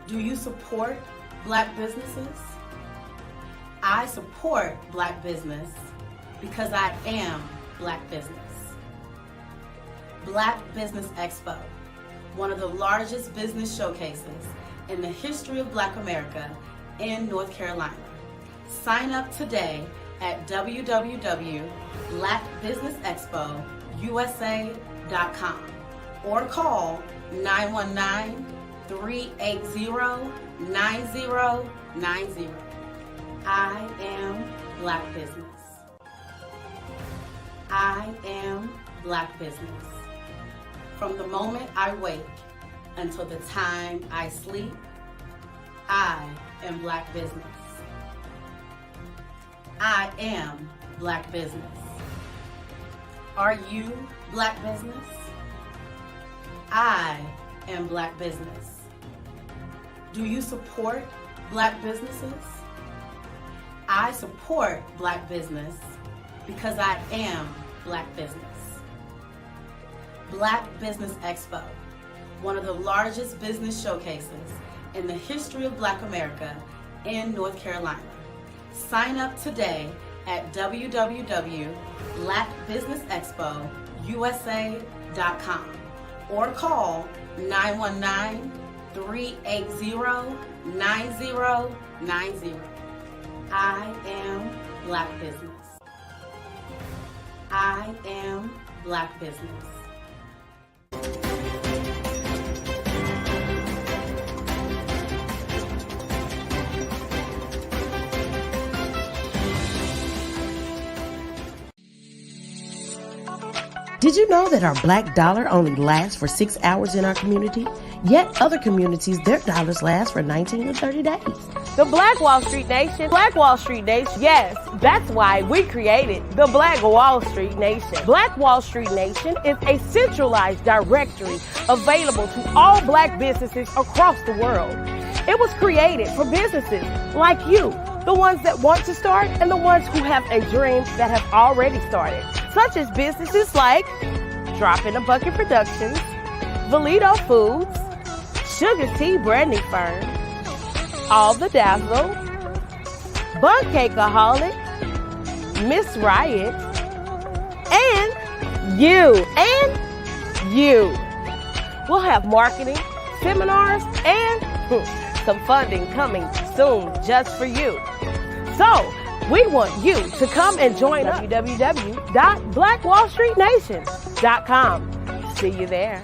Do you support Black businesses? I support Black business because I am Black business. Black Business Expo, one of the largest business showcases in the history of Black America in North Carolina. Sign up today at www.blackbusinessexpousa.com or call 919-380-9090. I am Black Business. I am Black Business. From the moment I wake until the time I sleep, I am Black Business. I am Black Business. Are you Black Business? I am Black Business. Do you support Black businesses? I support Black business because I am Black business. Black Business Expo, one of the largest business showcases in the history of Black America in North Carolina. Sign up today at www.blackbusinessexpousa.com or call 919-380-9090. I am Black Business. I am Black Business. Did you know that our black dollar only lasts for 6 hours in our community? Yet other communities, their dollars last for 19 to 30 days. The Black Wall Street Nation. Black Wall Street Nation. Yes, that's why we created the Black Wall Street Nation. Black Wall Street Nation is a centralized directory available to all black businesses across the world. It was created for businesses like you, the ones that want to start and the ones who have a dream that have already started, such as businesses like Drop in a Bucket Productions, Valito Foods, Sugar Tea Branding Firm, All the Dazzle, Bun Cakeaholic, Miss Riot, and you. We'll have marketing, seminars, and some funding coming soon just for you. So, we want you to come and join www.blackwallstreetnation.com. See you there.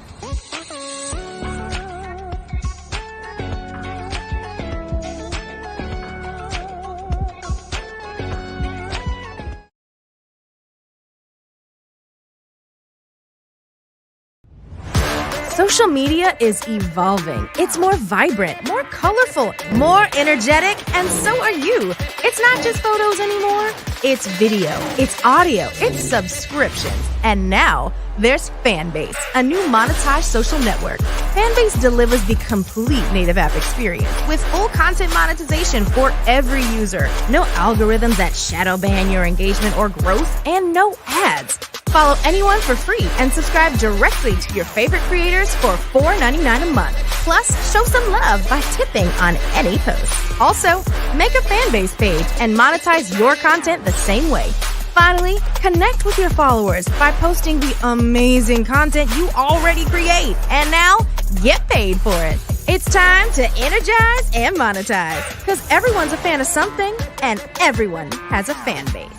Social media is evolving. It's more vibrant, more colorful, more energetic, and so are you. It's not just photos anymore. It's video, it's audio, it's subscriptions. And now there's Fanbase, a new monetized social network. Fanbase delivers the complete native app experience with full content monetization for every user. No algorithms that shadow ban your engagement or growth, and no ads. Follow anyone for free and subscribe directly to your favorite creators for $4.99 a month. Plus, show some love by tipping on any post. Also, make a Fanbase page and monetize your content the same way. Finally, connect with your followers by posting the amazing content you already create. And now, get paid for it. It's time to energize and monetize, because everyone's a fan of something and everyone has a fan base.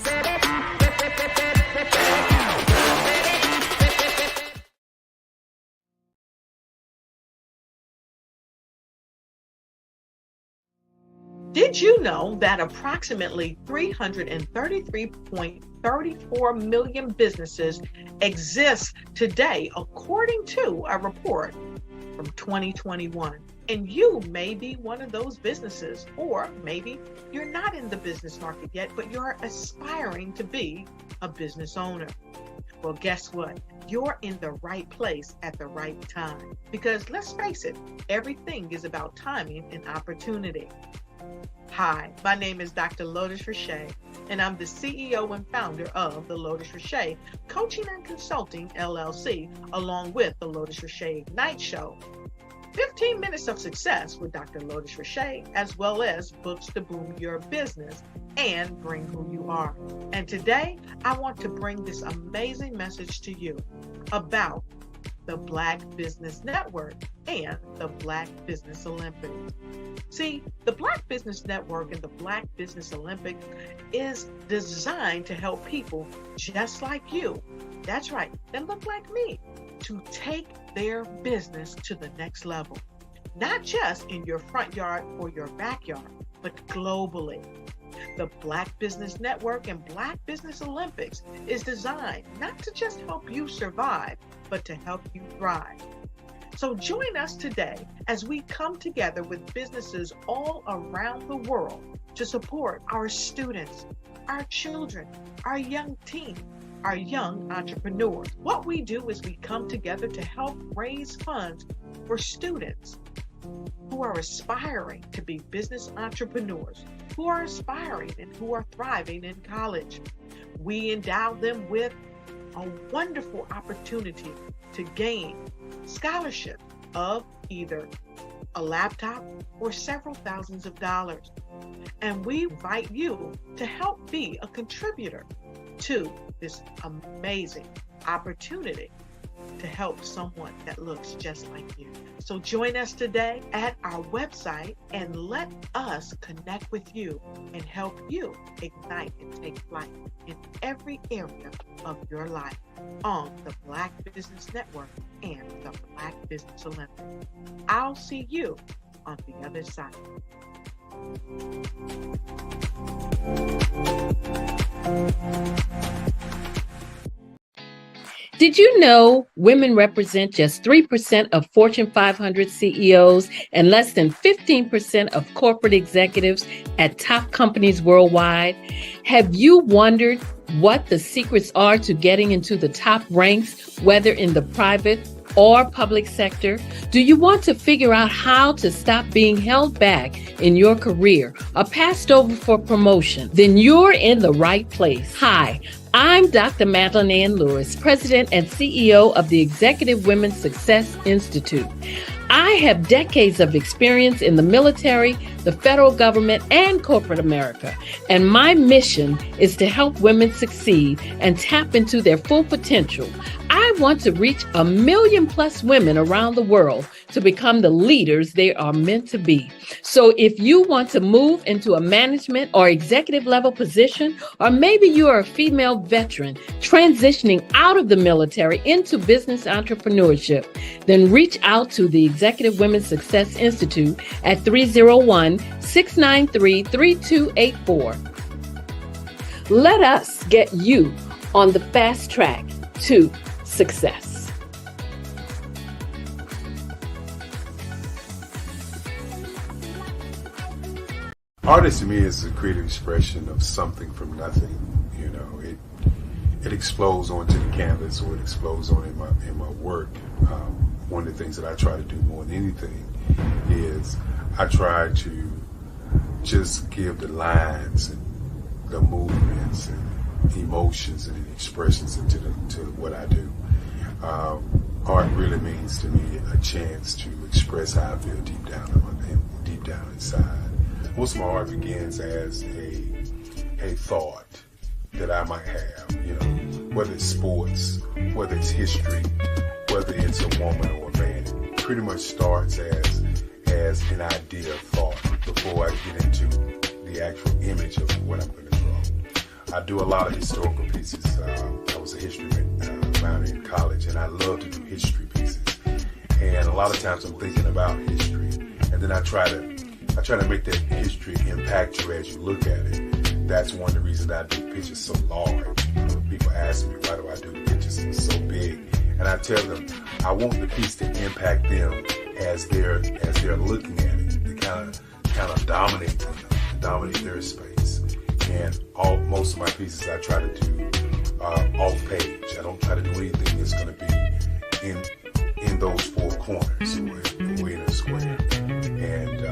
Did you know that approximately 333.34 million businesses exist today, according to a report from 2021? And you may be one of those businesses, or maybe you're not in the business market yet, but you're aspiring to be a business owner. Well, guess what? You're in the right place at the right time. Because let's face it, everything is about timing and opportunity. Hi, my name is Dr. Lotus Richey, and I'm the CEO and founder of the Lotus Richey Coaching and Consulting LLC, along with the Lotus Richey Ignite Show. 15 minutes of success with Dr. Lotus Richey, as well as books to boom your business and bring who you are. And today, I want to bring this amazing message to you about the Black Business Network and the Black Business Olympics. See, the Black Business Network and the Black Business Olympics is designed to help people just like you, that's right, that look like me, to take their business to the next level. Not just in your front yard or your backyard, but globally. The Black Business Network and Black Business Olympics is designed not to just help you survive, but to help you thrive. So join us today as we come together with businesses all around the world to support our students, our children, our young teens, our young entrepreneurs. What we do is we come together to help raise funds for students who are aspiring to be business entrepreneurs, who are aspiring and who are thriving in college. We endow them with a wonderful opportunity to gain scholarship of either a laptop or several thousands of dollars. And we invite you to help be a contributor to this amazing opportunity to help someone that looks just like you. So join us today at our website and let us connect with you and help you ignite and take flight in every area of your life on the Black Business Network and the Black Business Olympics. I'll see you on the other side. Did you know women represent just 3% of Fortune 500 CEOs and less than 15% of corporate executives at top companies worldwide? Have you wondered what the secrets are to getting into the top ranks, whether in the private or public sector? Do you want to figure out how to stop being held back in your career or passed over for promotion? Then you're in the right place. Hi, I'm Dr. Madeline Ann Lewis, President and CEO of the Executive Women's Success Institute. I have decades of experience in the military, the federal government, and corporate America, and my mission is to help women succeed and tap into their full potential. I want to reach 1 million+ women around the world to become the leaders they are meant to be. So if you want to move into a management or executive level position, or maybe you are a female veteran transitioning out of the military into business entrepreneurship, then reach out to the Executive Women's Success Institute at 301-693-3284. Let us get you on the fast track to success. Artist to me is a creative expression of something from nothing. You know, it explodes onto the canvas, or it explodes on in my work. One of the things that I try to do more than anything is I try to just give the lines and the movements and emotions and expressions into what I do. Art really means to me a chance to express how I feel deep down inside. Most of my art begins as a thought that I might have, you know, whether it's sports, whether it's history, whether it's a woman or a man. It pretty much starts as an idea of thought before I get into the actual image of what I'm going to draw. I do a lot of historical pieces. I was a history minor in college, and I love to do history pieces. And a lot of times I'm thinking about history, and then I try to make that history impact you as you look at it. That's one of the reasons I do pictures so large. People ask me, why do I do pictures so big? And I tell them, I want the piece to impact them as they're looking at it, to kind of dominate them, dominate their space. And most of my pieces I try to do off page. I don't try to do anything that's going to be in those four corners or in a square. And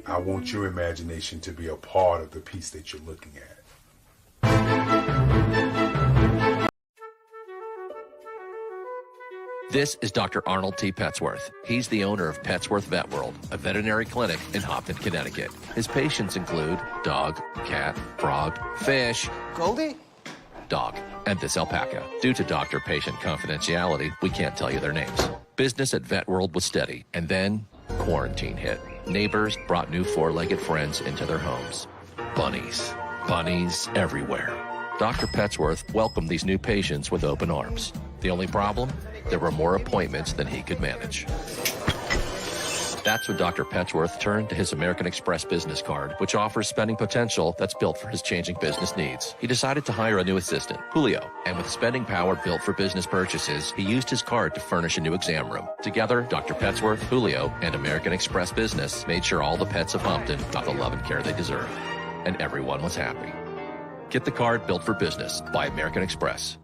I want your imagination to be a part of the piece that you're looking at. This is Dr. Arnold T. Petsworth. He's the owner of Petsworth Vet World, a veterinary clinic in Hopton, Connecticut. His patients include dog, cat, frog, fish, Goldie, dog, and this alpaca. Due to doctor-patient confidentiality, we can't tell you their names. Business at Vet World was steady, and then quarantine hit. Neighbors brought new four-legged friends into their homes. Bunnies. Bunnies everywhere. Dr. Petsworth welcomed these new patients with open arms. The only problem? There were more appointments than he could manage. That's when Dr. Petsworth turned to his American Express business card, which offers spending potential that's built for his changing business needs. He decided to hire a new assistant, Julio, and with spending power built for business purchases, he used his card to furnish a new exam room. Together, Dr. Petsworth, Julio, and American Express Business made sure all the pets of Hopton got the love and care they deserve. And everyone was happy. Get the card built for business by American Express.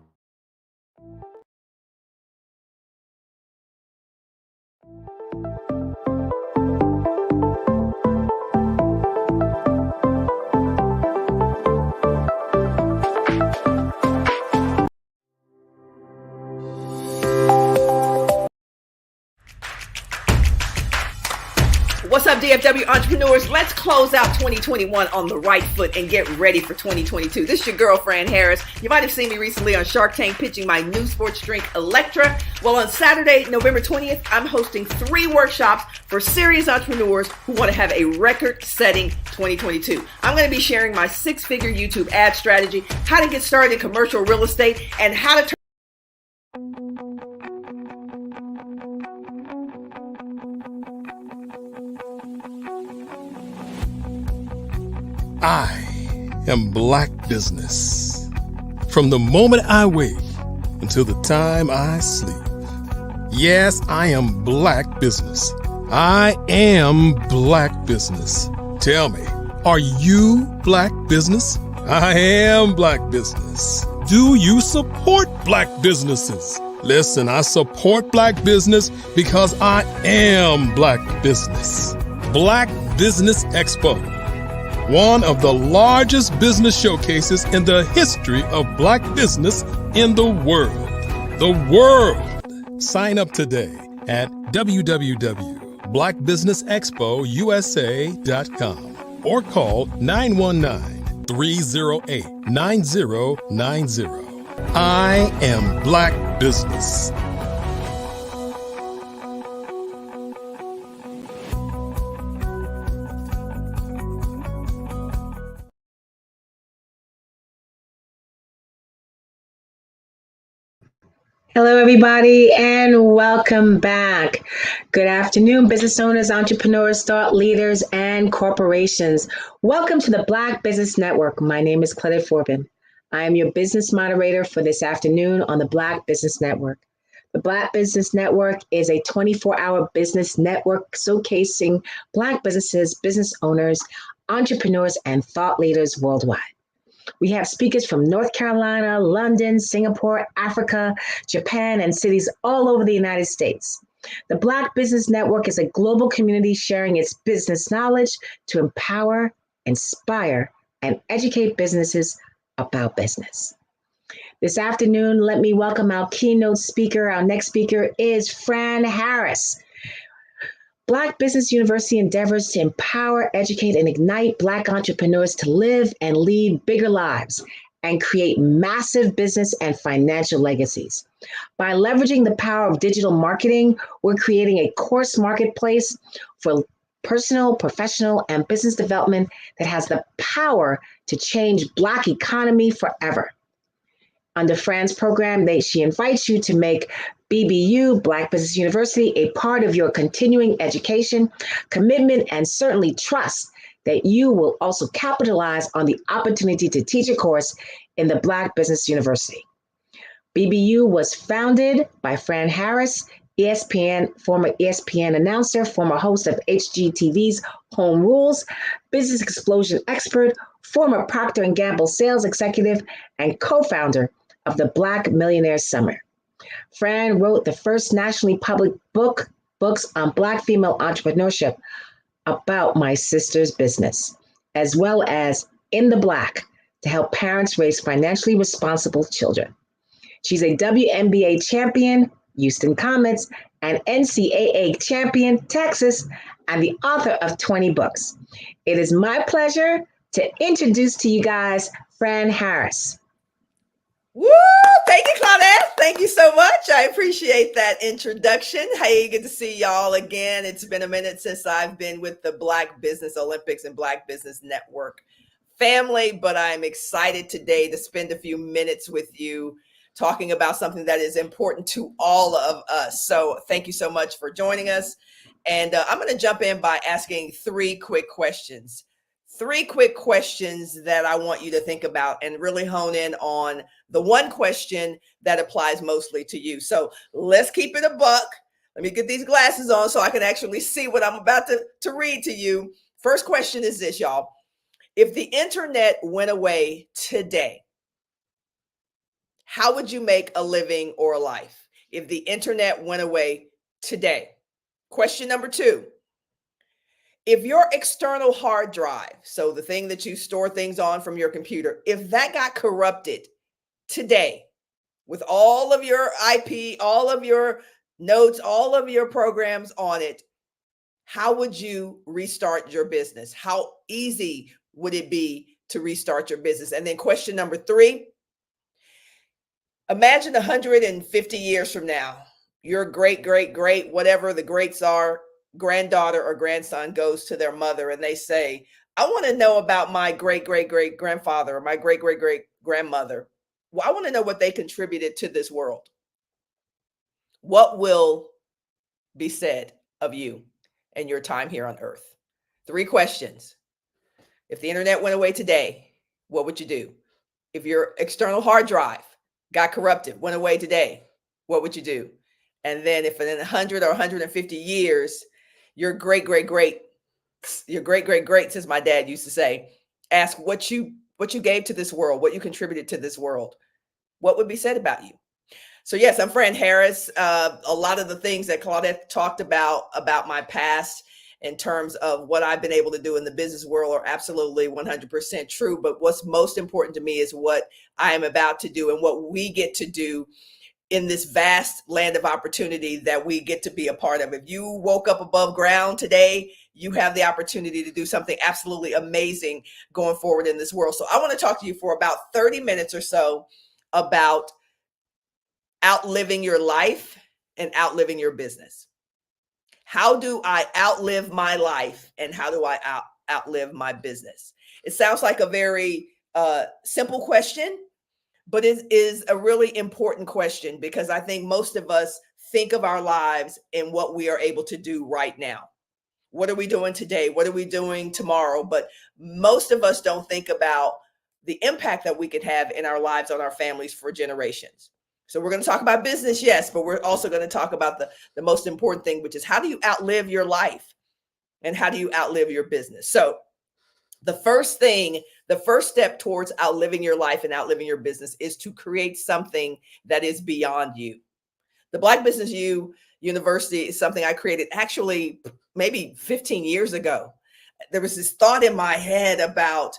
What's up, DFW entrepreneurs? Let's close out 2021 on the right foot and get ready for 2022. This is your girl, Fran Harris. You might have seen me recently on Shark Tank pitching my new sports drink, Electra. Well, on Saturday, November 20th, I'm hosting 3 workshops for serious entrepreneurs who want to have a record-setting 2022. I'm going to be sharing my 6-figure YouTube ad strategy, how to get started in commercial real estate, and how to turn I am Black Business. From the moment I wake until the time I sleep. Yes, I am Black Business. I am Black Business. Tell me, are you Black Business? I am Black Business. Do you support Black businesses? Listen, I support Black business because I am Black Business. Black Business Expo. One of the largest business showcases in the history of Black business in the world. The world! Sign up today at www.blackbusinessexpousa.com or call 919-308-9090. I am Black Business. Hello, everybody, and welcome back. Good afternoon, business owners, entrepreneurs, thought leaders, and corporations. Welcome to the Black Business Network. My name is Claudette Forbin. I am your business moderator for this afternoon on the Black Business Network. The Black Business Network is a 24-hour business network showcasing Black businesses, business owners, entrepreneurs, and thought leaders worldwide. We have speakers from North Carolina, London, Singapore, Africa, Japan, and cities all over the United States. The Black Business Network is a global community sharing its business knowledge to empower, inspire, and educate businesses about business. This afternoon, let me welcome our keynote speaker. Our next speaker is Fran Harris. Black Business University endeavors to empower, educate, and ignite Black entrepreneurs to live and lead bigger lives and create massive business and financial legacies. By leveraging the power of digital marketing, we're creating a course marketplace for personal, professional, and business development that has the power to change Black economy forever. Under Fran's program, she invites you to make BBU, Black Business University, a part of your continuing education, commitment, and certainly trust that you will also capitalize on the opportunity to teach a course in the Black Business University. BBU was founded by Fran Harris, former ESPN announcer, former host of HGTV's Home Rules, business explosion expert, former Procter & Gamble sales executive, and co-founder of the Black Millionaire Summer. Fran wrote the first nationally published books on Black female entrepreneurship about my sister's business, as well as In the Black to help parents raise financially responsible children. She's a WNBA champion, Houston Comets, and NCAA champion, Texas, and the author of 20 books. It is my pleasure to introduce to you guys Fran Harris. Woo! Thank you, Claudette. Thank you so much. I appreciate that introduction. Hey, good to see y'all again. It's been a minute since I've been with the Black Business Olympics and Black Business Network family, but I'm excited today to spend a few minutes with you talking about something that is important to all of us. So thank you so much for joining us. And I'm going to jump in by asking 3 quick questions. 3 quick questions that I want you to think about and really hone in on the one question that applies mostly to you. So let's keep it a buck. Let me get these glasses on so I can actually see what I'm about to read to you. First question is this, y'all. If the internet went away today, how would you make a living or a life? If the internet went away today. Question number 2. If your external hard drive, so the thing that you store things on from your computer, if that got corrupted today with all of your IP, all of your notes, all of your programs on it, how would you restart your business? How easy would it be to restart your business? And then question number 3, imagine 150 years from now, your great, whatever the greats are, granddaughter or grandson goes to their mother and they say, I want to know about my great grandfather or my great grandmother. Well, I want to know what they contributed to this world. What will be said of you and your time here on earth? 3 questions. If the internet went away today, what would you do? If your external hard drive got corrupted, went away today, what would you do? And then if in 100 or 150 years, your great, as my dad used to say, ask what you gave to this world, what you contributed to this world, what would be said about you? So yes, I'm Fran Harris. A lot of the things that Claudette talked about my past in terms of what I've been able to do in the business world are absolutely 100% true. But what's most important to me is what I am about to do and what we get to do in this vast land of opportunity that we get to be a part of. If you woke up above ground today, you have the opportunity to do something absolutely amazing going forward in this world. So I want to talk to you for about 30 minutes or so about outliving your life and outliving your business. How do I outlive my life and how do I outlive my business? It sounds like a very simple question, but it is a really important question because I think most of us think of our lives and what we are able to do right now. What are we doing today? What are we doing tomorrow? But most of us don't think about the impact that we could have in our lives on our families for generations. So we're going to talk about business, yes, but we're also going to talk about the most important thing, which is how do you outlive your life and how do you outlive your business? So the first step towards outliving your life and outliving your business is to create something that is beyond you. The Black Business University is something I created actually maybe 15 years ago. There was this thought in my head about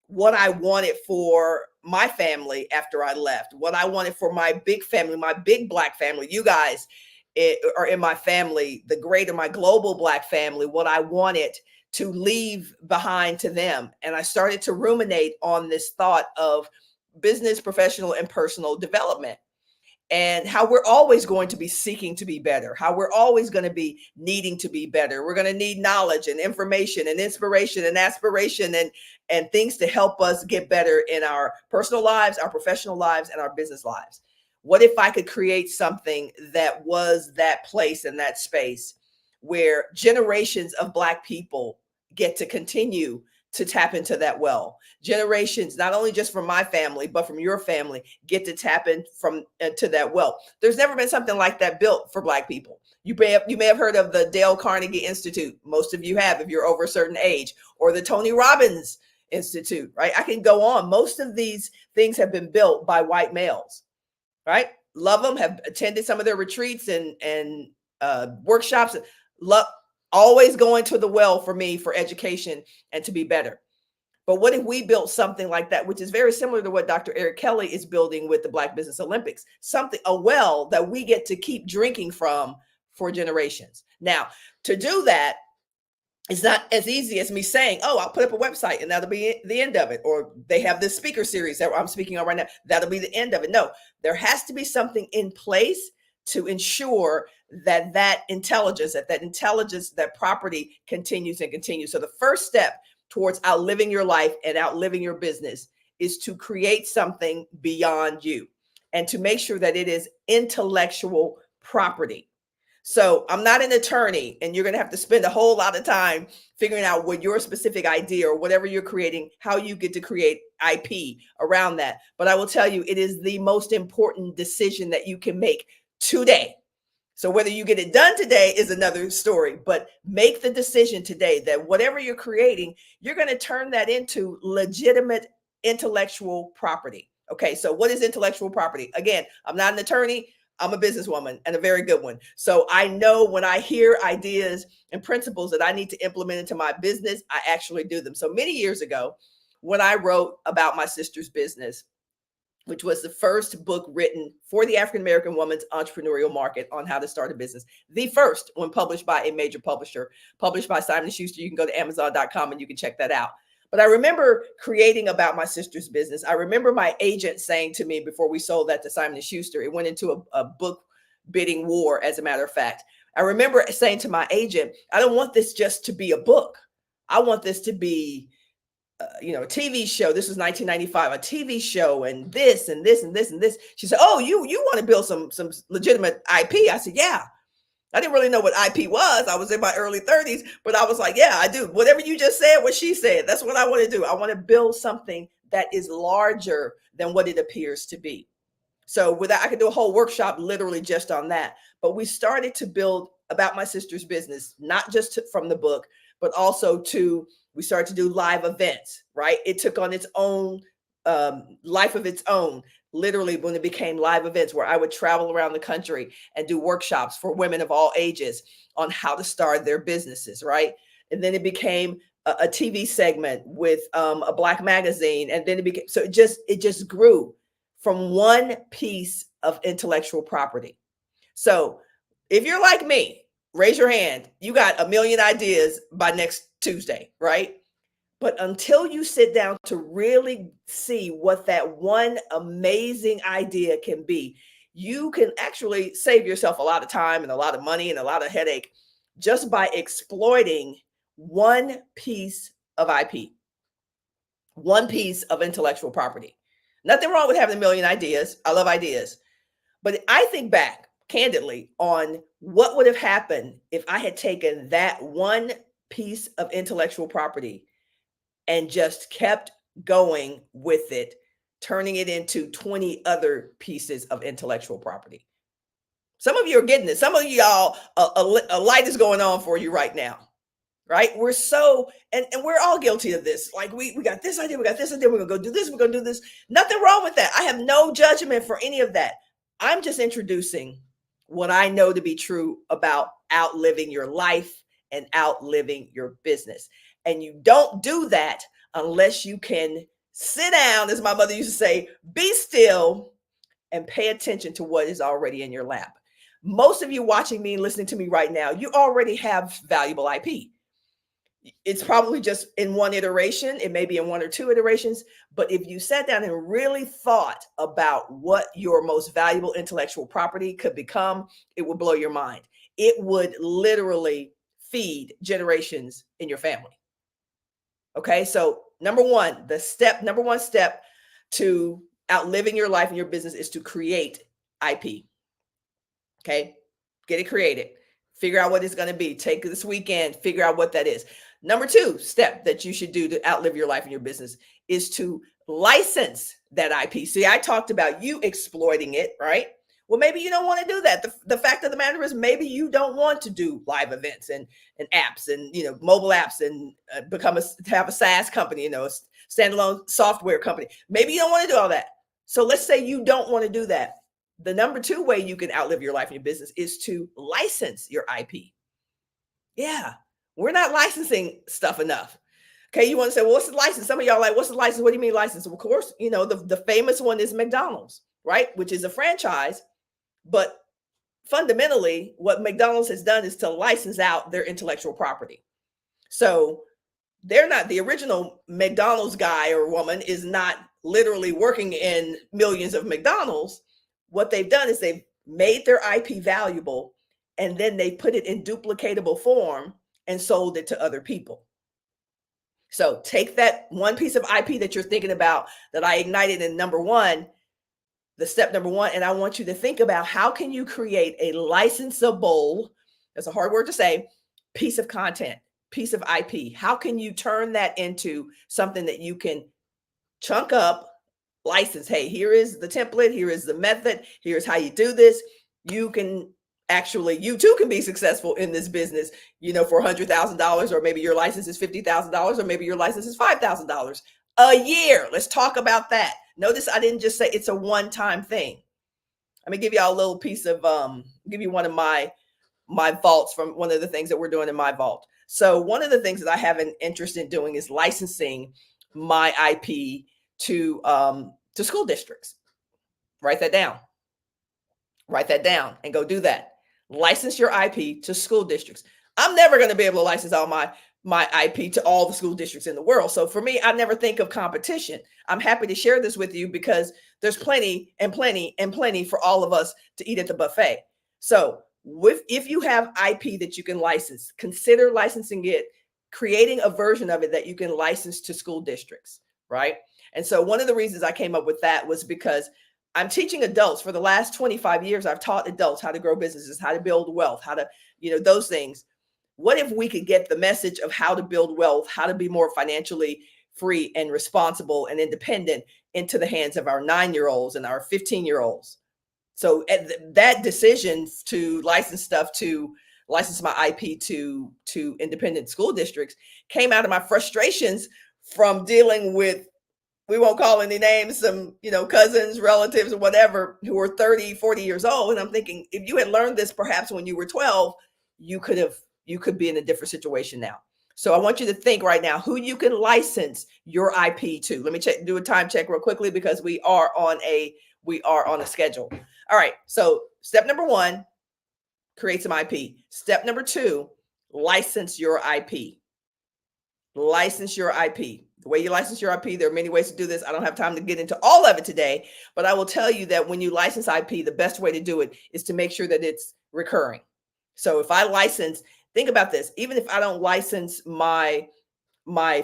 what I wanted for my family after I left, what I wanted for my big family, my big Black family. You guys are in my family, the greater, my global Black family, what I wanted to leave behind to them. And I started to ruminate on this thought of business, professional, and personal development. And how we're always going to be seeking to be better, how we're always going to be needing to be better. We're going to need knowledge and information and inspiration and aspiration and things to help us get better in our personal lives, our professional lives, and our business lives. What if I could create something that was that place and that space where generations of Black people get to continue to tap into that well? Generations, not only just from my family, but from your family, get to tap into that well. There's never been something like that built for Black people. You may have heard of the Dale Carnegie Institute. Most of you have, if you're over a certain age, or the Tony Robbins Institute, right? I can go on. Most of these things have been built by white males, right? Love them, have attended some of their retreats and workshops. Always going to the well for me for education and to be better. But what if we built something like that, which is very similar to what Dr. Eric Kelly is building with the Black Business Olympics, a well that we get to keep drinking from for generations. Now, to do that, it's not as easy as me saying, oh, I'll put up a website and that'll be the end of it. Or they have this speaker series that I'm speaking on right now. That'll be the end of it. No, there has to be something in place to ensure that intelligence, that property continues and continues. So the first step towards outliving your life and outliving your business is to create something beyond you and to make sure that it is intellectual property. So I'm not an attorney, and you're going to have to spend a whole lot of time figuring out what your specific idea or whatever you're creating, how you get to create IP around that. But I will tell you, it is the most important decision that you can make today. So whether you get it done today is another story, but make the decision today that whatever you're creating, you're going to turn that into legitimate intellectual property. Okay, so what is intellectual property? Again, I'm not an attorney. I'm a businesswoman, and a very good one. So I know when I hear ideas and principles that I need to implement into my business, I actually do them. So many years ago, when I wrote about my sister's business, which was the first book written for the African-American woman's entrepreneurial market on how to start a business. The first one published by a major publisher, published by Simon & Schuster. You can go to Amazon.com and you can check that out. But I remember creating About My Sister's Business. I remember my agent saying to me before we sold that to Simon & Schuster, it went into a book bidding war, as a matter of fact. I remember saying to my agent, I don't want this just to be a book. I want this to be a TV show. This was 1995, a TV show, and this and this and this and this. She said, "Oh, you want to build some legitimate IP?" I said, "Yeah." I didn't really know what IP was. I was in my early 30s, but I was like, "Yeah, I do." Whatever you just said, what she said, that's what I want to do. I want to build something that is larger than what it appears to be. So with that, I could do a whole workshop literally just on that. But we started to build About My Sister's Business, not just from the book, but also we started to do live events, right? It took on its own life of its own, literally, when it became live events where I would travel around the country and do workshops for women of all ages on how to start their businesses, right? And then it became a TV segment with a Black magazine. And then it became, so it just grew from one piece of intellectual property. So if you're like me, raise your hand. You got a million ideas by next Tuesday, right? But until you sit down to really see what that one amazing idea can be, you can actually save yourself a lot of time and a lot of money and a lot of headache just by exploiting one piece of IP, one piece of intellectual property. Nothing wrong with having a million ideas. I love ideas. But I think back candidly on what would have happened if I had taken that one piece of intellectual property and just kept going with it, turning it into 20 other pieces of intellectual property. Some of you are getting it. Some of y'all, a light is going on for you right now, right? We're so, and we're all guilty of this. Like we got this idea, we're going to go do this, we're going to do this. Nothing wrong with that. I have no judgment for any of that. I'm just introducing what I know to be true about outliving your life and outliving your business. And you don't do that unless you can sit down, as my mother used to say, be still and pay attention to what is already in your lap. Most of you watching me and listening to me right now, you already have valuable IP. It's probably just in one iteration. It may be in one or two iterations. But if you sat down and really thought about what your most valuable intellectual property could become, it would blow your mind. It would literally feed generations in your family. Okay, so number one step to outliving your life and your business is to create IP. Okay, get it created. Figure out what it's going to be. Take this weekend, figure out what that is. Number two step that you should do to outlive your life and your business is to license that IP. See, I talked about you exploiting it, right? Well, maybe you don't want to do that. The fact of the matter is maybe you don't want to do live events and apps and, mobile apps and have a SaaS company, a standalone software company. Maybe you don't want to do all that. So let's say you don't want to do that. The number two way you can outlive your life and your business is to license your IP. Yeah, we're not licensing stuff enough. Okay, you want to say, well, what's the license? Some of y'all are like, what's the license? What do you mean license? Well, of course, the famous one is McDonald's, right? Which is a franchise. But fundamentally, what McDonald's has done is to license out their intellectual property. So they're not, the original McDonald's guy or woman is not literally working in millions of McDonald's. What they've done is they've made their IP valuable, and then they put it in duplicatable form and sold it to other people. So take that one piece of IP that you're thinking about that I ignited in the step number one, and I want you to think about how can you create a licensable, that's a hard word to say, piece of content, piece of IP. How can you turn that into something that you can chunk up, license? Hey, here is the template. Here is the method. Here's how you do this. You too can be successful in this business, for $100,000, or maybe your license is $50,000, or maybe your license is $5,000 a year. Let's talk about that. Notice I didn't just say it's a one-time thing. Let me give y'all a little piece of, give you one of my vaults from one of the things that we're doing in my vault. So one of the things that I have an interest in doing is licensing my IP to school districts. Write that down. Write that down and go do that. License your IP to school districts. I'm never going to be able to license all my IP to all the school districts in the world. So for me, I never think of competition. I'm happy to share this with you because there's plenty and plenty and plenty for all of us to eat at the buffet. So if you have IP that you can license, consider licensing it, creating a version of it that you can license to school districts, right? And so one of the reasons I came up with that was because I'm teaching adults. For the last 25 years, I've taught adults how to grow businesses, how to build wealth, how to, those things. What if we could get the message of how to build wealth, how to be more financially free and responsible and independent into the hands of our 9-year-olds and our 15-year-olds? So that decision to license my IP to independent school districts came out of my frustrations from dealing with, we won't call any names, some, cousins, relatives, or whatever, who are 30, 40 years old. And I'm thinking, if you had learned this perhaps when you were 12, you could be in a different situation now. So I want you to think right now who you can license your IP to. Let me do a time check real quickly because we are on a schedule. All right. So step number 1, create some IP. Step number 2, license your IP. License your IP. The way you license your IP, there are many ways to do this. I don't have time to get into all of it today, but I will tell you that when you license IP, the best way to do it is to make sure that it's recurring. So if I license, think about this, even if I don't license my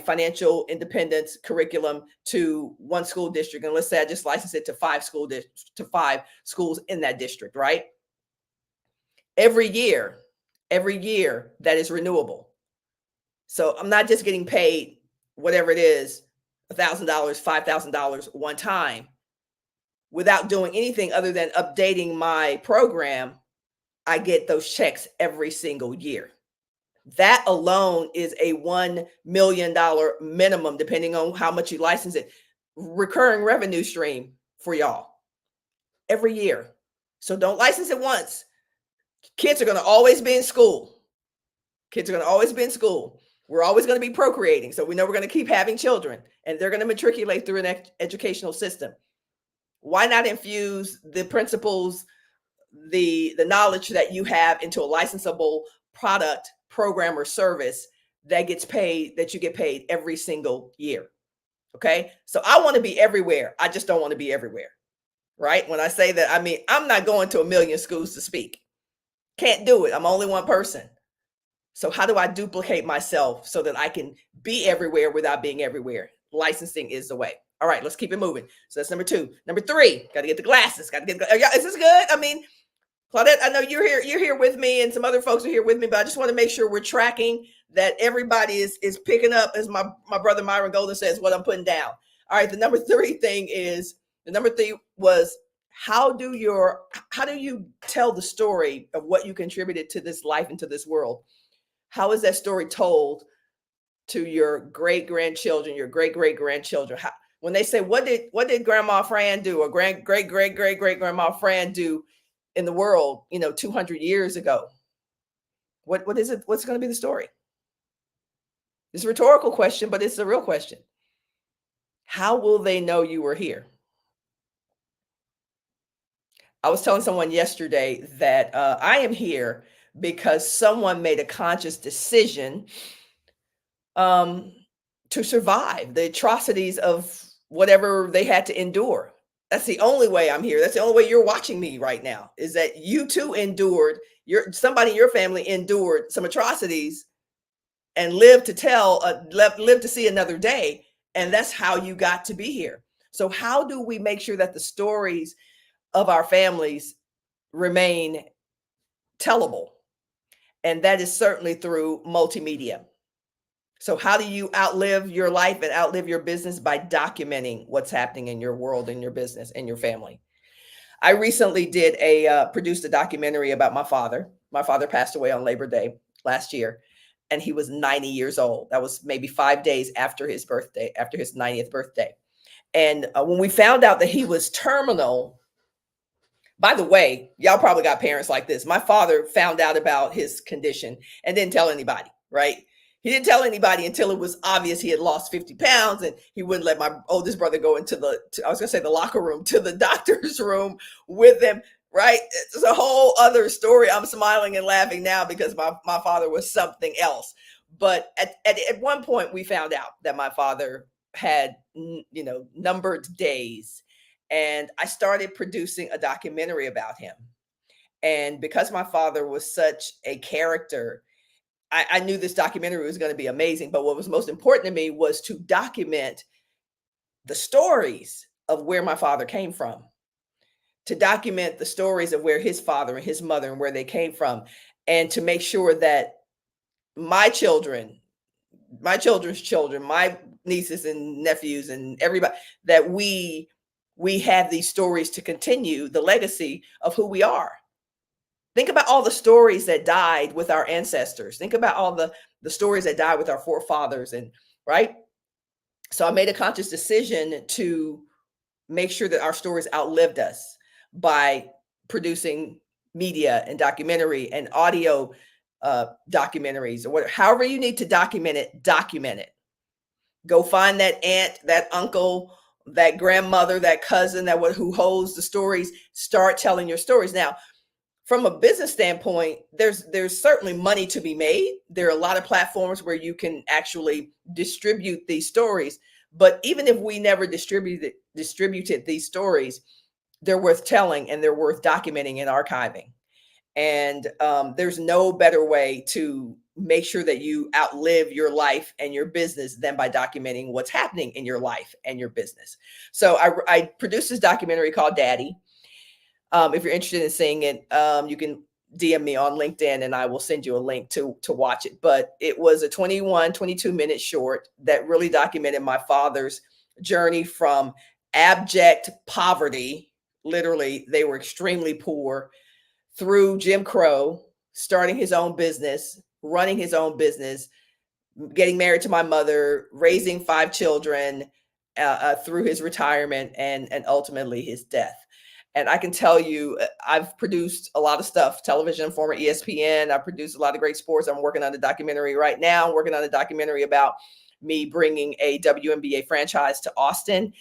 financial independence curriculum to one school district, and let's say I just license it to 5 schools in that district, right? Every year that is renewable. So I'm not just getting paid whatever it is, $1,000, $5,000 one time without doing anything other than updating my program. I get those checks every single year. That alone is a $1 million minimum, depending on how much you license it, recurring revenue stream for y'all every year. So don't license it once. Kids are going to always be in school. We're always going to be procreating. So we know we're going to keep having children, and they're going to matriculate through an educational system. Why not infuse the principles, the knowledge that you have into a licensable product, program, or service that you get paid every single year? Okay. So I want to be everywhere. I just don't want to be everywhere. Right. When I say that, I mean, I'm not going to 1 million schools to speak. Can't do it. I'm only one person. So how do I duplicate myself so that I can be everywhere without being everywhere? Licensing is the way. All right, let's keep it moving. So that's number 2. Number 3, got to get the glasses. Is this good? I mean, Claudette, I know you're here with me, and some other folks are here with me, but I just want to make sure we're tracking that everybody is picking up, as my brother Myron Golden says, what I'm putting down. All right, the number 3 was how do you tell the story of what you contributed to this life and to this world? How is that story told to your great-grandchildren, your great-great-grandchildren? When they say, what did Grandma Fran do, or great-great-great-great-grandma Fran do in the world, 200 years ago? What is it? What's going to be the story? It's a rhetorical question, but it's a real question. How will they know you were here? I was telling someone yesterday that I am here because someone made a conscious decision to survive the atrocities of whatever they had to endure. That's the only way I'm here. That's the only way you're watching me right now, is that you too endured, somebody in your family endured some atrocities and lived to see another day. And that's how you got to be here. So how do we make sure that the stories of our families remain tellable? And that is certainly through multimedia. So how do you outlive your life and outlive your business? By documenting what's happening in your world, in your business, and your family. I recently produced a documentary about my father. My father passed away on Labor Day last year, and he was 90 years old. That was maybe 5 days after his birthday, after his 90th birthday. And when we found out that he was terminal, by the way, y'all probably got parents like this. My father found out about his condition and didn't tell anybody, right? He didn't tell anybody until it was obvious he had lost 50 pounds, and he wouldn't let my oldest brother go into the locker room, to the doctor's room with him, right? It's a whole other story. I'm smiling and laughing now because my father was something else. But at one point we found out that my father had, numbered days, and I started producing a documentary about him. And because my father was such a character, I knew this documentary was going to be amazing, but what was most important to me was to document the stories of where my father came from, to document the stories of where his father and his mother and where they came from, and to make sure that my children, my children's children, my nieces and nephews and everybody, that we have these stories to continue the legacy of who we are. Think about all the stories that died with our ancestors. Think about all the stories that died with our forefathers, and right. So I made a conscious decision to make sure that our stories outlived us by producing media and documentary and audio documentaries, or whatever. However you need to document it, document it. Go find that aunt, that uncle, that grandmother, that cousin, who holds the stories. Start telling your stories. Now, from a business standpoint, there's certainly money to be made. There are a lot of platforms where you can actually distribute these stories. But even if we never distributed these stories, they're worth telling, and they're worth documenting and archiving. And there's no better way to make sure that you outlive your life and your business than by documenting what's happening in your life and your business. So I produced this documentary called Daddy. If you're interested in seeing it, you can DM me on LinkedIn and I will send you a link to watch it. But it was a 22-minute short that really documented my father's journey from abject poverty. Literally, they were extremely poor, through Jim Crow, starting his own business, running his own business, getting married to my mother, raising 5 children, through his retirement, and ultimately his death. And I can tell you, I've produced a lot of stuff, television, former ESPN. I produced a lot of great sports. I'm working on a documentary right now. I'm working on a documentary about me bringing a WNBA franchise to Austin.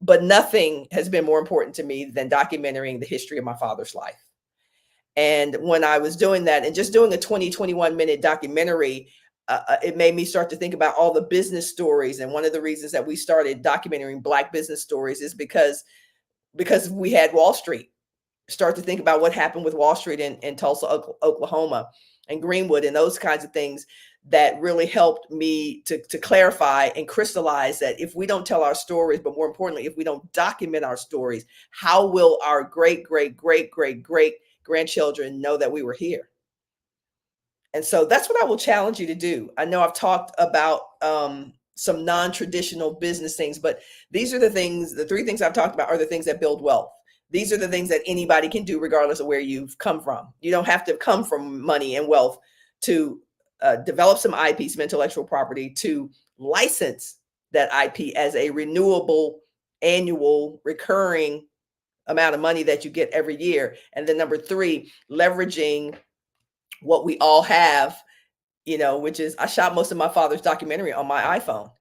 But nothing has been more important to me than documenting the history of my father's life. And when I was doing that and just doing a 21-minute documentary, it made me start to think about all the business stories. And one of the reasons that we started documenting Black business stories is because we had Wall Street. Start to think about what happened with Wall Street in Tulsa, Oklahoma, and Greenwood, and those kinds of things that really helped me to clarify and crystallize that if we don't tell our stories, but more importantly, if we don't document our stories, how will our great grandchildren know that we were here? And so that's what I will challenge you to do. I know I've talked about some non-traditional business things, but these are the 3 things I've talked about are the things that build wealth. These are the things that anybody can do regardless of where you've come from. You don't have to come from money and wealth to develop some IP, some intellectual property, to license that IP as a renewable, annual, recurring amount of money that you get every year. And then number 3, leveraging what we all have, which is I shot most of my father's documentary on my iPhone.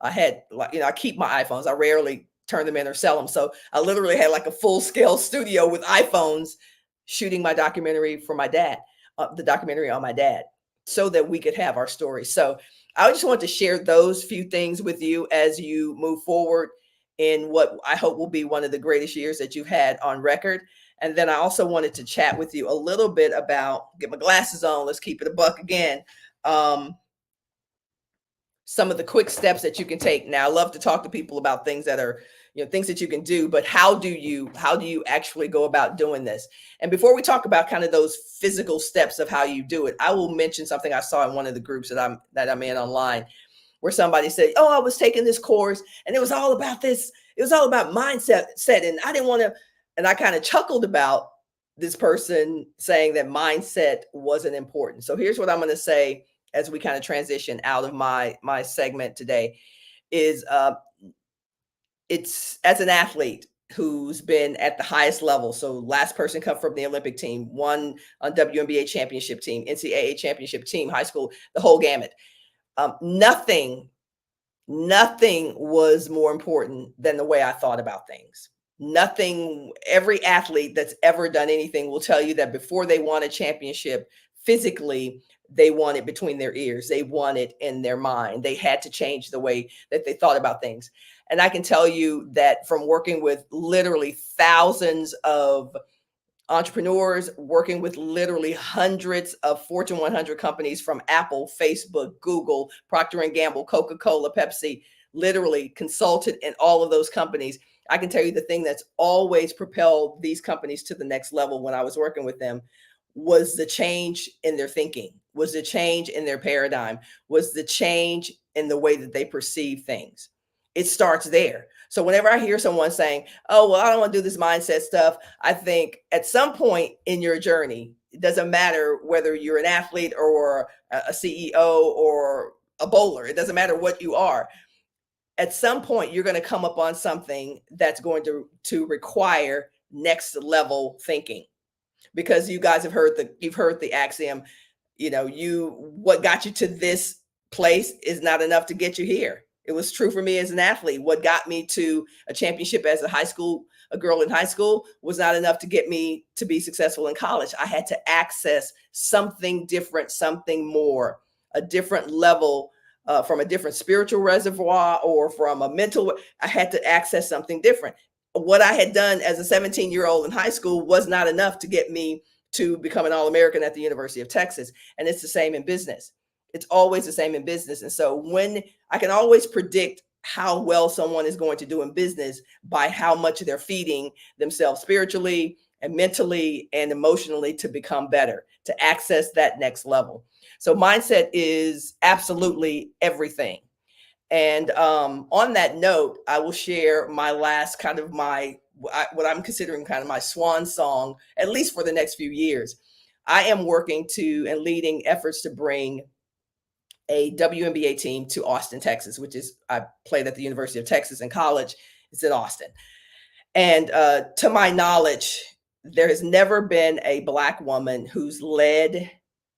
I keep my iPhones. I rarely turn them in or sell them. So I literally had like a full-scale studio with iPhones shooting my documentary for my dad, the documentary on my dad, so that we could have our story. So I just want to share those few things with you as you move forward in what I hope will be one of the greatest years that you've had on record. And then I also wanted to chat with you a little bit about, get my glasses on, let's keep it a buck again, some of the quick steps that you can take. Now, I love to talk to people about things that are, things that you can do, but how do you actually go about doing this? And before we talk about kind of those physical steps of how you do it, I will mention something I saw in one of the groups that I'm in online, where somebody said, "Oh, I was taking this course and it was all about this. It was all about mindset, and I didn't want to." And I kind of chuckled about this person saying that mindset wasn't important. So here's what I'm going to say as we kind of transition out of my segment today is it's as an athlete who's been at the highest level. So last person come from the Olympic team, won on WNBA championship team, NCAA championship team, high school, the whole gamut. Nothing was more important than the way I thought about things. Nothing, every athlete that's ever done anything will tell you that before they won a championship, physically, they won it between their ears. They won it in their mind. They had to change the way that they thought about things. And I can tell you that from working with literally thousands of entrepreneurs, working with literally hundreds of Fortune 100 companies from Apple, Facebook, Google, Procter & Gamble, Coca-Cola, Pepsi, literally consulted in all of those companies. I can tell you the thing that's always propelled these companies to the next level when I was working with them was the change in their thinking, was the change in their paradigm, was the change in the way that they perceive things. It starts there. So whenever I hear someone saying, oh, well, I don't want to do this mindset stuff, I think at some point in your journey, it doesn't matter whether you're an athlete or a CEO or a bowler, it doesn't matter what you are. At some point, you're going to come up on something that's going to require next level thinking, because you guys have heard the axiom, what got you to this place is not enough to get you here. It was true for me as an athlete. What got me to a championship as a girl in high school was not enough to get me to be successful in college. I had to access something different, something more, a different level, from a different spiritual reservoir or from a mental. I had to access something different. What I had done as a 17-year-old in high school was not enough to get me to become an All-American at the University of Texas. And it's the same in business. It's always the same in business. And so when I can always predict how well someone is going to do in business by how much they're feeding themselves spiritually and mentally and emotionally to become better, to access that next level. So mindset is absolutely everything. And on that note, I will share my last what I'm considering kind of my swan song, at least for the next few years. I am working and leading efforts to bring a WNBA team to Austin, Texas, I played at the University of Texas in college. It's in Austin. And to my knowledge, there has never been a Black woman who's led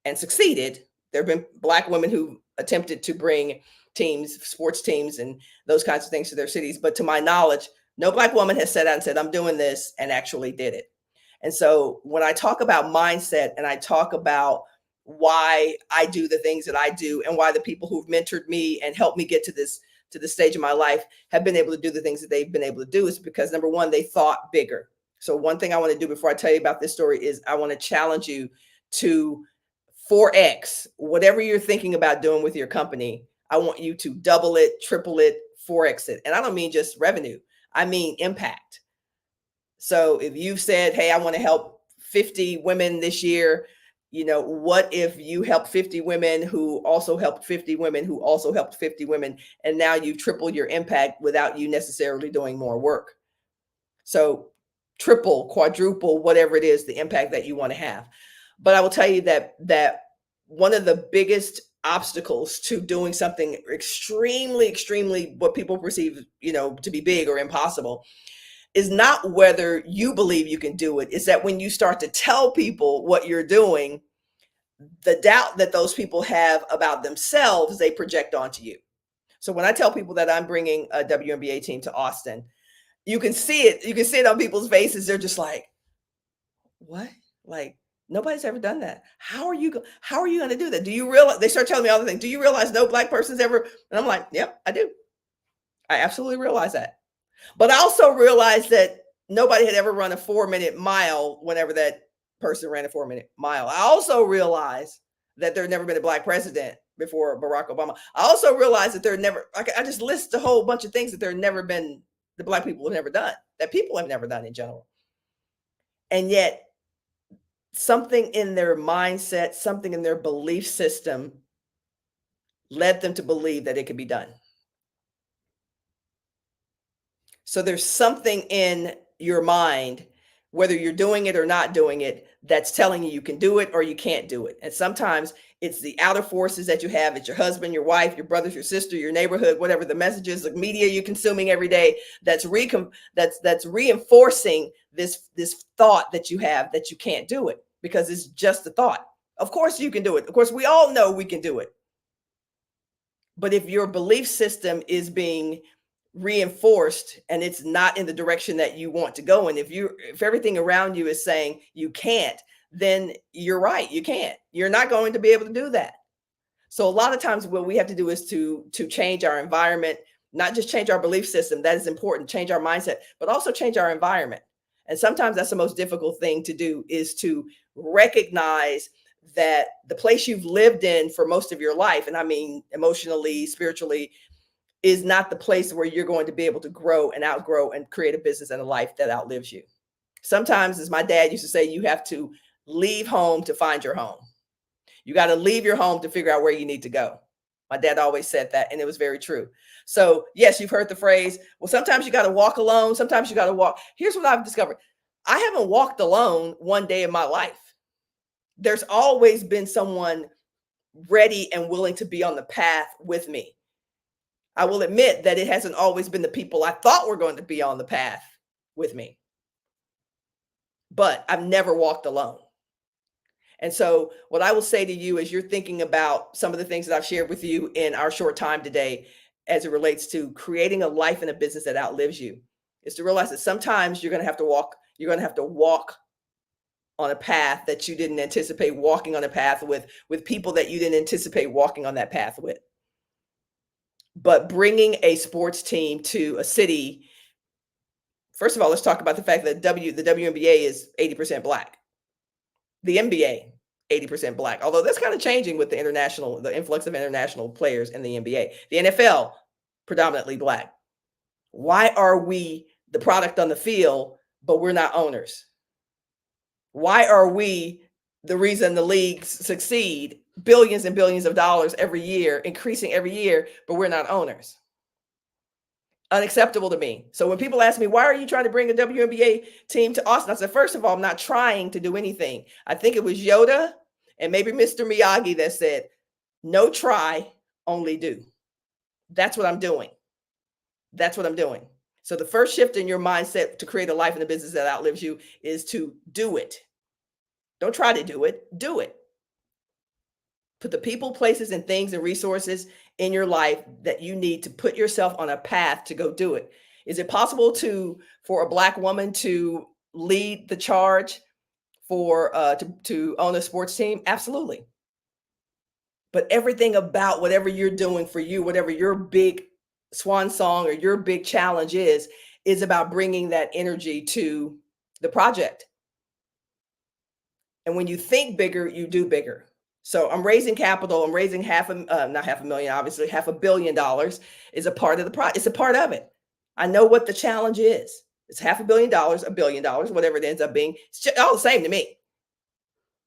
and succeeded. There have been Black women who attempted to bring teams, sports teams, and those kinds of things to their cities. But to my knowledge, no Black woman has sat out and said, I'm doing this, and actually did it. And so when I talk about mindset and I talk about why I do the things that I do and why the people who've mentored me and helped me get to this stage of my life have been able to do the things that they've been able to do, is because number one, they thought bigger. So one thing I want to do before I tell you about this story is I want to challenge you to 4X whatever you're thinking about doing with your company. I want you to double it, triple it, 4X it. And I don't mean just revenue. I mean impact. So if you've said, hey, I want to help 50 women this year, what if you help 50 women who also helped 50 women who also helped 50 women, and now you've tripled your impact without you necessarily doing more work? So triple, quadruple, whatever it is, the impact that you want to have. But I will tell you that one of the biggest obstacles to doing something extremely what people perceive, to be big or impossible is not whether you believe you can do it. It's that when you start to tell people what you're doing, the doubt that those people have about themselves, they project onto you. So when I tell people that I'm bringing a WNBA team to Austin, you can see it. You can see it on people's faces. They're just like, what? Like, nobody's ever done that. How are you going to do that? Do you realize? They start telling me all the things. Do you realize no Black person's ever? And I'm like, yep, I do. I absolutely realize that. But I also realized that nobody had ever run a 4-minute mile whenever that person ran a 4-minute mile. I also realized that there had never been a Black president before Barack Obama. I also realized that there never, I just list a whole bunch of things that there had never been, the Black people have never done, that people have never done in general. And yet something in their mindset, something in their belief system led them to believe that it could be done. So there's something in your mind, whether you're doing it or not doing it, that's telling you you can do it or you can't do it. And sometimes it's the outer forces that you have. It's your husband, your wife, your brothers, your sister, your neighborhood, whatever the message is, the media you're consuming every day, that's reinforcing this thought that you have that you can't do it, because it's just a thought. Of course you can do it. Of course, we all know we can do it. But if your belief system is being reinforced and it's not in the direction that you want to go, and if everything around you is saying you can't, then you're right, you can't. You're not going to be able to do that. So a lot of times what we have to do is to change our environment, not just change our belief system, that is important, change our mindset, but also change our environment. And sometimes that's the most difficult thing to do, is to recognize that the place you've lived in for most of your life, and I mean emotionally, spiritually, is not the place where you're going to be able to grow and outgrow and create a business and a life that outlives you. Sometimes, as my dad used to say, you have to leave home to find your home. You got to leave your home to figure out where you need to go. My dad always said that, and it was very true. So yes, you've heard the phrase, well, sometimes you got to walk alone. Sometimes you got to walk. Here's what I've discovered. I haven't walked alone one day in my life. There's always been someone ready and willing to be on the path with me. I will admit that it hasn't always been the people I thought were going to be on the path with me, but I've never walked alone. And so what I will say to you as you're thinking about some of the things that I've shared with you in our short time today, as it relates to creating a life and a business that outlives you, is to realize that sometimes you're going to have to walk on a path that you didn't anticipate walking on a path with people that you didn't anticipate walking on that path with. But bringing a sports team to a city, first of all, let's talk about the fact that the WNBA is 80% Black. The NBA, 80% Black, although that's kind of changing with the influx of international players in the NBA. The NFL, predominantly Black. Why are we the product on the field, but we're not owners? Why are we the reason the leagues succeed, billions and billions of dollars every year, increasing every year, but we're not owners? Unacceptable to me. So when people ask me, why are you trying to bring a WNBA team to Austin? I said, first of all, I'm not trying to do anything. I think it was Yoda and maybe Mr. Miyagi that said, no try, only do. That's what I'm doing. That's what I'm doing. So the first shift in your mindset to create a life and a business that outlives you is to do it. Don't try to do it. Do it. Put the people, places, and things and resources in your life that you need to put yourself on a path to go do it. Is it possible for a Black woman to lead the charge to own a sports team? Absolutely. But everything about whatever you're doing for you, whatever your big swan song or your big challenge is about bringing that energy to the project. And when you think bigger, you do bigger. So I'm raising capital. I'm raising not $500,000, obviously, $500 million is a part of the project. It's a part of it. I know what the challenge is. It's $500 million, $1 billion, whatever it ends up being. It's all the same to me.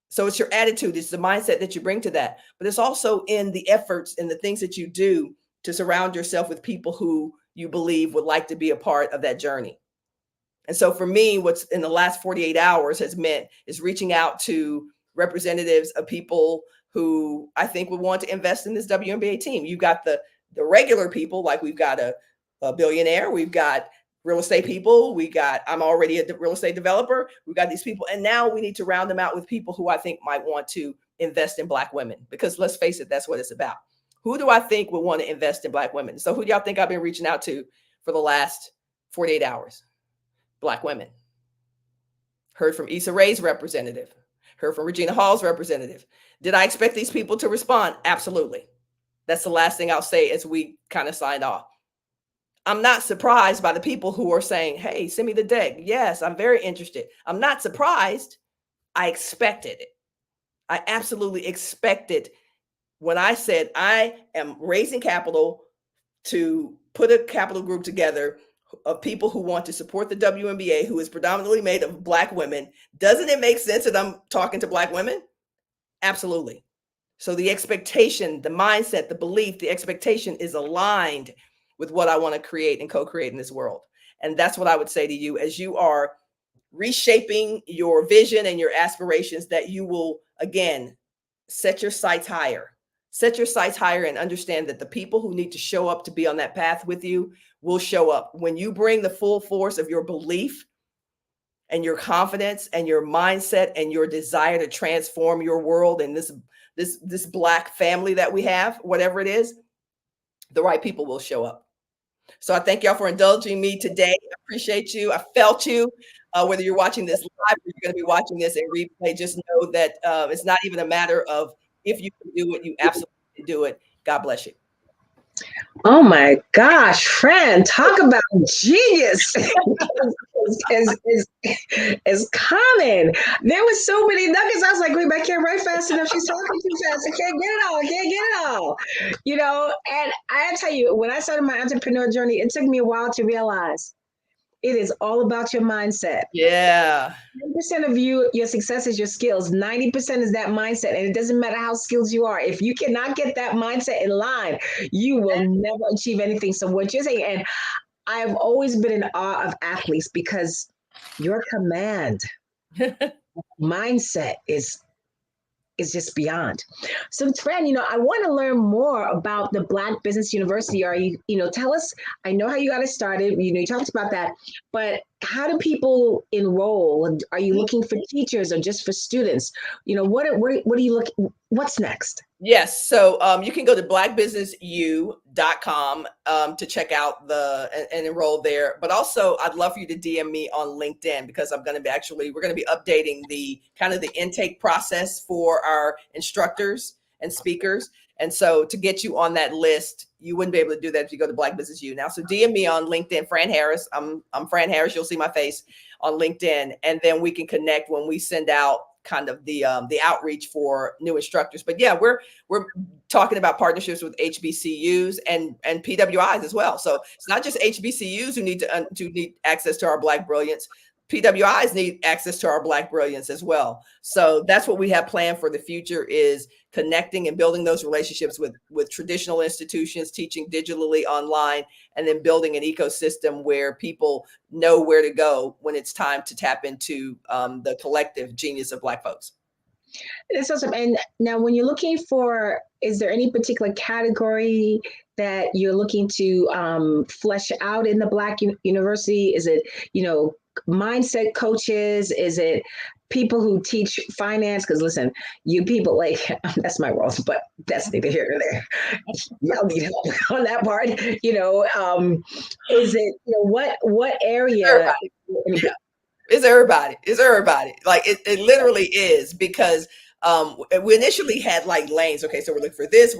So it's your attitude. It's the mindset that you bring to that. But it's also in the efforts and the things that you do to surround yourself with people who you believe would like to be a part of that journey. And so for me, what's in the last 48 hours has meant is reaching out to representatives of people who I think would want to invest in this WNBA team. You've got the regular people, like we've got a billionaire, we've got real estate people, I'm already a real estate developer, we've got these people, and now we need to round them out with people who I think might want to invest in Black women, because let's face it, that's what it's about. Who do I think would want to invest in Black women? So who do y'all think I've been reaching out to for the last 48 hours? Black women. Heard from Issa Rae's representative. Heard from Regina Hall's representative. Did I expect these people to respond? Absolutely. That's the last thing I'll say as we kind of sign off. I'm not surprised by the people who are saying, hey, send me the deck. Yes, I'm very interested. I'm not surprised. I expected it. I absolutely expected when I said I am raising capital to put a capital group together of people who want to support the WNBA, who is predominantly made of Black women. Doesn't it make sense that I'm talking to Black women? Absolutely. So the expectation, the mindset, the belief, the expectation is aligned with what I want to create and co-create in this world. And that's what I would say to you as you are reshaping your vision and your aspirations, that you will, again, set your sights higher. Set your sights higher and understand that the people who need to show up to be on that path with you will show up. When you bring the full force of your belief and your confidence and your mindset and your desire to transform your world and this Black family that we have, whatever it is, the right people will show up. So I thank y'all for indulging me today. I appreciate you. I felt you. Whether you're watching this live or you're going to be watching this in replay, just know that it's not even a matter of if you can do it, you absolutely can do it. God bless you. Oh my gosh, friend, talk about genius is common. There was so many nuggets. I was like, wait, I can't write fast enough. She's talking too fast. I can't get it all. I can't get it all. And I tell you, when I started my entrepreneur journey, it took me a while to realize it is all about your mindset. Yeah. 10% of your success is your skills. 90% is that mindset. And it doesn't matter how skilled you are. If you cannot get that mindset in line, you will never achieve anything. So what you're saying, and I've always been in awe of athletes because your command mindset is just beyond. So, Fran, I want to learn more about the Black Business University. Are you, tell us, I know how you got it started, you talked about that, but how do people enroll? Are you looking for teachers or just for students? What are you looking, what's next? Yes. So you can go to blackbusinessu.com to check out and enroll there. But also I'd love for you to DM me on LinkedIn because we're going to be updating the kind of the intake process for our instructors and speakers. And so to get you on that list, you wouldn't be able to do that if you go to Black Business U now. So DM me on LinkedIn, Fran Harris. I'm Fran Harris. You'll see my face on LinkedIn, and then we can connect when we send out kind of the outreach for new instructors. But yeah, we're talking about partnerships with HBCUs and PWIs as well. So it's not just HBCUs who need access to our Black Brilliance. PWIs need access to our Black Brilliance as well. So that's what we have planned for the future, is connecting and building those relationships with traditional institutions, teaching digitally online, and then building an ecosystem where people know where to go when it's time to tap into the collective genius of Black folks. That's awesome. And now when you're looking for, is there any particular category that you're looking to flesh out in the Black University? Is it, mindset coaches? Is it people who teach finance? Because listen, you people like, that's my world, but that's neither here nor there. Y'all need help on that part. Is it, what area? It's everybody. Like it literally is, because we initially had like lanes. Okay, so we're looking for this,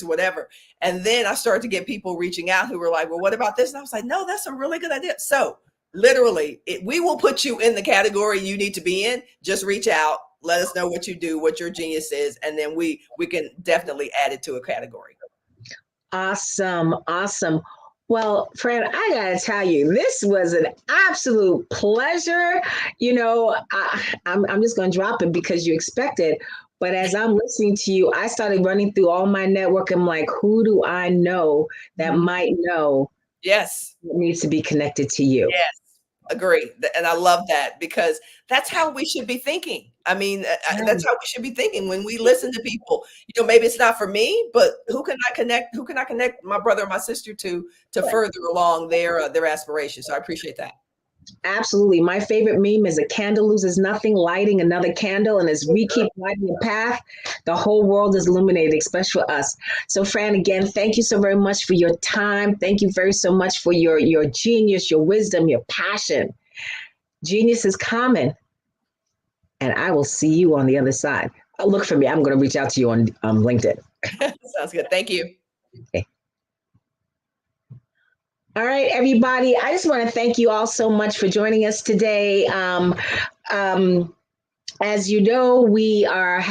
whatever. And then I started to get people reaching out who were like, well, what about this? And I was like, no, that's a really good idea. So literally, we will put you in the category you need to be in. Just reach out, let us know what you do, what your genius is, and then we can definitely add it to a category. Awesome. Well, Fran, I gotta tell you, this was an absolute pleasure. I'm just gonna drop it because you expect it. But as I'm listening to you, I started running through all my network. I'm like, who do I know that might know? Yes. It needs to be connected to you. Yes. Agree. And I love that, because that's how we should be thinking. I mean, that's how we should be thinking when we listen to people. Maybe it's not for me, but who can I connect my brother or my sister to further along their aspirations? So I appreciate that. Absolutely. My favorite meme is a candle loses nothing, lighting another candle. And as we keep lighting the path, the whole world is illuminated, especially for us. So Fran, again, thank you so very much for your time. Thank you very so much for your genius, your wisdom, your passion. Genius is common. And I will see you on the other side. Look for me. I'm going to reach out to you on LinkedIn. Sounds good. Thank you. Okay. All right, everybody. I just want to thank you all so much for joining us today. As you know, we are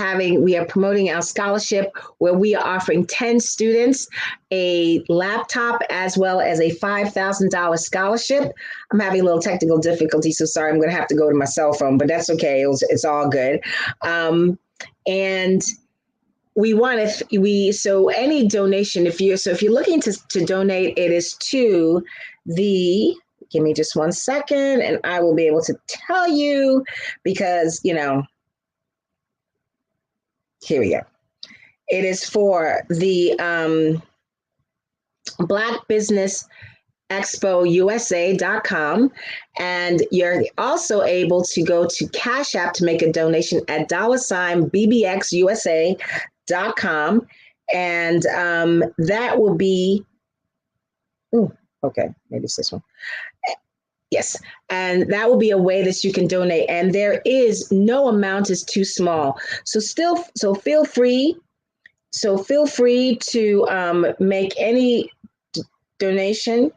promoting our scholarship where we are offering 10 students a laptop as well as a $5,000 scholarship. I'm having a little technical difficulty, so sorry, I'm going to have to go to my cell phone, but that's okay. It's all good. And so any donation, if you're looking to donate, it is to give me just 1 second and I will be able to tell you, because, here we go. It is for the Black Business Expo USA.com. And you're also able to go to Cash App to make a donation at $BBXUSA.com. And that will be Ooh, okay, maybe it's this one. Yes, and that will be a way that you can donate. And there is no amount is too small. So feel free. So feel free to make any donation.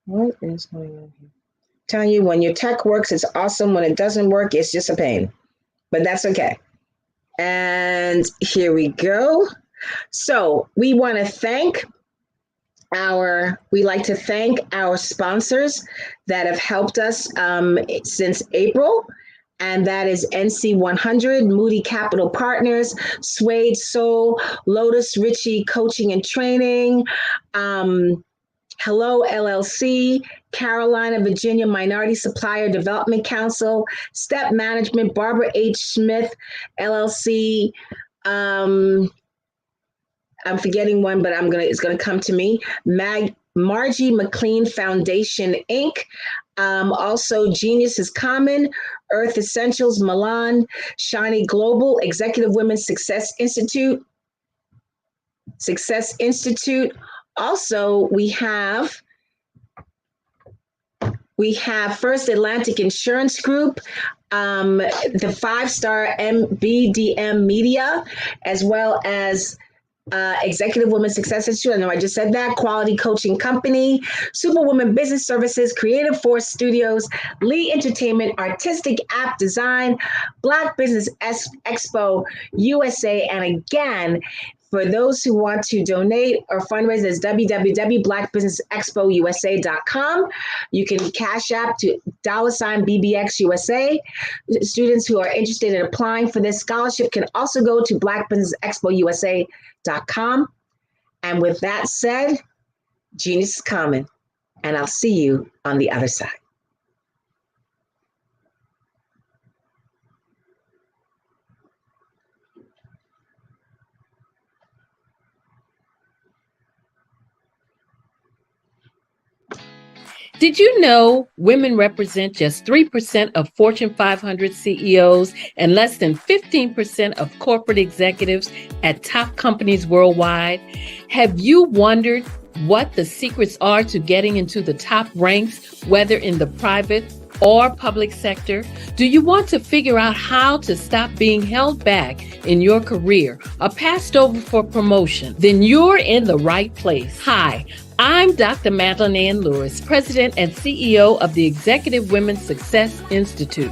What is going on here? Telling you, when your tech works, it's awesome. When it doesn't work, it's just a pain. But that's okay. And here we go. So we want to thank like to thank our sponsors that have helped us since April. And that is NC 100, Moody Capital Partners, Suede Soul, Lotus Ritchie Coaching and Training, Hello LLC, Carolina, Virginia Minority Supplier Development Council, Step Management, Barbara H. Smith, LLC. I'm forgetting one, but it's gonna come to me. Margie McLean Foundation, Inc. Also Genius is Common, Earth Essentials, Milan, Shiny Global, Executive Women's Success Institute. Also, we have First Atlantic Insurance Group, the 5-star MBDM Media, as well as Executive Women's Success Institute. I know I just said that. Quality Coaching Company, Superwoman Business Services, Creative Force Studios, Lee Entertainment, Artistic App Design, Black Business Expo USA. And again, for those who want to donate or fundraise, is www.blackbusinessexpousa.com. You can cash app to $BBXUSA. Students who are interested in applying for this scholarship can also go to blackbusinessexpousa.com. And with that said, Genius is Common, and I'll see you on the other side. Did you know women represent just 3% of Fortune 500 CEOs and less than 15% of corporate executives at top companies worldwide? Have you wondered what the secrets are to getting into the top ranks, whether in the private or public sector? Do you want to figure out how to stop being held back in your career or passed over for promotion? Then you're in the right place. Hi, I'm Dr. Madeline Ann Lewis, President and CEO of the Executive Women's Success Institute.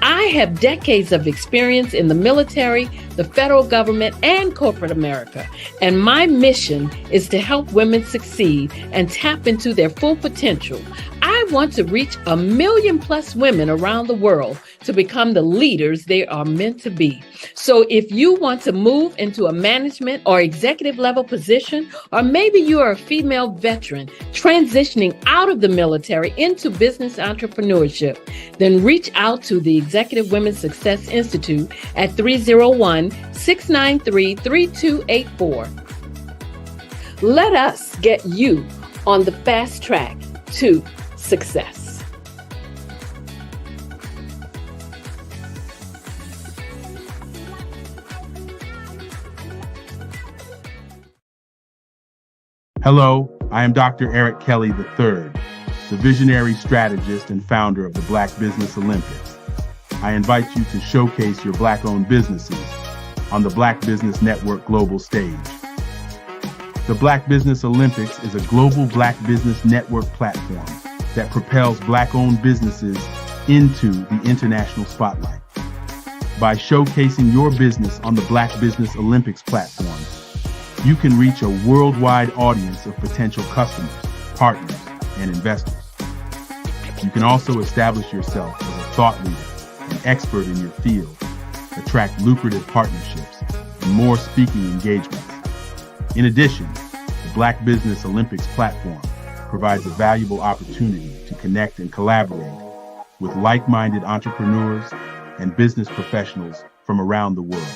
I have decades of experience in the military, the federal government, and corporate America, and my mission is to help women succeed and tap into their full potential. I want to reach 1 million plus women around the world to become the leaders they are meant to be. So if you want to move into a management or executive level position, or maybe you are a female veteran transitioning out of the military into business entrepreneurship, then reach out to the Executive Women's Success Institute at 301-693-3284. Let us get you on the fast track to success. Hello, I am Dr. Eric Kelly III, the visionary strategist and founder of the Black Business Olympics. I invite you to showcase your Black-owned businesses on the Black Business Network global stage. The Black Business Olympics is a global Black Business Network platform that propels Black-owned businesses into the international spotlight. By showcasing your business on the Black Business Olympics platform, you can reach a worldwide audience of potential customers, partners, and investors. You can also establish yourself as a thought leader, an expert in your field, attract lucrative partnerships, and more speaking engagements. In addition, the Black Business Olympics platform provides a valuable opportunity to connect and collaborate with like-minded entrepreneurs and business professionals from around the world.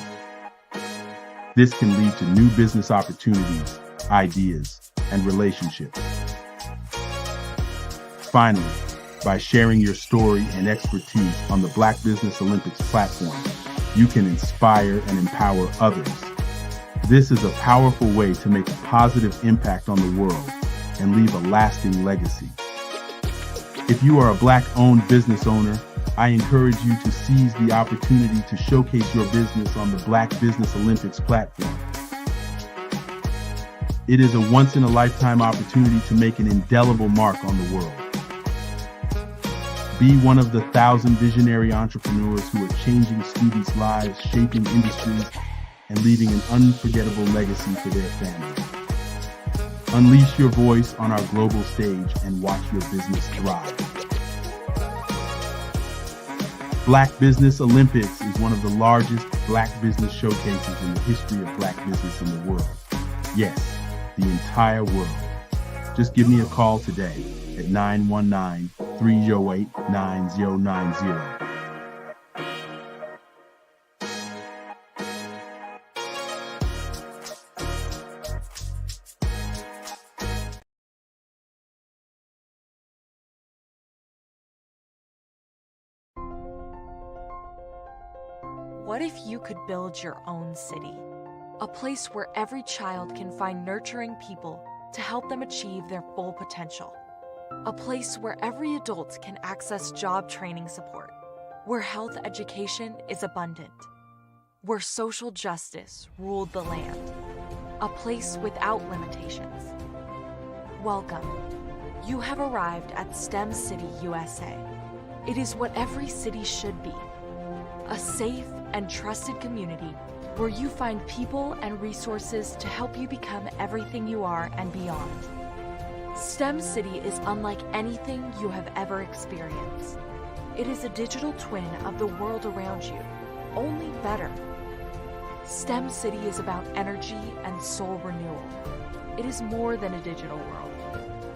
This can lead to new business opportunities, ideas, and relationships. Finally, by sharing your story and expertise on the Black Business Olympics platform, you can inspire and empower others. This is a powerful way to make a positive impact on the world and leave a lasting legacy. If you are a Black-owned business owner, I encourage you to seize the opportunity to showcase your business on the Black Business Olympics platform. It is a once-in-a-lifetime opportunity to make an indelible mark on the world. Be one of the 1,000 visionary entrepreneurs who are changing students' lives, shaping industries, and leaving an unforgettable legacy for their families. Unleash your voice on our global stage and watch your business thrive. Black Business Olympics is one of the largest Black business showcases in the history of Black business in the world. Yes, the entire world. Just give me a call today at 919-308-9090. What if you could build your own city? A place where every child can find nurturing people to help them achieve their full potential. A place where every adult can access job training support, where health education is abundant, where social justice ruled the land. A place without limitations. Welcome. You have arrived at STEM City USA. It is what every city should be. A safe and trusted community where you find people and resources to help you become everything you are and beyond. STEM City is unlike anything you have ever experienced. It is a digital twin of the world around you, only better. STEM City is about energy and soul renewal. It is more than a digital world.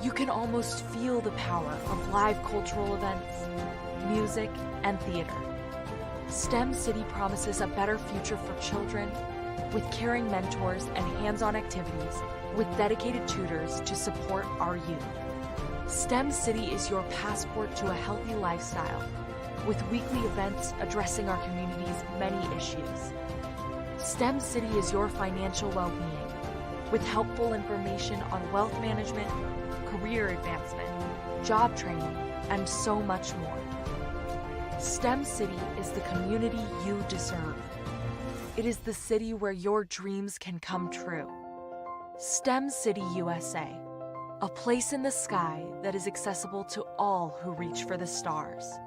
You can almost feel the power of live cultural events, music, and theater. STEM City promises a better future for children with caring mentors and hands-on activities with dedicated tutors to support our youth. STEM City is your passport to a healthy lifestyle with weekly events addressing our community's many issues. STEM City is your financial well-being with helpful information on wealth management, career advancement, job training, and so much more. STEM City is the community you deserve. It is the city where your dreams can come true. STEM City USA, a place in the sky that is accessible to all who reach for the stars.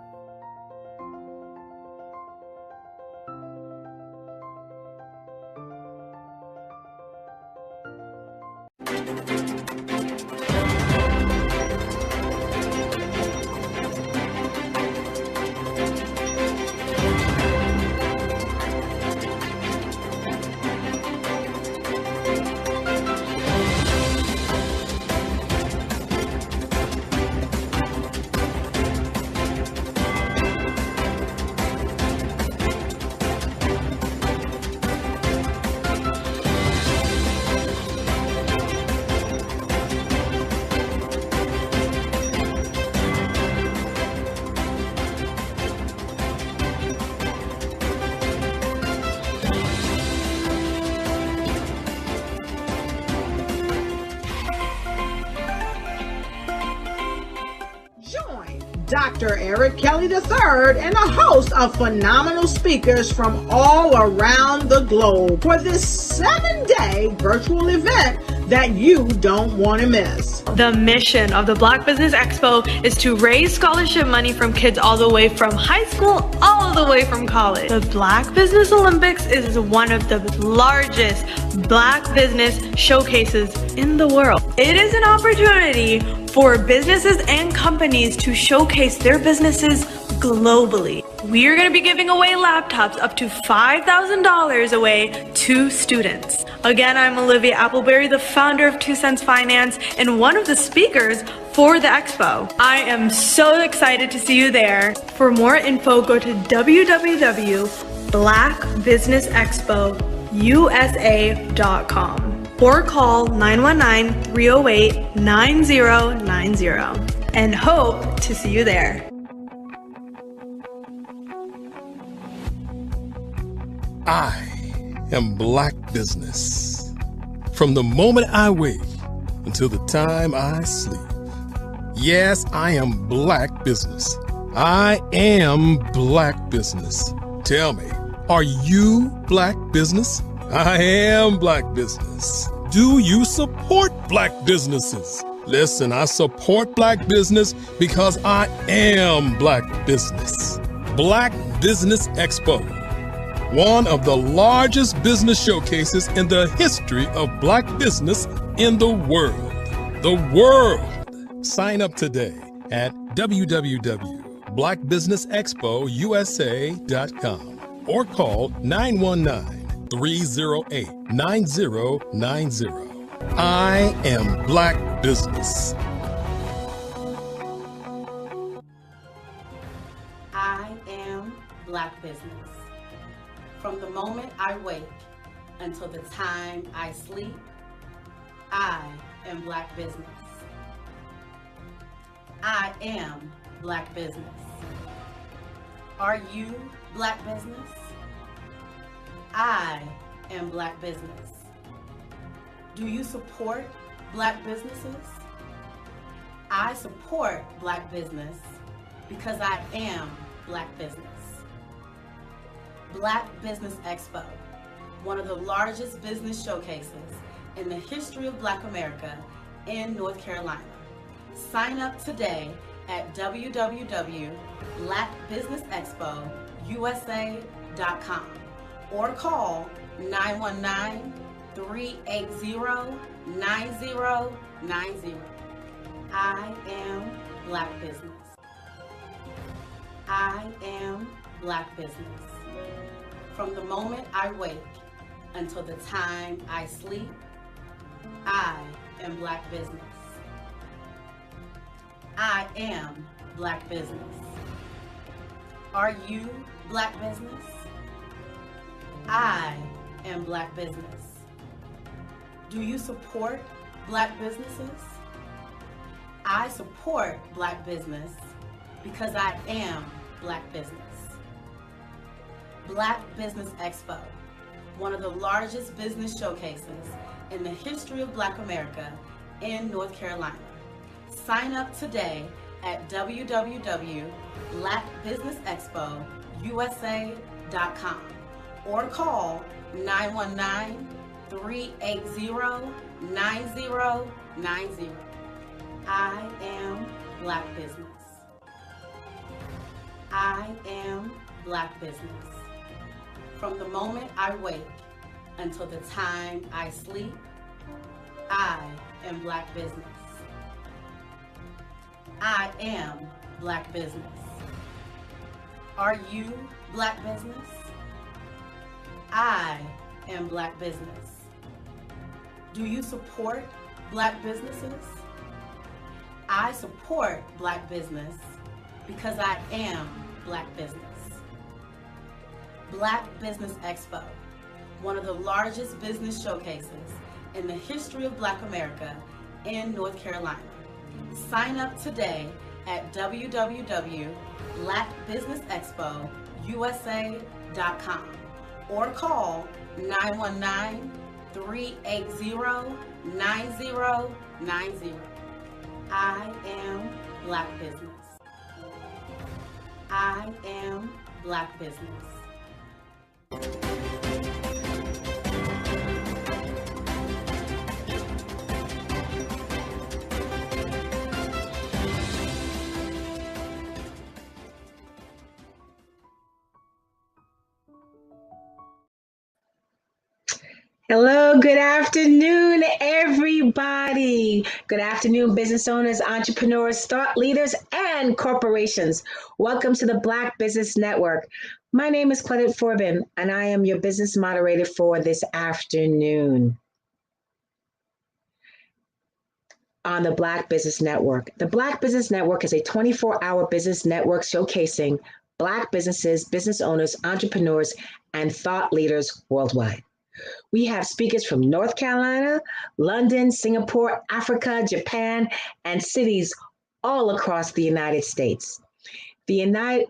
Dr. Eric Kelly III and a host of phenomenal speakers from all around the globe for this 7-day virtual event that you don't want to miss. The mission of the Black Business Expo is to raise scholarship money from kids all the way from high school, all the way from college. The Black Business Olympics is one of the largest Black business showcases in the world. It is an opportunity for businesses and companies to showcase their businesses globally. We are going to be giving away laptops up to $5,000 away to students. Again, I'm Olivia Appleberry, the founder of 2 Cents Finance and one of the speakers for the expo. I am so excited to see you there. For more info, go to www.blackbusinessexpousa.com or call 919-308-9090 and hope to see you there. I am Black business. From the moment I wake until the time I sleep. Yes, I am Black business. I am Black business. Tell me, are you Black business? I am Black business. Do you support Black businesses? Listen, I support Black business because I am Black business. Black Business Expo, one of the largest business showcases in the history of Black business in the world. The world! Sign up today at www.blackbusinessexpousa.com or call 919-308-9090. I am Black business. I am Black business. From the moment I wake until the time I sleep, I am Black business. I am Black business. Are you Black business? I am Black business. Do you support Black businesses? I support Black business because I am Black business. Black Business Expo, one of the largest business showcases in the history of Black America in North Carolina. Sign up today at www.blackbusinessexpousa.com or call 919-380-9090. I am Black business. I am Black business. From the moment I wake until the time I sleep, I am Black business. I am Black business. Are you Black business? I am Black business. Do you support Black businesses? I support Black business because I am Black business. Black Business Expo, one of the largest business showcases in the history of Black America in North Carolina. Sign up today at www.blackbusinessexpousa.com or call 919-380-9090. I am Black business. I am Black business. From the moment I wake until the time I sleep, I am Black business. I am Black business. Are you Black business? I am Black business. Do you support Black businesses? I support Black business because I am Black business. Black Business Expo, one of the largest business showcases in the history of Black America in North Carolina. Sign up today at www.blackbusinessexpousa.com or call 919-380-9090. I am Black business. I am Black business. Hello, good afternoon, everybody. Good afternoon, business owners, entrepreneurs, thought leaders, and corporations. Welcome to the Black Business Network. My name is Claudette Forbin, and I am your business moderator for this afternoon on the Black Business Network. The Black Business Network is a 24-hour business network showcasing Black businesses, business owners, entrepreneurs, and thought leaders worldwide. We have speakers from North Carolina, London, Singapore, Africa, Japan, and cities all across the United States. The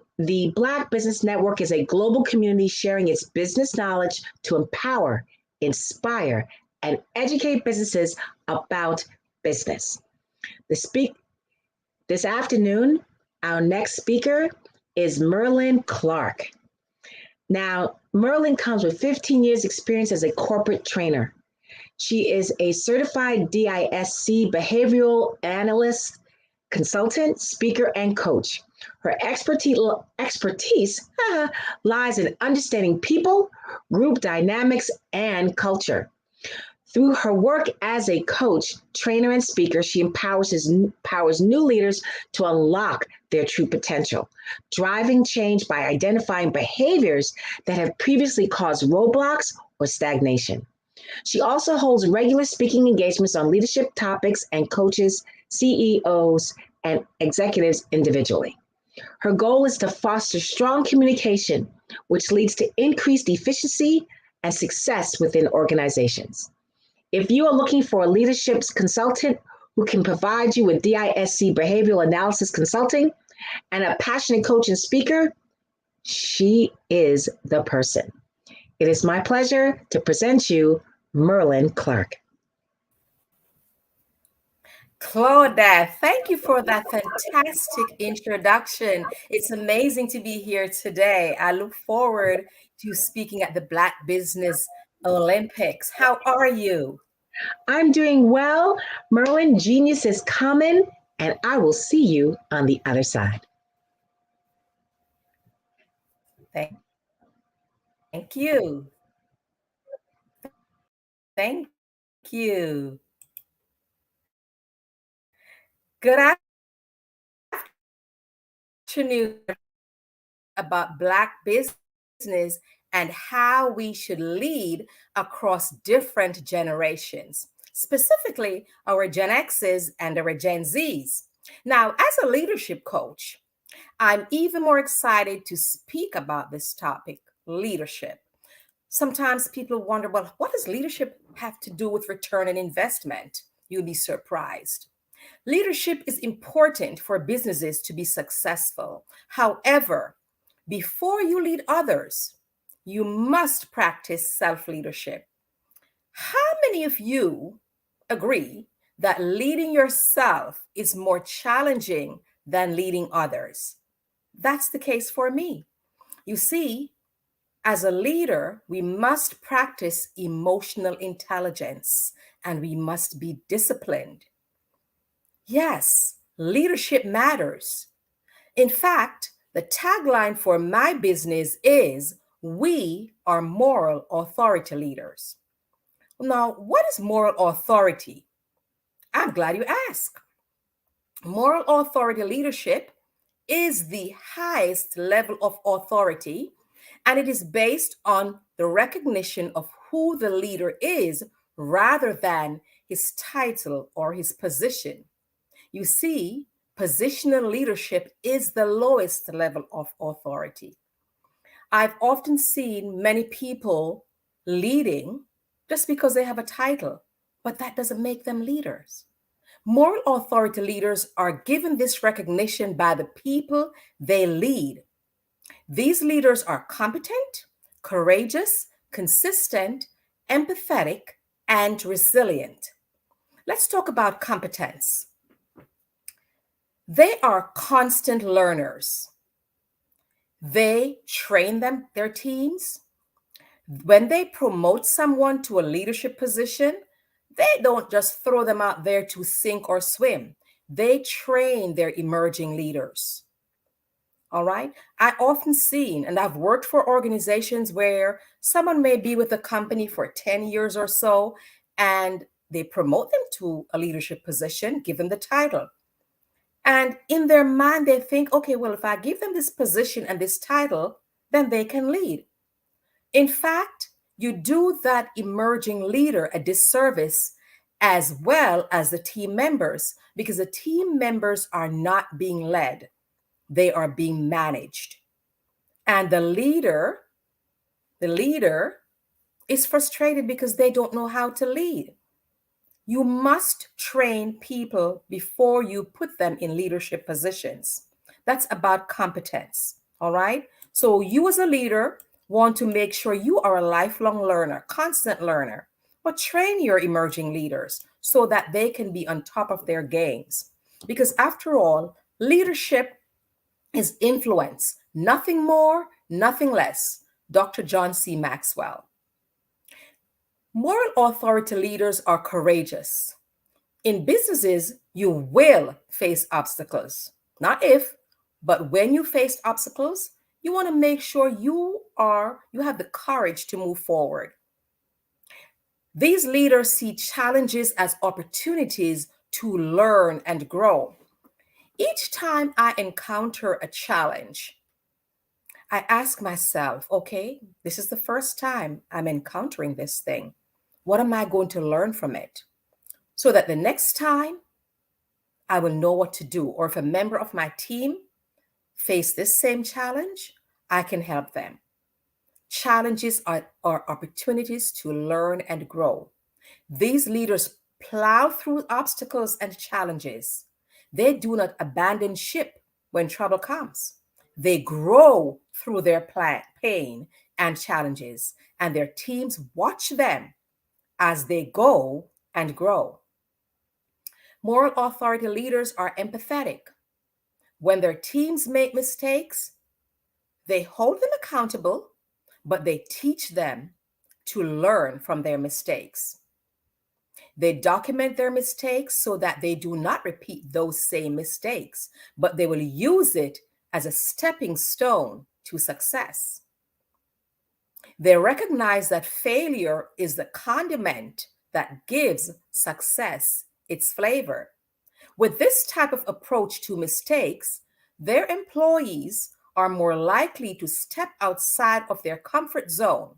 Black Business Network is a global community sharing its business knowledge to empower, inspire, and educate businesses about business. This afternoon, our next speaker is Merlin Clark. Now, Merlin comes with 15 years experience as a corporate trainer. She is a certified DISC behavioral analyst, consultant, speaker, and coach. Her expertise lies in understanding people, group dynamics, and culture. Through her work as a coach, trainer, and speaker, she empowers new leaders to unlock their true potential, driving change by identifying behaviors that have previously caused roadblocks or stagnation. She also holds regular speaking engagements on leadership topics and coaches CEOs and executives individually. Her goal is to foster strong communication, which leads to increased efficiency and success within organizations. If you are looking for a leadership consultant who can provide you with DISC behavioral analysis consulting and a passionate coach and speaker, she is the person. It is my pleasure to present you Merlin Clark. Claudia, thank you for that fantastic introduction. It's amazing to be here today. I look forward to speaking at the Black Business Olympics. How are you? I'm doing well. Merlin, genius is coming, and I will see you on the other side. Thank you. Thank you. Good afternoon about Black business and how we should lead across different generations, specifically our Gen X's and our Gen Z's. Now, as a leadership coach, I'm even more excited to speak about this topic, leadership. Sometimes people wonder, well, what does leadership have to do with return on investment? You'll be surprised. Leadership is important for businesses to be successful. However, before you lead others, you must practice self-leadership. How many of you agree that leading yourself is more challenging than leading others? That's the case for me. You see, as a leader, we must practice emotional intelligence and we must be disciplined. Yes, leadership matters. In fact, the tagline for my business is, "We are moral authority leaders." Now, what is moral authority? I'm glad you asked. Moral authority leadership is the highest level of authority, and it is based on the recognition of who the leader is rather than his title or his position. You see, positional leadership is the lowest level of authority. I've often seen many people leading just because they have a title, but that doesn't make them leaders. Moral authority leaders are given this recognition by the people they lead. These leaders are competent, courageous, consistent, empathetic, and resilient. Let's talk about competence. They are constant learners. They train their teams. When they promote someone to a leadership position, they don't just throw them out there to sink or swim. They train their emerging leaders. All right. I often seen, and I've worked for organizations where someone may be with a company for 10 years or so, and they promote them to a leadership position, give them the title. And in their mind, they think, okay, well, if I give them this position and this title, then they can lead. In fact, you do that emerging leader a disservice as well as the team members, because the team members are not being led. They are being managed. And the leader is frustrated because they don't know how to lead. You must train people before you put them in leadership positions. That's about competence, all right? So you as a leader want to make sure you are a lifelong learner, constant learner, but train your emerging leaders so that they can be on top of their games. Because after all, leadership is influence, nothing more, nothing less. Dr. John C. Maxwell. Moral authority leaders are courageous. In businesses, you will face obstacles. Not if, but when you face obstacles, you want to make sure you have the courage to move forward. These leaders see challenges as opportunities to learn and grow. Each time I encounter a challenge, I ask myself, okay, this is the first time I'm encountering this thing. What am I going to learn from it? So that the next time I will know what to do. Or if a member of my team face this same challenge, I can help them. Challenges are opportunities to learn and grow. These leaders plow through obstacles and challenges. They do not abandon ship when trouble comes. They grow through their pain and challenges, and their teams watch them as they go and grow. Moral authority leaders are empathetic. When their teams make mistakes, they hold them accountable, but they teach them to learn from their mistakes. They document their mistakes so that they do not repeat those same mistakes, but they will use it as a stepping stone to success. They recognize that failure is the condiment that gives success its flavor. With this type of approach to mistakes, their employees are more likely to step outside of their comfort zone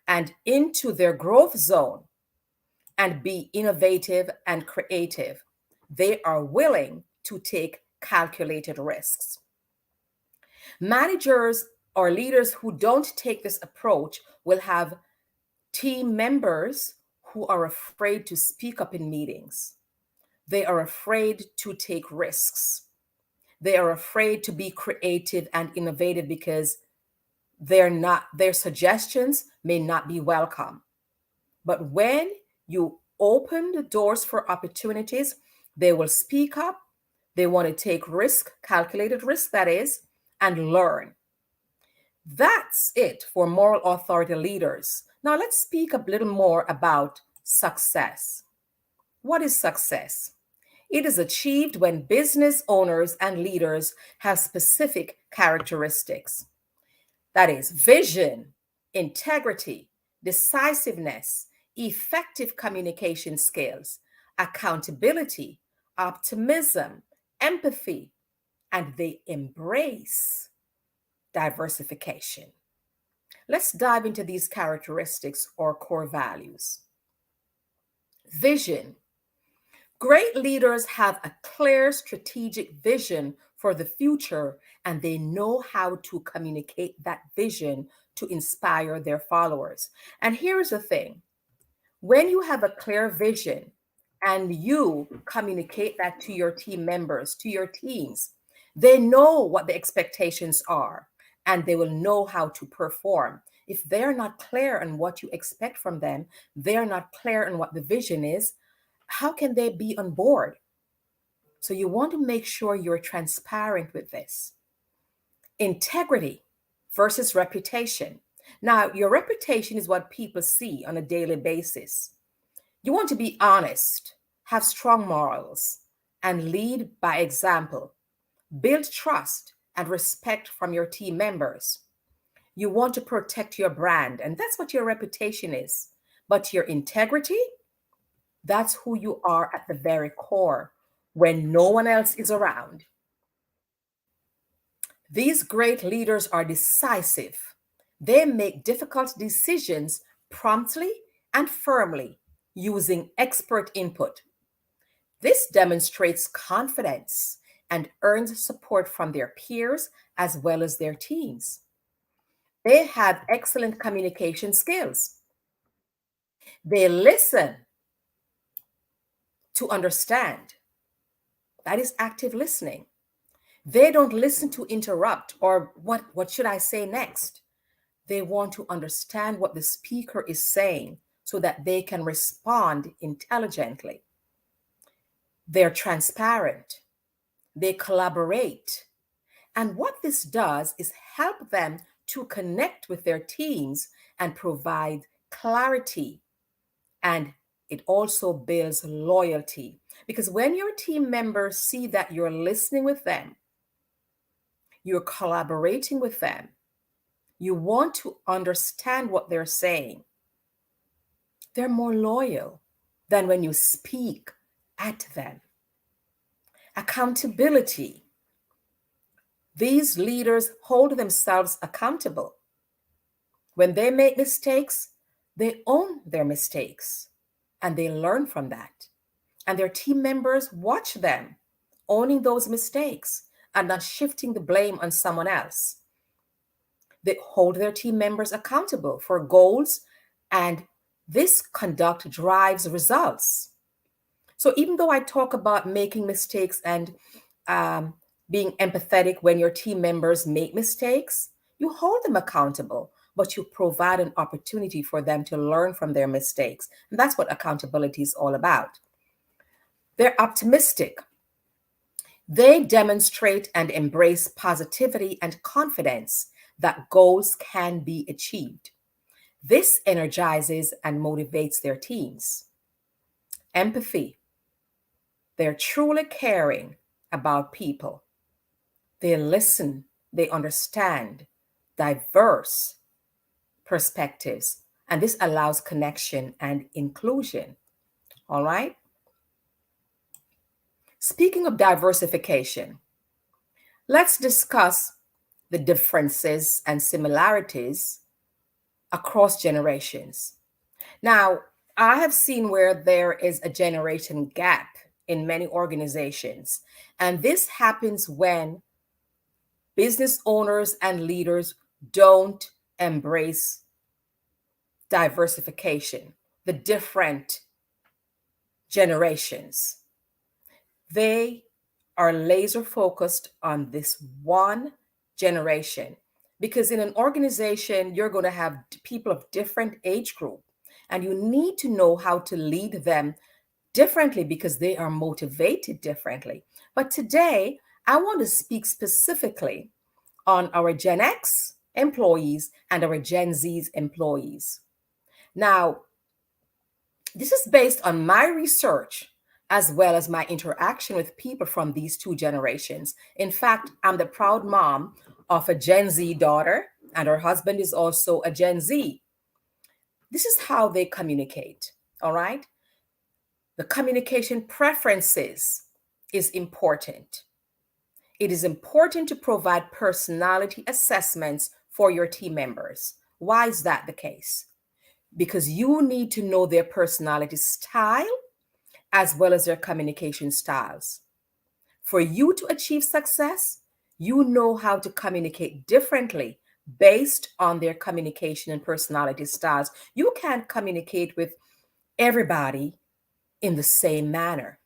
and into their growth zone and be innovative and creative. They are willing to take calculated risks. Managers or leaders who don't take this approach will have team members who are afraid to speak up in meetings. They are afraid to take risks. They are afraid to be creative and innovative because their suggestions may not be welcome. But when you open the doors for opportunities, they will speak up. They want to take risk, calculated risk, that is, and learn. That's it for moral authority leaders. Now let's speak a little more about success. What is success? It is achieved when business owners and leaders have specific characteristics. That is vision, integrity, decisiveness, effective communication skills, accountability, optimism, empathy, and they embrace diversification. Let's dive into these characteristics or core values. Vision. Great leaders have a clear strategic vision for the future, and they know how to communicate that vision to inspire their followers. And here's the thing. When you have a clear vision and you communicate that to your team members, to your teams, they know what the expectations are and they will know how to perform. If they're not clear on what you expect from them, they're not clear on what the vision is, how can they be on board? So you want to make sure you're transparent with this. Integrity versus reputation. Now, your reputation is what people see on a daily basis. You want to be honest, have strong morals, and lead by example. Build trust and respect from your team members. You want to protect your brand, and that's what your reputation is. But your integrity, that's who you are at the very core when no one else is around. These great leaders are decisive. They make difficult decisions promptly and firmly using expert input. This demonstrates confidence and earns support from their peers as well as their teams. They have excellent communication skills. They listen to understand. That is active listening. They don't listen to interrupt or what should I say next? They want to understand what the speaker is saying so that they can respond intelligently. They're transparent. They collaborate. And what this does is help them to connect with their teams and provide clarity. And it also builds loyalty. Because when your team members see that you're listening with them, you're collaborating with them, you want to understand what they're saying, they're more loyal than when you speak at them. Accountability. These leaders hold themselves accountable. When they make mistakes, they own their mistakes and they learn from that. And their team members watch them owning those mistakes and not shifting the blame on someone else. They hold their team members accountable for goals, and this conduct drives results. So even though I talk about making mistakes and being empathetic when your team members make mistakes, you hold them accountable, but you provide an opportunity for them to learn from their mistakes. And that's what accountability is all about. They're optimistic. They demonstrate and embrace positivity and confidence that goals can be achieved. This energizes and motivates their teams. Empathy. They're truly caring about people. They listen, they understand diverse perspectives, and this allows connection and inclusion. All right? Speaking of diversification, let's discuss the differences and similarities across generations. Now, I have seen where there is a generation gap in many organizations, and this happens when business owners and leaders don't embrace diversification, the different generations. They are laser focused on this one generation because in an organization, you're going to have people of different age group, and you need to know how to lead them differently because they are motivated differently. But today, I want to speak specifically on our Gen X employees and our Gen Z employees. Now, this is based on my research as well as my interaction with people from these two generations. In fact, I'm the proud mom of a Gen Z daughter, and her husband is also a Gen Z. This is how they communicate, all right? The communication preferences is important. It is important to provide personality assessments for your team members. Why is that the case? Because you need to know their personality style as well as their communication styles. For you to achieve success, you know how to communicate differently based on their communication and personality styles. You can't communicate with everybody in the same manner.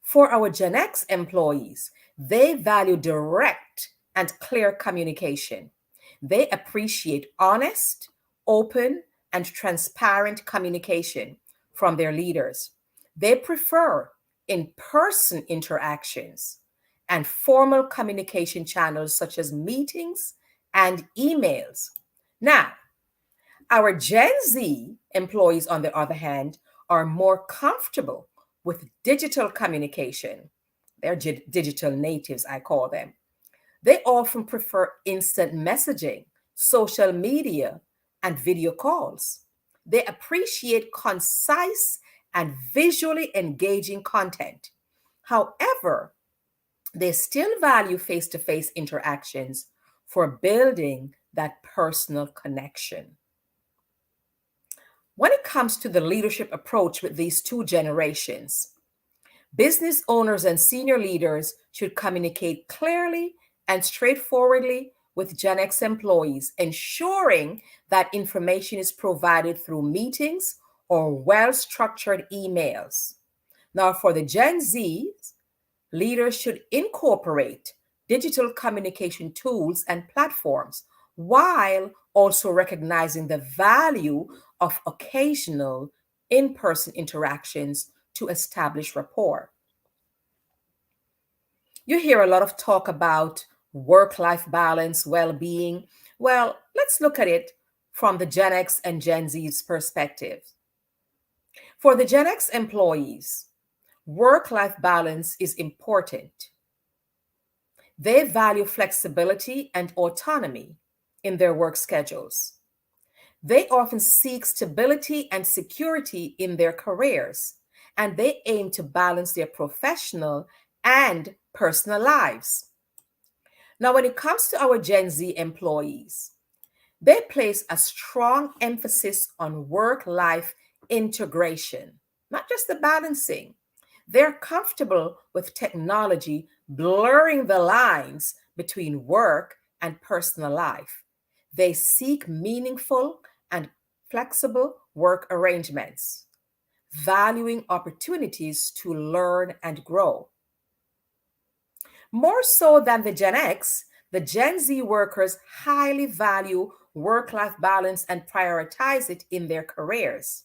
For our Gen X employees, they value direct and clear communication. They appreciate honest, open, and transparent communication from their leaders. They prefer in-person interactions and formal communication channels such as meetings and emails. Now, our Gen Z employees, on the other hand, are more comfortable with digital communication. They're digital natives, I call them. They often prefer instant messaging, social media, and video calls. They appreciate concise and visually engaging content. However, they still value face-to-face interactions for building that personal connection. When it comes to the leadership approach with these two generations, business owners and senior leaders should communicate clearly and straightforwardly with Gen X employees, ensuring that information is provided through meetings or well-structured emails. Now, for the Gen Z, leaders should incorporate digital communication tools and platforms while also recognizing the value of occasional in-person interactions to establish rapport. You hear a lot of talk about work-life balance, well-being. Well, let's look at it from the Gen X and Gen Z's perspective. For the Gen X employees, work-life balance is important. They value flexibility and autonomy in their work schedules. They often seek stability and security in their careers, and they aim to balance their professional and personal lives. Now, when it comes to our Gen Z employees, they place a strong emphasis on work-life integration, not just the balancing. They're comfortable with technology blurring the lines between work and personal life. They seek meaningful and flexible work arrangements, valuing opportunities to learn and grow. More so than the Gen X, the Gen Z workers highly value work-life balance and prioritize it in their careers.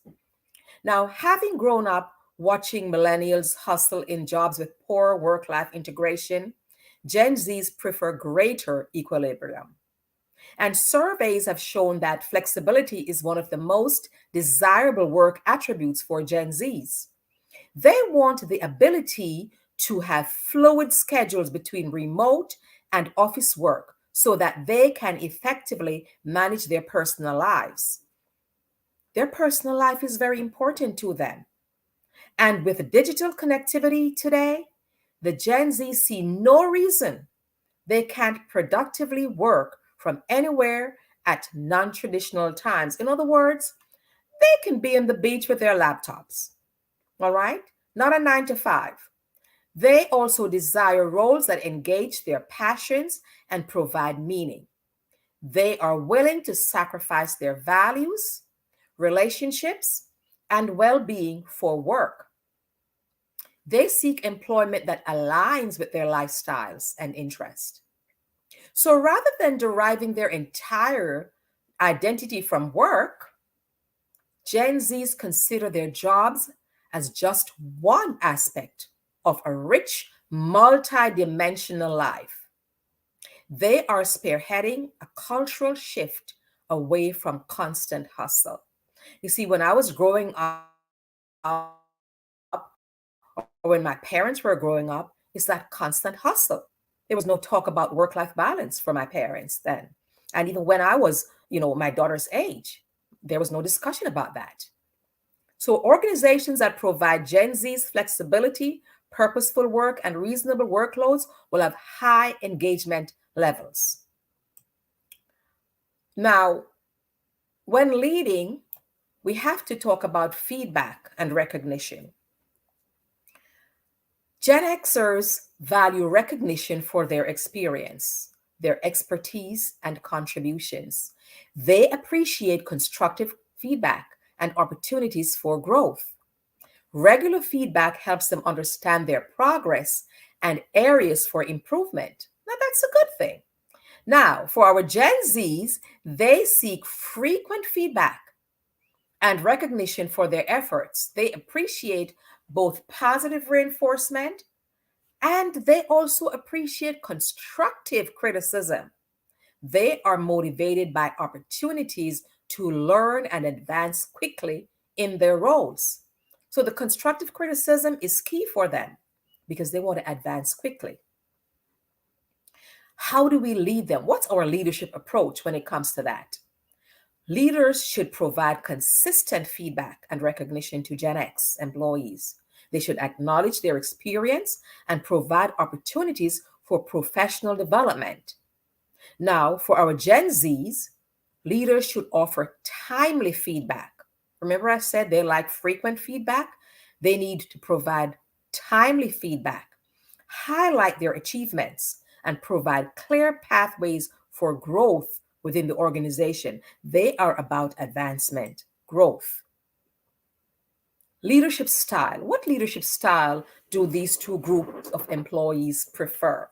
Now, having grown up watching millennials hustle in jobs with poor work-life integration, Gen Zs prefer greater equilibrium. And surveys have shown that flexibility is one of the most desirable work attributes for Gen Zs. They want the ability to have fluid schedules between remote and office work so that they can effectively manage their personal lives. Their personal life is very important to them. And with digital connectivity today, the Gen Z see no reason they can't productively work from anywhere at non-traditional times. In other words, they can be on the beach with their laptops, all right? Not a 9 to 5. They also desire roles that engage their passions and provide meaning. They are willing to sacrifice their values, relationships, and well-being for work. They seek employment that aligns with their lifestyles and interests. So rather than deriving their entire identity from work, Gen Zs consider their jobs as just one aspect of a rich, multi-dimensional life. They are spearheading a cultural shift away from constant hustle. You see, when I was growing up, or when my parents were growing up, it's that constant hustle. There was no talk about work-life balance for my parents then. And even when I was, my daughter's age, there was no discussion about that. So organizations that provide Gen Z's flexibility, purposeful work, and reasonable workloads will have high engagement levels. Now, when leading, we have to talk about feedback and recognition. Gen Xers value recognition for their experience, their expertise, and contributions. They appreciate constructive feedback and opportunities for growth. Regular feedback helps them understand their progress and areas for improvement. Now, that's a good thing. Now, for our Gen Zs, they seek frequent feedback and recognition for their efforts. They appreciate both positive reinforcement and they also appreciate constructive criticism. They are motivated by opportunities to learn and advance quickly in their roles. So the constructive criticism is key for them because they want to advance quickly. How do we lead them? What's our leadership approach when it comes to that? Leaders should provide consistent feedback and recognition to Gen X employees. They should acknowledge their experience and provide opportunities for professional development. Now, for our Gen Zs, leaders should offer timely feedback. Remember I said they like frequent feedback? They need to provide timely feedback, highlight their achievements, and provide clear pathways for growth within the organization. They are about advancement, growth. Leadership style. What leadership style do these two groups of employees prefer?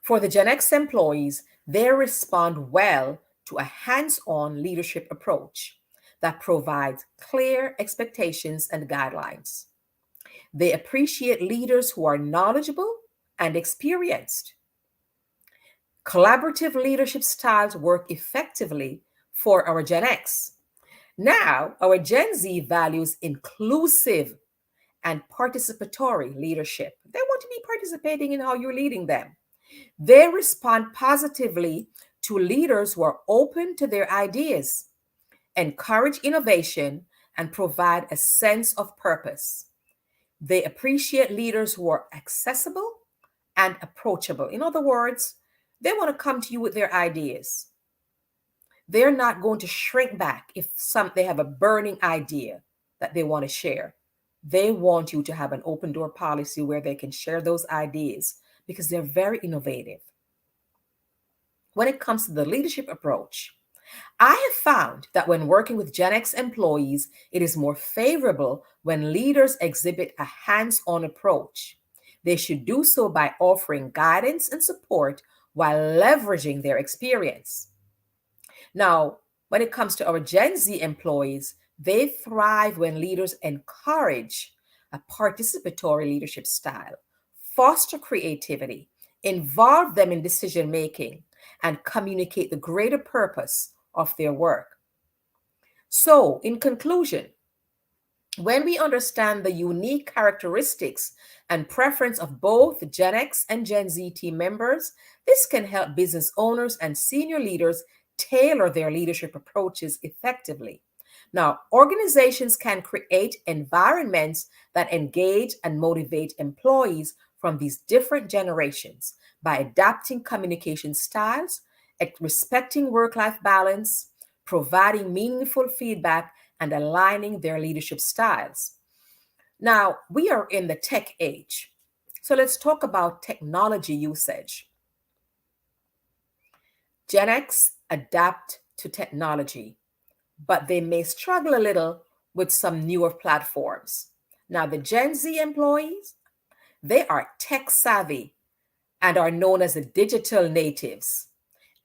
For the Gen X employees, they respond well to a hands-on leadership approach. that provides clear expectations and guidelines. They appreciate leaders who are knowledgeable and experienced. Collaborative leadership styles work effectively for our Gen X. Now, our Gen Z values inclusive and participatory leadership. They want to be participating in how you're leading them. They respond positively to leaders who are open to their ideas, encourage innovation, and provide a sense of purpose. They appreciate leaders who are accessible and approachable. In other words, they want to come to you with their ideas. They're not going to shrink back if they have a burning idea that they want to share. They want you to have an open door policy where they can share those ideas because they're very innovative. When it comes to the leadership approach, I have found that when working with Gen X employees, it is more favorable when leaders exhibit a hands-on approach. They should do so by offering guidance and support while leveraging their experience. Now, when it comes to our Gen Z employees, they thrive when leaders encourage a participatory leadership style, foster creativity, involve them in decision making, and communicate the greater purpose of their work. So, in conclusion, when we understand the unique characteristics and preference of both Gen X and Gen Z team members, this can help business owners and senior leaders tailor their leadership approaches effectively. Now, organizations can create environments that engage and motivate employees from these different generations by adapting communication styles, respecting work-life balance, providing meaningful feedback, and aligning their leadership styles. Now, we are in the tech age. So let's talk about technology usage. Gen X adapt to technology, but they may struggle a little with some newer platforms. Now, the Gen Z employees, they are tech savvy and are known as the digital natives,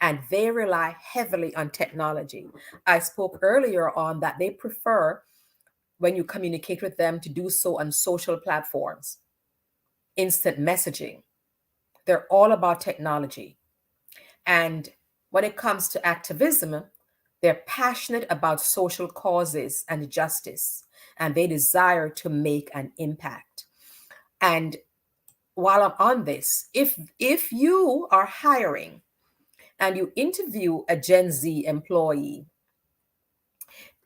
and they rely heavily on technology. I spoke earlier on that they prefer, when you communicate with them, to do so on social platforms, instant messaging. They're all about technology. And when it comes to activism, they're passionate about social causes and justice, and they desire to make an impact. And while I'm on this, if you are hiring and you interview a Gen Z employee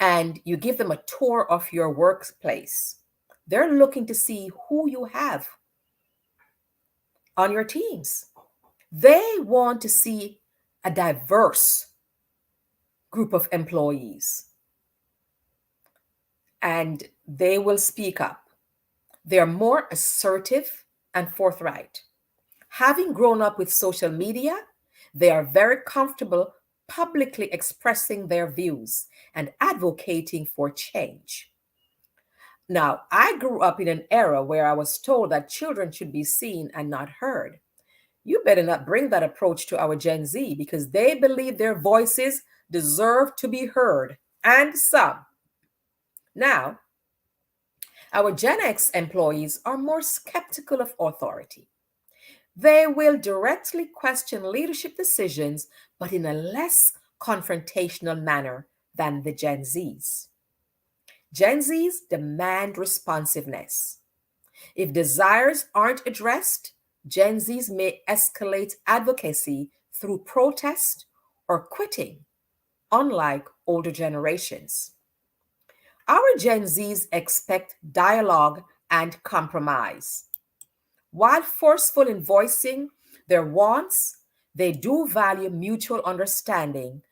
and you give them a tour of your workplace, they're looking to see who you have on your teams. They want to see a diverse group of employees, and they will speak up. They're more assertive and forthright. Having grown up with social media, they are very comfortable publicly expressing their views and advocating for change. Now, I grew up in an era where I was told that children should be seen and not heard. You better not bring that approach to our Gen Z, because they believe their voices deserve to be heard, and some. Now, our Gen X employees are more skeptical of authority. They will directly question leadership decisions, but in a less confrontational manner than the Gen Zs. Gen Zs demand responsiveness. If desires aren't addressed, Gen Zs may escalate advocacy through protest or quitting, unlike older generations. Our Gen Zs expect dialogue and compromise. While forceful in voicing their wants, they do value mutual understanding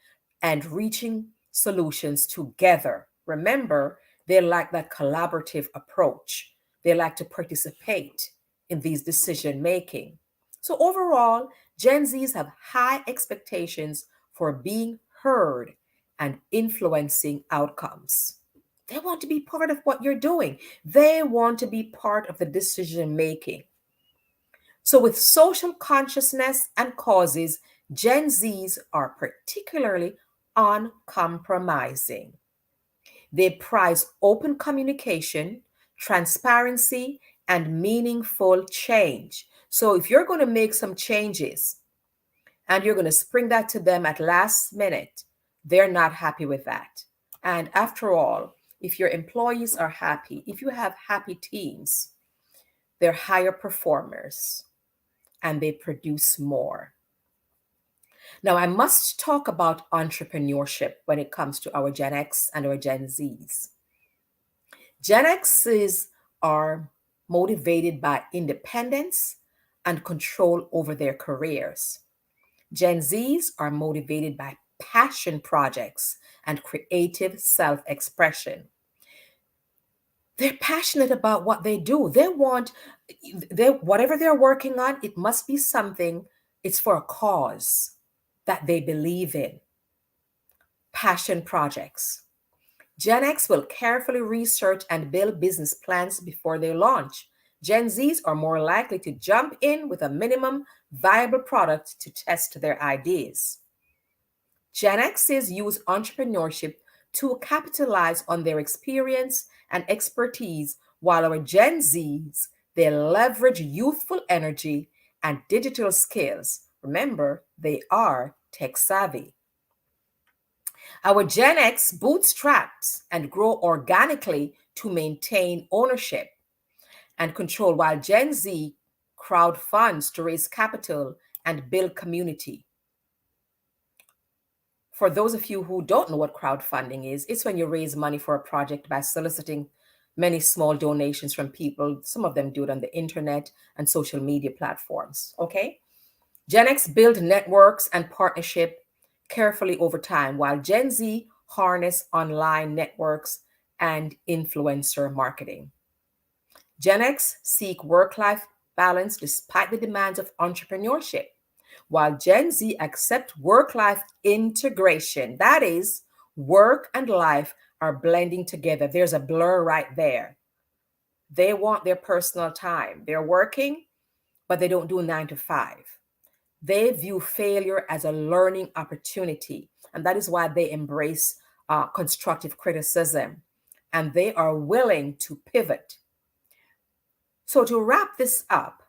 and reaching solutions together. Remember, they like that collaborative approach. They like to participate in these decision making. So overall, Gen Zs have high expectations for being heard and influencing outcomes. They want to be part of what you're doing. They want to be part of the decision making. So with social consciousness and causes, Gen Zs are particularly uncompromising. They prize open communication, transparency, and meaningful change. So if you're going to make some changes and you're going to spring that to them at last minute, they're not happy with that. And after all, if your employees are happy, if you have happy teams, they're higher performers and they produce more. Now, I must talk about entrepreneurship when it comes to our Gen X and our Gen Zs. Gen Xs are motivated by independence and control over their careers. Gen Zs are motivated by passion projects and creative self-expression. They're passionate about what they do. Whatever they're working on, it must be something, it's for a cause that they believe in. Passion projects. Gen X will carefully research and build business plans before they launch. Gen Zs are more likely to jump in with a minimum viable product to test their ideas. Gen Xs use entrepreneurship to capitalize on their experience and expertise, while our Gen Zs, they leverage youthful energy and digital skills. Remember, they are tech savvy. Our Gen X bootstraps and grow organically to maintain ownership and control, while Gen Z crowdfunds to raise capital and build community. For those of you who don't know what crowdfunding is, it's when you raise money for a project by soliciting many small donations from people. Some of them do it on the internet and social media platforms, okay? Gen X build networks and partnership carefully over time, while Gen Z harness online networks and influencer marketing. Gen X seek work-life balance despite the demands of entrepreneurship, while Gen Z accept work-life integration. That is, work and life are blending together. There's a blur right there. They want their personal time. They're working, but they don't do 9 to 5. They view failure as a learning opportunity, and that is why they embrace constructive criticism, and they are willing to pivot. So to wrap this up,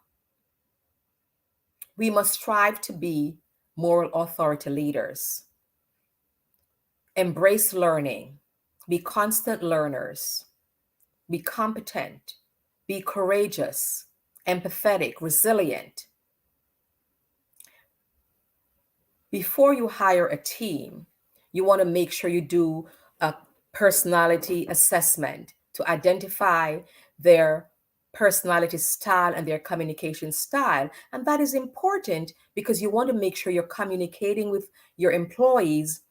we must strive to be moral authority leaders. Embrace learning, be constant learners, be competent, be courageous, empathetic, resilient. Before you hire a team, you want to make sure you do a personality assessment to identify their personality style and their communication style. And that is important because you want to make sure you're communicating with your employees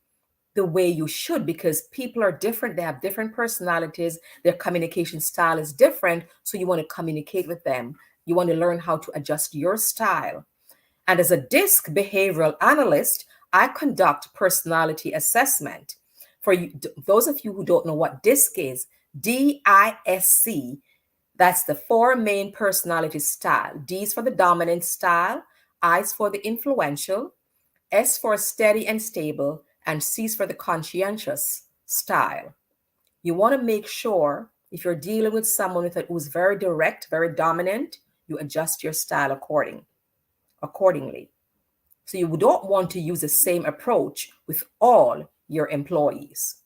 the way you should, because people are different. They have different personalities. Their communication style is different. So you want to communicate with them. You want to learn how to adjust your style. And as a DISC behavioral analyst, I conduct personality assessment. For you, those of you who don't know what DISC is, DISC, that's the 4 main personality style. D is for the dominant style, I is for the influential, S for steady and stable, and C is for the conscientious style. You want to make sure if you're dealing with someone who's very direct, very dominant, you adjust your style accordingly. So you don't want to use the same approach with all your employees,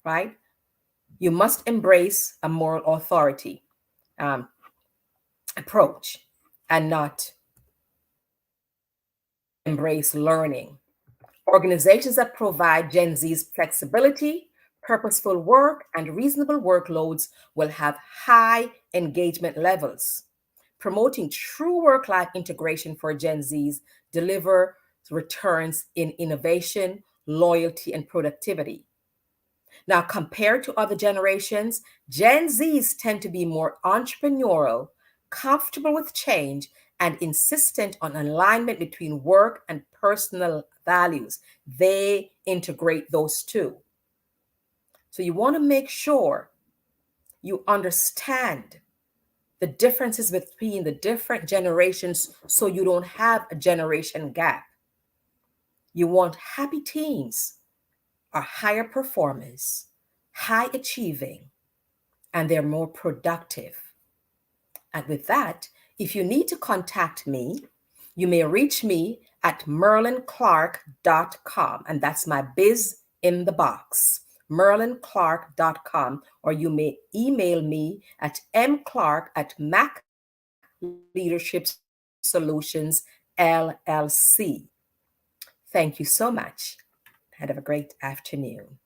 right? You must embrace a moral authority approach and not embrace learning. Organizations that provide Gen Z's flexibility, purposeful work, and reasonable workloads will have high engagement levels. Promoting true work-life integration for Gen Zs deliver returns in innovation, loyalty, and productivity. Now, compared to other generations, Gen Zs tend to be more entrepreneurial, comfortable with change, and insistent on alignment between work and personal values. They integrate those two. So you want to make sure you understand the differences between the different generations so you don't have a generation gap. You want happy teams are higher performers, high achieving, and they're more productive. And with that, if you need to contact me, you may reach me at merlinclark.com, and that's my biz in the box, merlinclark.com, or you may email me at mclark@macleadershipsolutions LLC. Thank you so much. Have a great afternoon.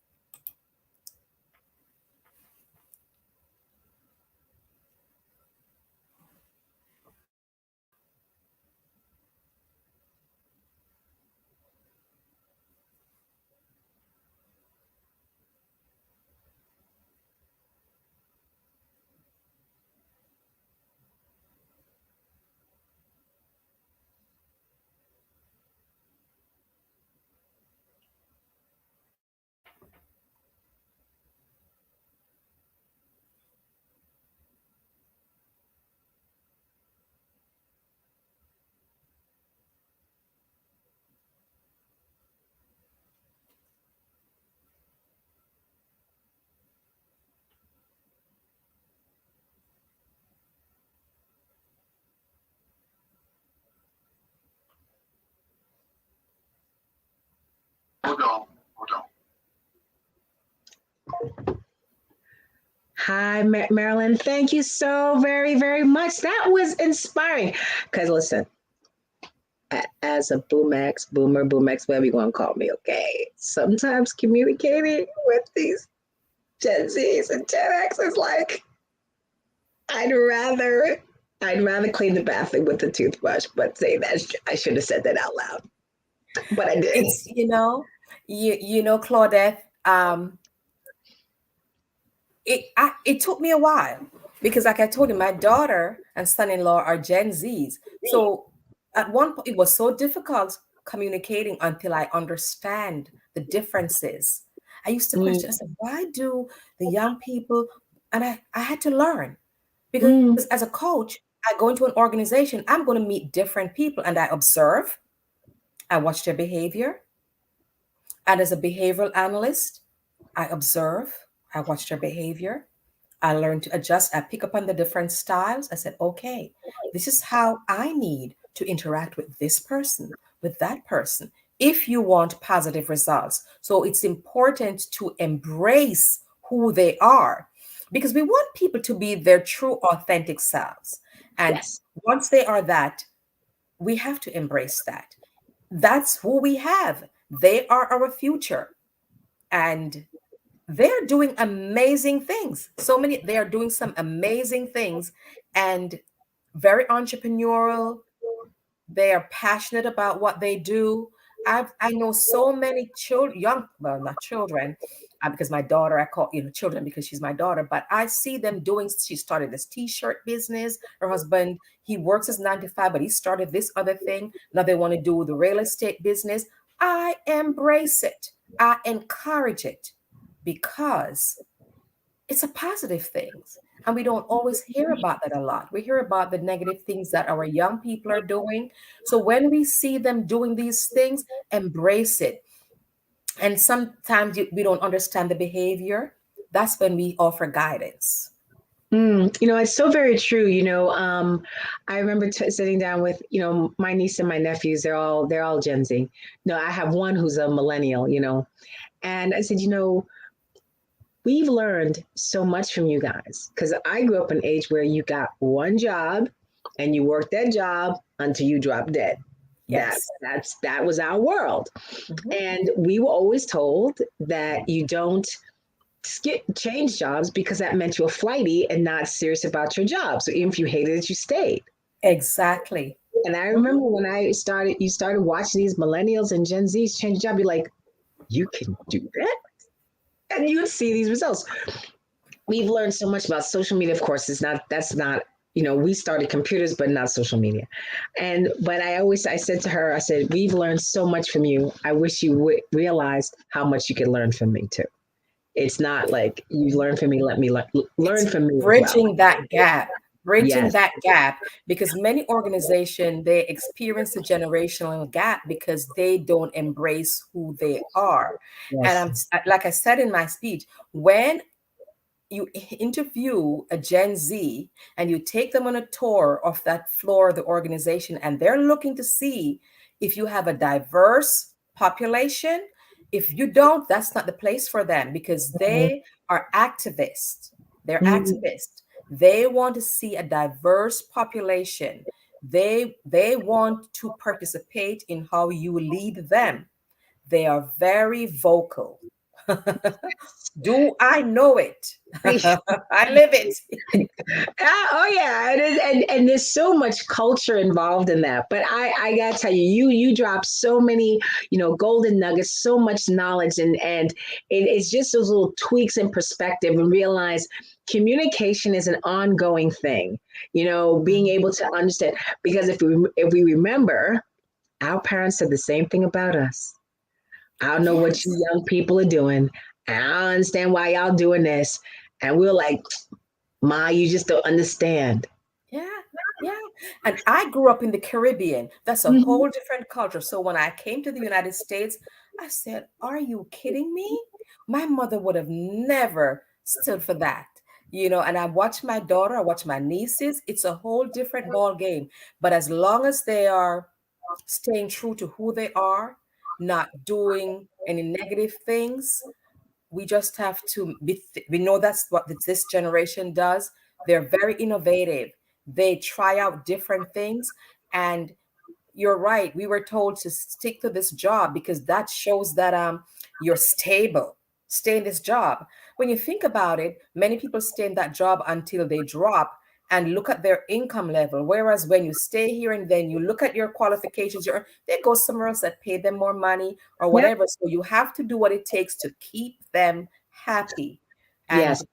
Hi, Marilyn. Thank you so very, very much. That was inspiring. Because listen, as a boomer, whatever you want to call me, okay? Sometimes communicating with these Gen Zs and Gen X is like, I'd rather clean the bathroom with a toothbrush, but say that I should have said that out loud. But I didn't. It's, Claudette, it took me a while because, like I told you, my daughter and son-in-law are Gen Zs. So at one point, it was so difficult communicating until I understand the differences. I used to question, I said, why do the young people, and I had to learn because as a coach, I go into an organization, I'm going to meet different people and I observe, I watch their behavior. And as a behavioral analyst, I observe, I watch their behavior. I learn to adjust. I pick up on the different styles. I said, okay, this is how I need to interact with this person, with that person, if you want positive results. So it's important to embrace who they are because we want people to be their true, authentic selves. And once they are that, we have to embrace that. That's who we have. They are our future. And they're doing amazing things. They are doing some amazing things and very entrepreneurial. They are passionate about what they do. I know so many children, not children, because my daughter, I call children because she's my daughter, but I see them doing, she started this t-shirt business. Her husband, he works as 9 to 5, but he started this other thing. Now they want to do the real estate business. I embrace it. I encourage it because it's a positive thing. And we don't always hear about that a lot. We hear about the negative things that our young people are doing. So when we see them doing these things, embrace it. And sometimes we don't understand the behavior. That's when we offer guidance. It's so very true. I remember sitting down with, my niece and my nephews. They're all Gen Z. No, I have one who's a millennial. And I said, we've learned so much from you guys because I grew up in an age where you got one job and you worked that job until you dropped dead. Yes. That was our world. Mm-hmm. And we were always told that you don't change jobs because that meant you were flighty and not serious about your job. So even if you hated it, you stayed. Exactly. And I remember when you started watching these millennials and Gen Zs change job, you're like, you can do that? And you would see these results. We've learned so much about social media. Of course, that's not, we started computers, but not social media. But I said to her, we've learned so much from you. I wish you realized how much you could learn from me too. It's not like you learn from me, let me learn from me. Bridging that gap. bridging Yes. that gap, because many organizations, they experience the generational gap because they don't embrace who they are. And Yes. like I said in my speech, when you interview a Gen Z and you take them on a tour of that floor of the organization, and they're looking to see if you have a diverse population. If you don't, that's not the place for them, because they are activists. They're activists. They want to see a diverse population. They want to participate in how you lead them. They are very vocal. Do I know it? I live it. Oh yeah, and there's so much culture involved in that. But I gotta tell you, you drop so many, golden nuggets, so much knowledge, and it's just those little tweaks in perspective, and realize communication is an ongoing thing. Being able to understand, because if we remember, our parents said the same thing about us. I don't know what you young people are doing. I don't understand why y'all doing this. And we're like, Ma, you just don't understand. Yeah, yeah. And I grew up in the Caribbean. That's a whole different culture. So when I came to the United States, I said, are you kidding me? My mother would have never stood for that. And I watch my daughter, I watch my nieces. It's a whole different ball game. But as long as they are staying true to who they are, not doing any negative things, we just have to we know that's what this generation does. They're very innovative. They try out different things. And you're right, we were told to stick to this job because that shows that you're stable. Stay in this job. When you think about it, many people stay in that job until they drop and look at their income level. Whereas when you stay here and then you look at your qualifications, they go somewhere else that pay them more money or whatever. So you have to do what it takes to keep them happy and Yes.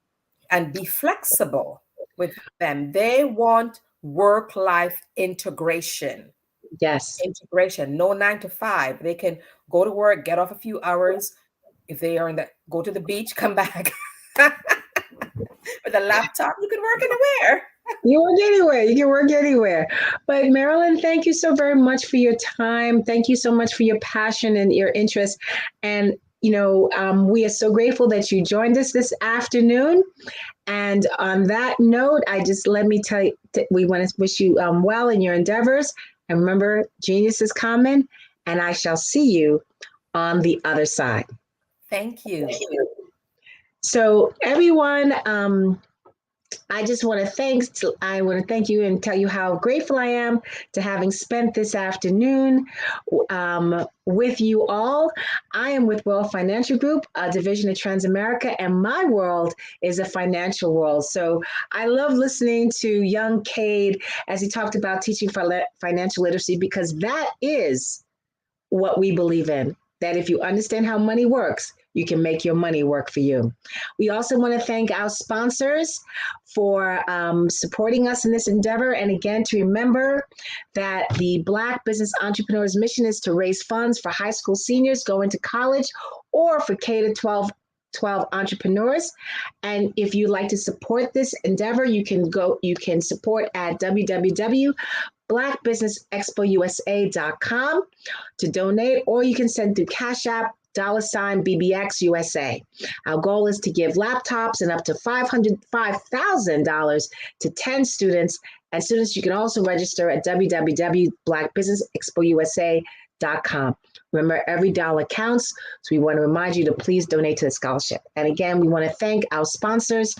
and be flexible with them. They want work-life integration. Yes. Integration, no 9 to 5. They can go to work, get off a few hours. If they are go to the beach, come back with a laptop. You can work anywhere. You work anywhere. You can work anywhere. But Marilyn, thank you so very much for your time. Thank you so much for your passion and your interest. And we are so grateful that you joined us this afternoon. And on that note, let me tell you, we want to wish you well in your endeavors. And remember, genius is common, and I shall see you on the other side. Thank you. So everyone, I want to thank you and tell you how grateful I am to having spent this afternoon with you all. I am with World Financial Group, a division of Transamerica, and my world is a financial world. So I love listening to young Cade as he talked about teaching financial literacy, because that is what we believe in, that if you understand how money works, you can make your money work for you. We also want to thank our sponsors for supporting us in this endeavor. And again, to remember that the Black Business Entrepreneurs mission is to raise funds for high school seniors going to college or for K-12 entrepreneurs. And if you'd like to support this endeavor, you can support at www.blackbusinessexpousa.com to donate, or you can send through Cash App $BBX USA. Our goal is to give laptops and up to $5,000 to 10 students. And students, you can also register at www.blackbusinessexpousa.com. Remember, every dollar counts, so we want to remind you to please donate to the scholarship. And again, we want to thank our sponsors,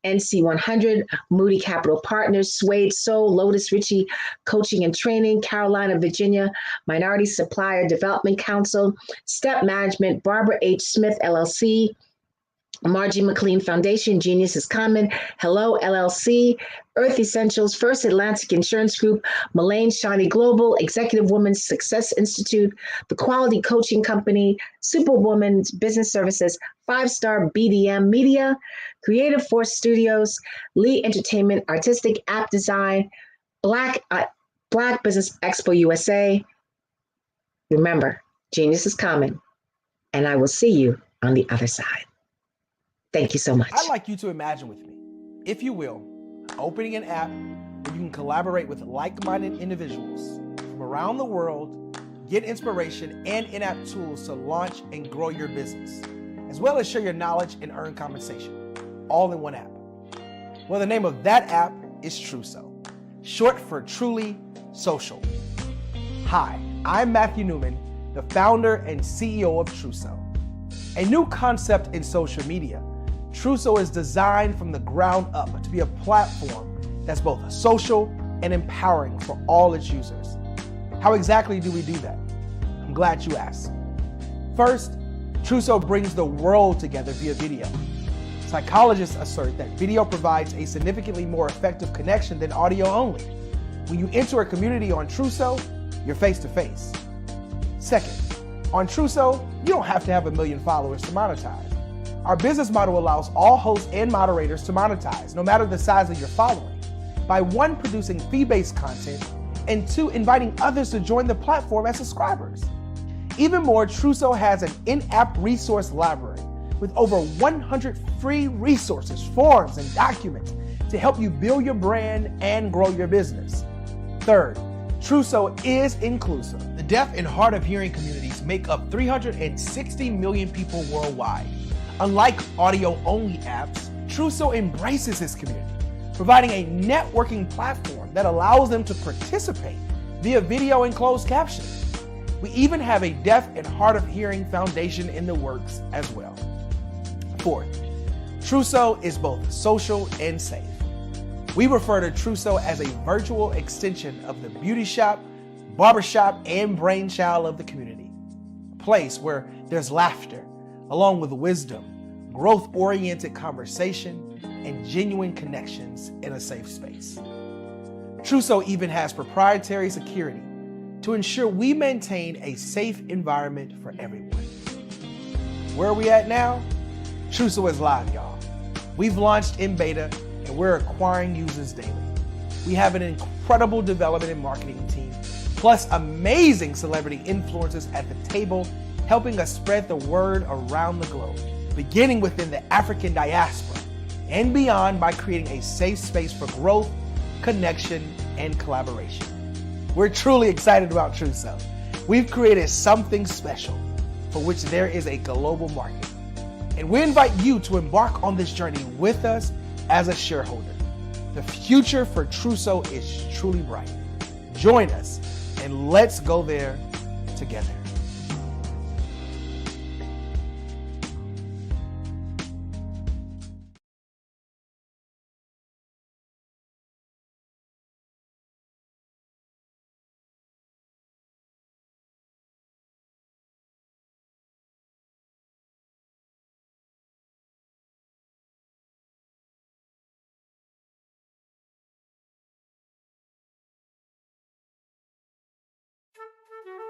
NC100, Moody Capital Partners, Suede Soul, Lotus Ritchie Coaching and Training, Carolina, Virginia, Minority Supplier Development Council, Step Management, Barbara H. Smith, LLC, Margie McLean Foundation, Genius is Common, Hello LLC, Earth Essentials, First Atlantic Insurance Group, Mullane Shawnee Global, Executive Women's Success Institute, The Quality Coaching Company, Superwoman's Business Services, 5-Star BDM Media, Creative Force Studios, Lee Entertainment, Artistic App Design, Black Business Expo USA. Remember, genius is common, and I will see you on the other side. Thank you so much. I'd like you to imagine with me, if you will, opening an app where you can collaborate with like-minded individuals from around the world, get inspiration and in-app tools to launch and grow your business, as well as share your knowledge and earn compensation, all in one app. Well, the name of that app is Truso, short for Truly Social. Hi, I'm Matthew Newman, the founder and CEO of Truso. A new concept in social media, Truso is designed from the ground up to be a platform that's both social and empowering for all its users. How exactly do we do that? I'm glad you asked. First, Truso brings the world together via video. Psychologists assert that video provides a significantly more effective connection than audio only. When you enter a community on Truso, you're face to face. Second, on Truso, you don't have to have 1 million followers to monetize. Our business model allows all hosts and moderators to monetize, no matter the size of your following, by 1, producing fee-based content, and 2, inviting others to join the platform as subscribers. Even more, Truso has an in-app resource library with over 100 free resources, forms, and documents to help you build your brand and grow your business. Third, Truso is inclusive. The deaf and hard of hearing communities make up 360 million people worldwide. Unlike audio-only apps, Truso embraces this community, providing a networking platform that allows them to participate via video and closed captioning. We even have a deaf and hard of hearing foundation in the works as well. Fourth, Truso is both social and safe. We refer to Truso as a virtual extension of the beauty shop, barbershop, and brainchild of the community. A place where there's laughter, along with wisdom, growth-oriented conversation, and genuine connections in a safe space. Truso even has proprietary security to ensure we maintain a safe environment for everyone. Where are we at now? Truso is live, y'all. We've launched in beta and we're acquiring users daily. We have an incredible development and marketing team, plus amazing celebrity influencers at the table, helping us spread the word around the globe, beginning within the African diaspora and beyond by creating a safe space for growth, connection, and collaboration. We're truly excited about Truso. We've created something special for which there is a global market. And we invite you to embark on this journey with us as a shareholder. The future for Truso is truly bright. Join us and let's go there together.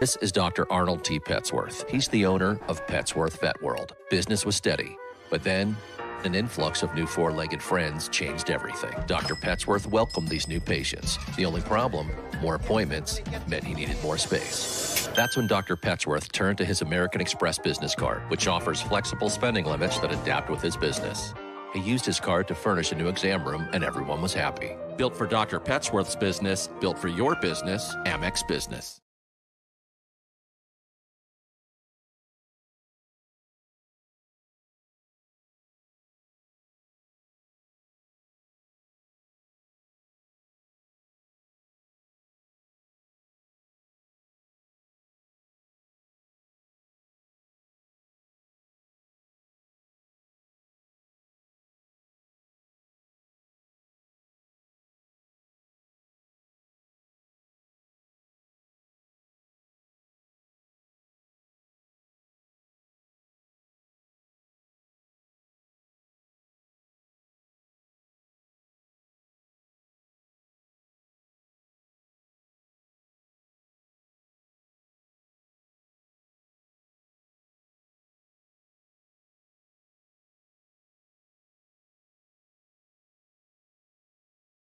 This is Dr. Arnold T. Petsworth. He's the owner of Petsworth Vet World. Business was steady, but then an influx of new four-legged friends changed everything. Dr. Petsworth welcomed these new patients. The only problem, more appointments, meant he needed more space. That's when Dr. Petsworth turned to his American Express business card, which offers flexible spending limits that adapt with his business. He used his card to furnish a new exam room, and everyone was happy. Built for Dr. Petsworth's business, built for your business, Amex Business.